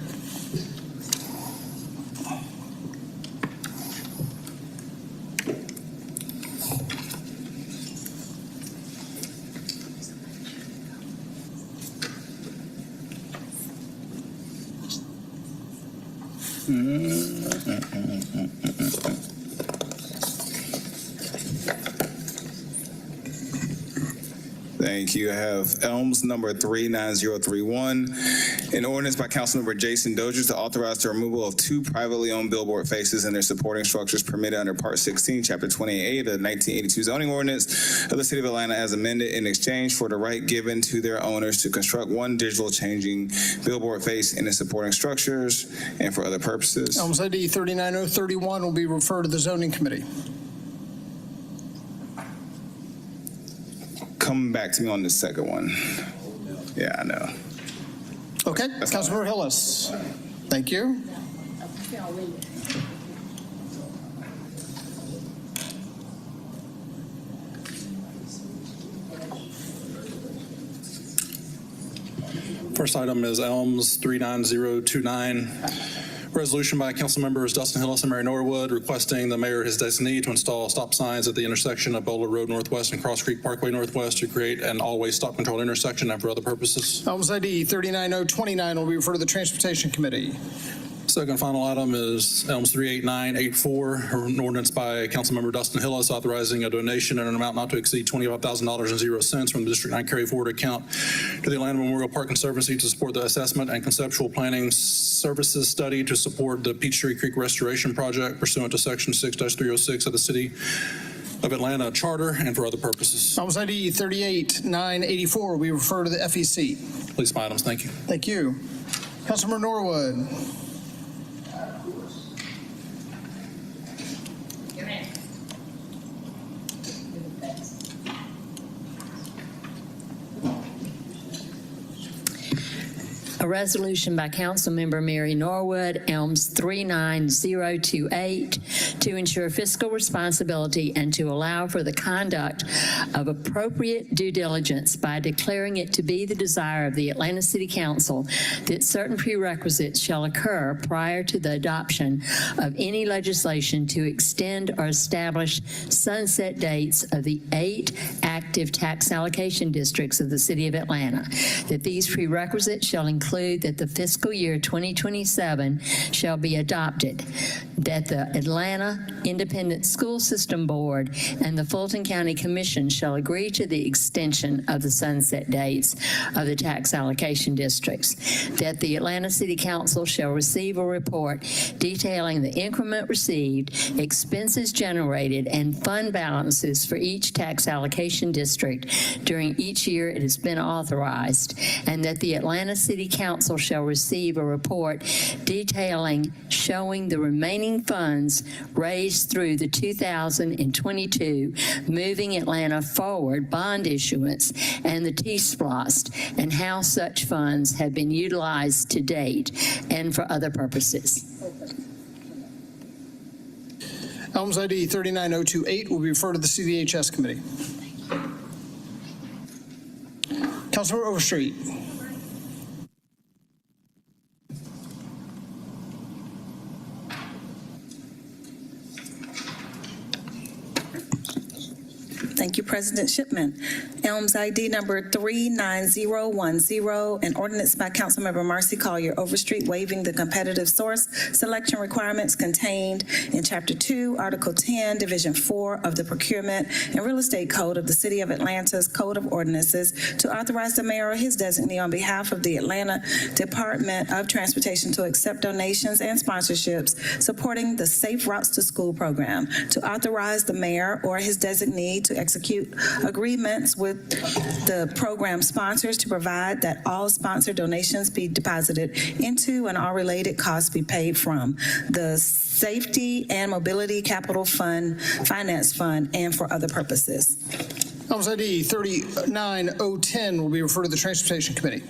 Thank you. I have Elms number 39031, an ordinance by Councilmember Jason Dozier to authorize the removal of 2 privately owned billboard faces and their supporting structures permitted under Part 16, Chapter 28 of the 1982 zoning ordinance of the City of Atlanta as amended, in exchange for the right given to their owners to construct one digital changing billboard face and its supporting structures and for other purposes. Elms ID 39031 will be referred to the Zoning Committee. Come back to me on the second one. Yeah, I know. Okay, Councilmember Hillis. Thank you. First item is Elms 39029. Resolution by Council Members Dustin Hillis and Mary Norwood requesting the mayor or his designee to install stop signs at the intersection of Bowler Road Northwest and Cross Creek Parkway Northwest to create an all-way stop control intersection and for other purposes. Elms ID 39029 will be referred to the Transportation Committee. Second and final item is Elms 38984, an ordinance by Councilmember Dustin Hillis authorizing a donation in an amount not to exceed $25,000.00 from the District 9 carry forward account to the Atlanta Memorial Park Conservancy to support the assessment and conceptual planning services study to support the Peachtree Creek Restoration Project pursuant to Section 6-306 of the City of Atlanta Charter and for other purposes. Elms ID 38984 will be referred to the FEC. Please, my items. Thank you. Thank you. Councilmember Norwood. resolution by Councilmember Mary Norwood, Elms 39028, to ensure fiscal responsibility and to allow for the conduct of appropriate due diligence by declaring it to be the desire of the Atlanta City Council that certain prerequisites shall occur prior to the adoption of any legislation to extend or establish sunset dates of the 8 active tax allocation districts of the City of Atlanta, that these prerequisites shall include that the fiscal year 2027 shall be adopted, that the Atlanta Independent School System Board and the Fulton County Commission shall agree to the extension of the sunset dates of the tax allocation districts, that the Atlanta City Council shall receive a report detailing the increment received, expenses generated, and fund balances for each tax allocation district during each year it has been authorized, and that the Atlanta City Council shall receive a report detailing showing the remaining funds raised through the 2022 Moving Atlanta Forward bond issuance and the T-SPLOST, and how such funds have been utilized to date and for other purposes. Elms ID 39028 will be referred to the CDHS committee. Councilmember Overstreet. Thank you, President Shipman. Elms ID number 39010, an ordinance by Councilmember Marcy Collier Overstreet waiving the competitive source selection requirements contained in Chapter 2, Article 10, Division 4 of the Procurement and Real Estate Code of the City of Atlanta's Code of Ordinances to authorize the mayor or his designee on behalf of the Atlanta Department of Transportation to accept donations and sponsorships supporting the Safe Routes to School program, to authorize the mayor or his designee to execute agreements with the program sponsors to provide that all sponsor donations be deposited into and all related costs be paid from the Safety and Mobility Capital Fund, Finance Fund, and for other purposes. Elms ID 39010 will be referred to the Transportation Committee.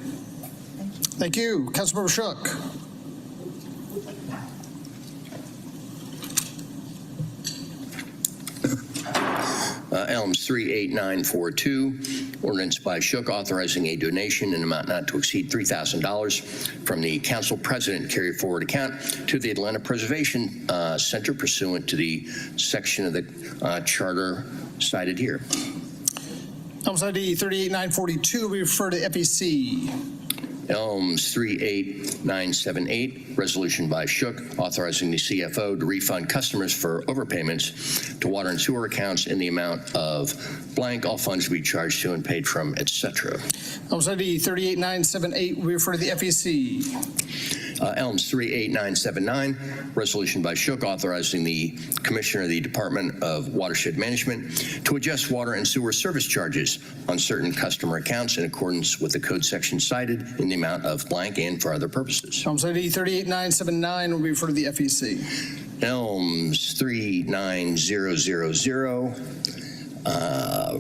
Thank you. Councilmember Shook. Elms 38942, ordinance by Shook authorizing a donation in amount not to exceed $3,000 from the council president carry forward account to the Atlanta Preservation Center pursuant to the section of the charter cited here. Elms ID 38942 will be referred to FEC. Elms 38978, resolution by Shook authorizing the CFO to refund customers for overpayments to water and sewer accounts in the amount of blank, all funds to be charged to and paid from, etc. Elms ID 38978 will be referred to the FEC. Elms 38979, resolution by Shook authorizing the Commissioner of the Department of Watershed Management to adjust water and sewer service charges on certain customer accounts in accordance with the code section cited in the amount of blank and for other purposes. Elms ID 38979 will be referred to the FEC. Elms 39000,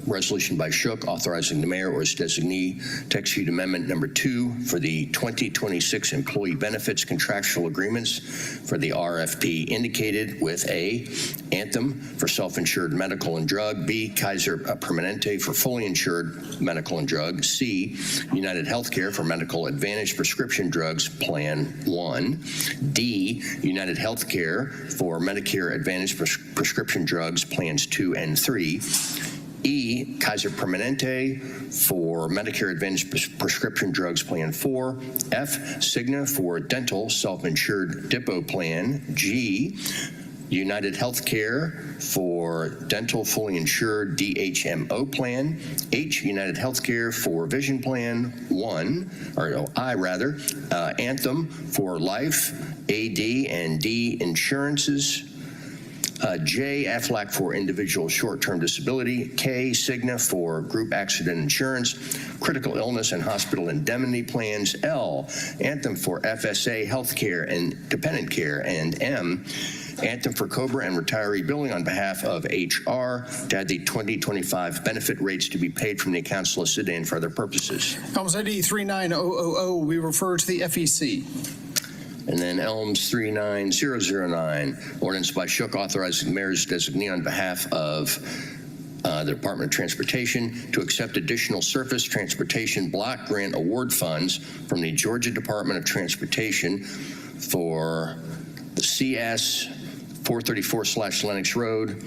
resolution by Shook authorizing the mayor or his designee to execute amendment number 2 for the 2026 employee benefits contractual agreements for the RFP indicated with A, Anthem for self-insured medical and drug, B, Kaiser Permanente for fully insured medical and drug, C, United Healthcare for medical advantage prescription drugs Plan 1, D, United Healthcare for Medicare Advantage prescription drugs Plans 2 and 3, E, Kaiser Permanente for Medicare Advantage prescription drugs Plan 4, F, Cigna for dental self-insured depot plan, G, United Healthcare for dental fully insured DHMO plan, H, United Healthcare for vision plan 1, or I rather, Anthem for life, AD and D insurances, J, Aflac for individual short-term disability. K, Cigna for group accident insurance, critical illness and hospital indemnity plans. L, Anthem for FSA healthcare and dependent care. And M, Anthem for COBRA and retiree billing on behalf of HR to add the 2025 benefit rates to be paid from the accounts listed and for other purposes. Elms ID 39000 will be referred to the FEC. And then Elms 39009, ordinance by Shook authorizing the mayor's designee on behalf of the Department of Transportation to accept additional surface transportation block grant award funds from the Georgia Department of Transportation for the CS 434/Lennox Road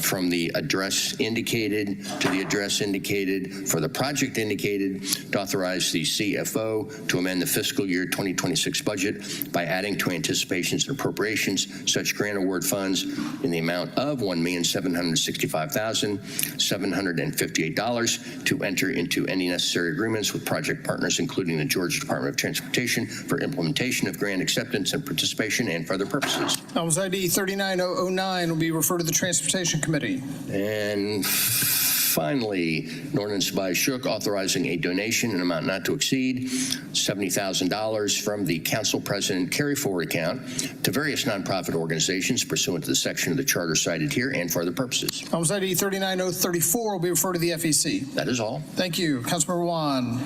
from the address indicated to the address indicated for the project indicated, to authorize the CFO to amend the fiscal year 2026 budget by adding to anticipations and appropriations such grant award funds in the amount of $1,765,758 to enter into any necessary agreements with project partners, including the Georgia Department of Transportation, for implementation of grant acceptance and participation and for other purposes. Elms ID 39009 will be referred to the Transportation Committee. And finally, an ordinance by Shook authorizing a donation in an amount not to exceed $70,000 from the council president carry forward account to various nonprofit organizations pursuant to the section of the charter cited here and for other purposes. Elms ID 39034 will be referred to the FEC. That is all. Thank you. Councilmember Juan.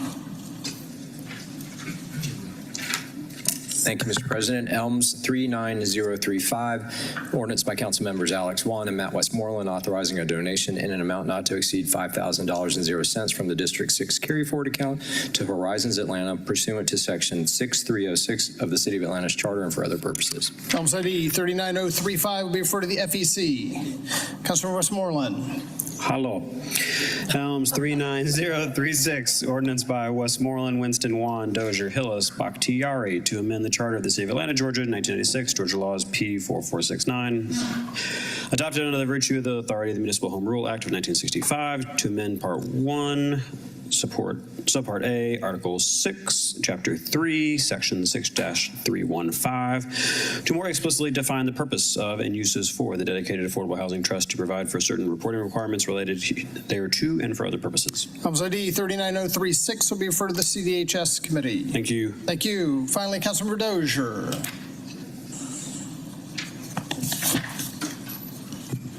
Thank you, Mr. President. Elms 39035, ordinance by council members Alex Wan and Matt Westmoreland authorizing a donation in an amount not to exceed $5,000.00 from the District 6 carry forward account to Horizons Atlanta pursuant to section 6306 of the City of Atlanta's charter and for other purposes. Elms ID 39035 will be referred to the FEC. Councilmember Westmoreland. Hello. Elms 39036, ordinance by Westmoreland, Winston, Juan, Dozier, Hillis, Bakhtiari to amend the charter of the City of Atlanta, Georgia, 1996, Georgia Laws P4469, adopted under the virtue of the authority of the Municipal Home Rule Act of 1965 to amend Part 1, Subpart A, Article 6, Chapter 3, Section 6-315, to more explicitly define the purpose of and uses for the dedicated affordable housing trust to provide for certain reporting requirements related thereto and for other purposes. Elms ID 39036 will be referred to the CDHS Committee. Thank you. Thank you. Finally, Councilmember Dozier.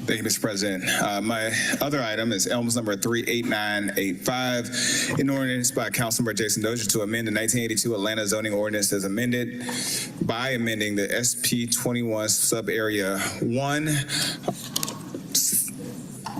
Thank you, Mr. President. My other item is Elms number 38985, an ordinance by Councilmember Jason Dozier to amend the 1982 Atlanta zoning ordinance as amended by amending the SP 21 sub-area 1,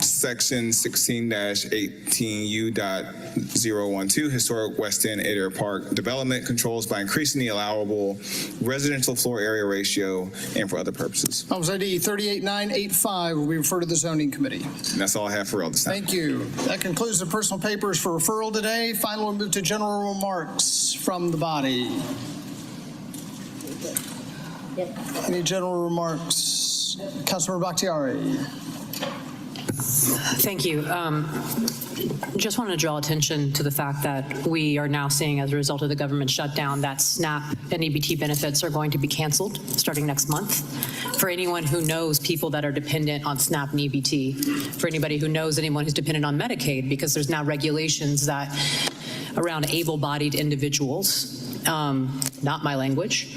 section 16-18U.012, historic West End Adair Park development controls by increasing the allowable residential floor area ratio and for other purposes. Elms ID 38985 will be referred to the Zoning Committee. And that's all I have for all this time. Thank you. That concludes the personal papers for referral today. Finally, we'll move to general remarks from the body. Any general remarks? Councilmember Bakhtiari. Thank you. Just want to draw attention to the fact that we are now seeing, as a result of the government shutdown, that SNAP and EBT benefits are going to be canceled starting next month. For anyone who knows people that are dependent on SNAP and EBT, for anybody who knows anyone who's dependent on Medicaid, because there's now regulations that around able-bodied individuals, not my language,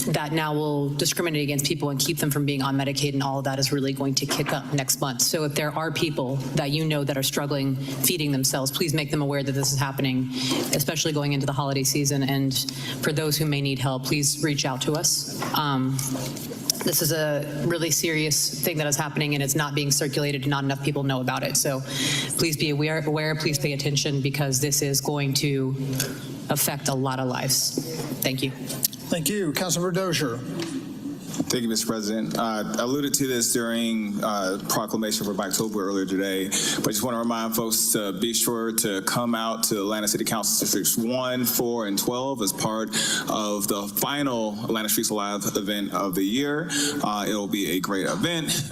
that now will discriminate against people and keep them from being on Medicaid, and all of that is really going to kick up next month. So if there are people that you know that are struggling feeding themselves, please make them aware that this is happening, especially going into the holiday season. And for those who may need help, please reach out to us. This is a really serious thing that is happening, and it's not being circulated, and not enough people know about it. So please be aware, please pay attention, because this is going to affect a lot of lives. Thank you. Thank you. Councilmember Dozier. Thank you, Mr. President. I alluded to this during proclamation for Biketober earlier today, but I just want to remind folks to be sure to come out to Atlanta City Council Districts 1, 4, and 12 as part of the final Atlanta Streets Alive event of the year. It'll be a great event.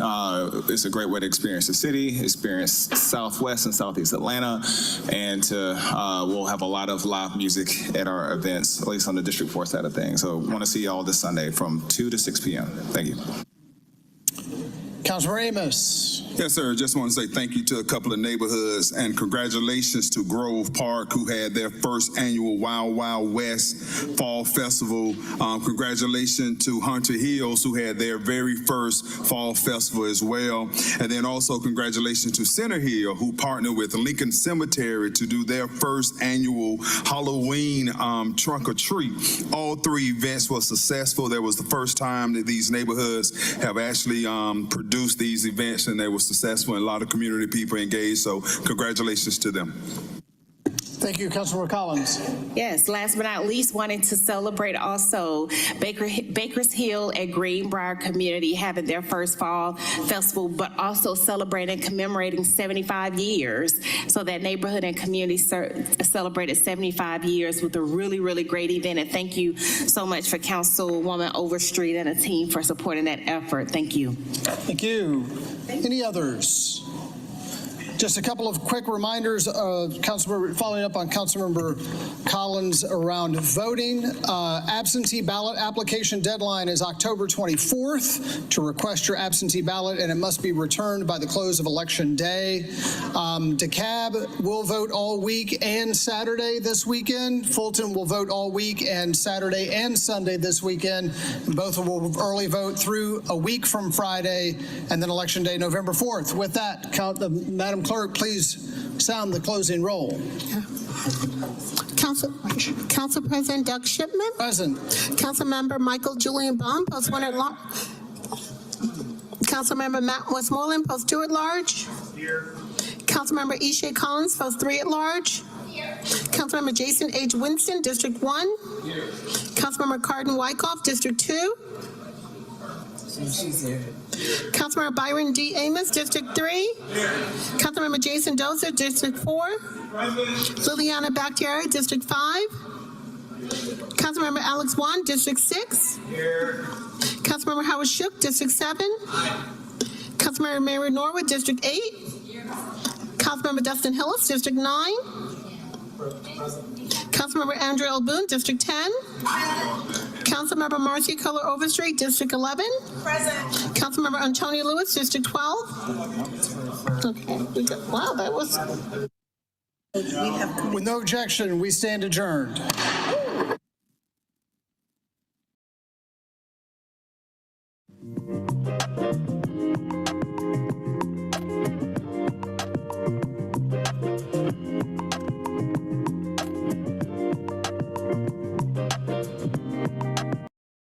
It's a great way to experience the city, experience Southwest and Southeast Atlanta, and we'll have a lot of live music at our events, at least on the District 4 side of things. So I want to see you all this Sunday from 2 to 6 p.m. Thank you. Councilmember Amos. Yes, sir. Just want to say thank you to a couple of neighborhoods and congratulations to Grove Park, who had their first annual Wild Wild West Fall Festival. Congratulations to Hunter Hills, who had their very first Fall Festival as well. And then also congratulations to Center Hill, who partnered with Lincoln Cemetery to do their first annual Halloween trunk or treat. All three events were successful. That was the first time that these neighborhoods have actually produced these events, and they were successful, and a lot of community people engaged. So congratulations to them. Thank you, Councilmember Collins. Yes, last but not least, wanted to celebrate also Baker's Hill at Greenbrier Community having their first fall festival, but also celebrating, commemorating 75 years. So that neighborhood and community celebrated 75 years with a really, really great event. And thank you so much for Councilwoman Overstreet and a team for supporting that effort. Thank you. Thank you. Any others? Just a couple of quick reminders, following up on Councilmember Collins around voting. Absentee ballot application deadline is October 24th to request your absentee ballot, and it must be returned by the close of Election Day. DeKalb will vote all week and Saturday this weekend. Fulton will vote all week and Saturday and Sunday this weekend. Both will early vote through a week from Friday, and then Election Day, November 4th. With that, Madam Clerk, please sound the closing roll. Council President Doug Shipman. Present. Councilmember Michael Julian Baum, post 1 at large. Councilmember Matt Westmoreland, post 2 at large. Here. Councilmember Ishe Collins, post 3 at large. Here. Councilmember Jason H. Winston, District 1. Here. Councilmember Cardin Wyckoff, District 2. Councilmember Byron D. Amos, District 3. Here. Councilmember Jason Dozer, District 4. Liliana Bakhtiari, District 5. Councilmember Alex Wan, District 6. Here. Councilmember Howard Shook, District 7. Councilmember Mary Norwood, District 8. Here. Councilmember Dustin Hillis, District 9. Councilmember Andrew L. Boone, District 10. Councilmember Marcy Culler Overstreet, District 11. Present. Councilmember Antonio Lewis, District 12. Okay. Wow, that was. With no objection, we stand adjourned.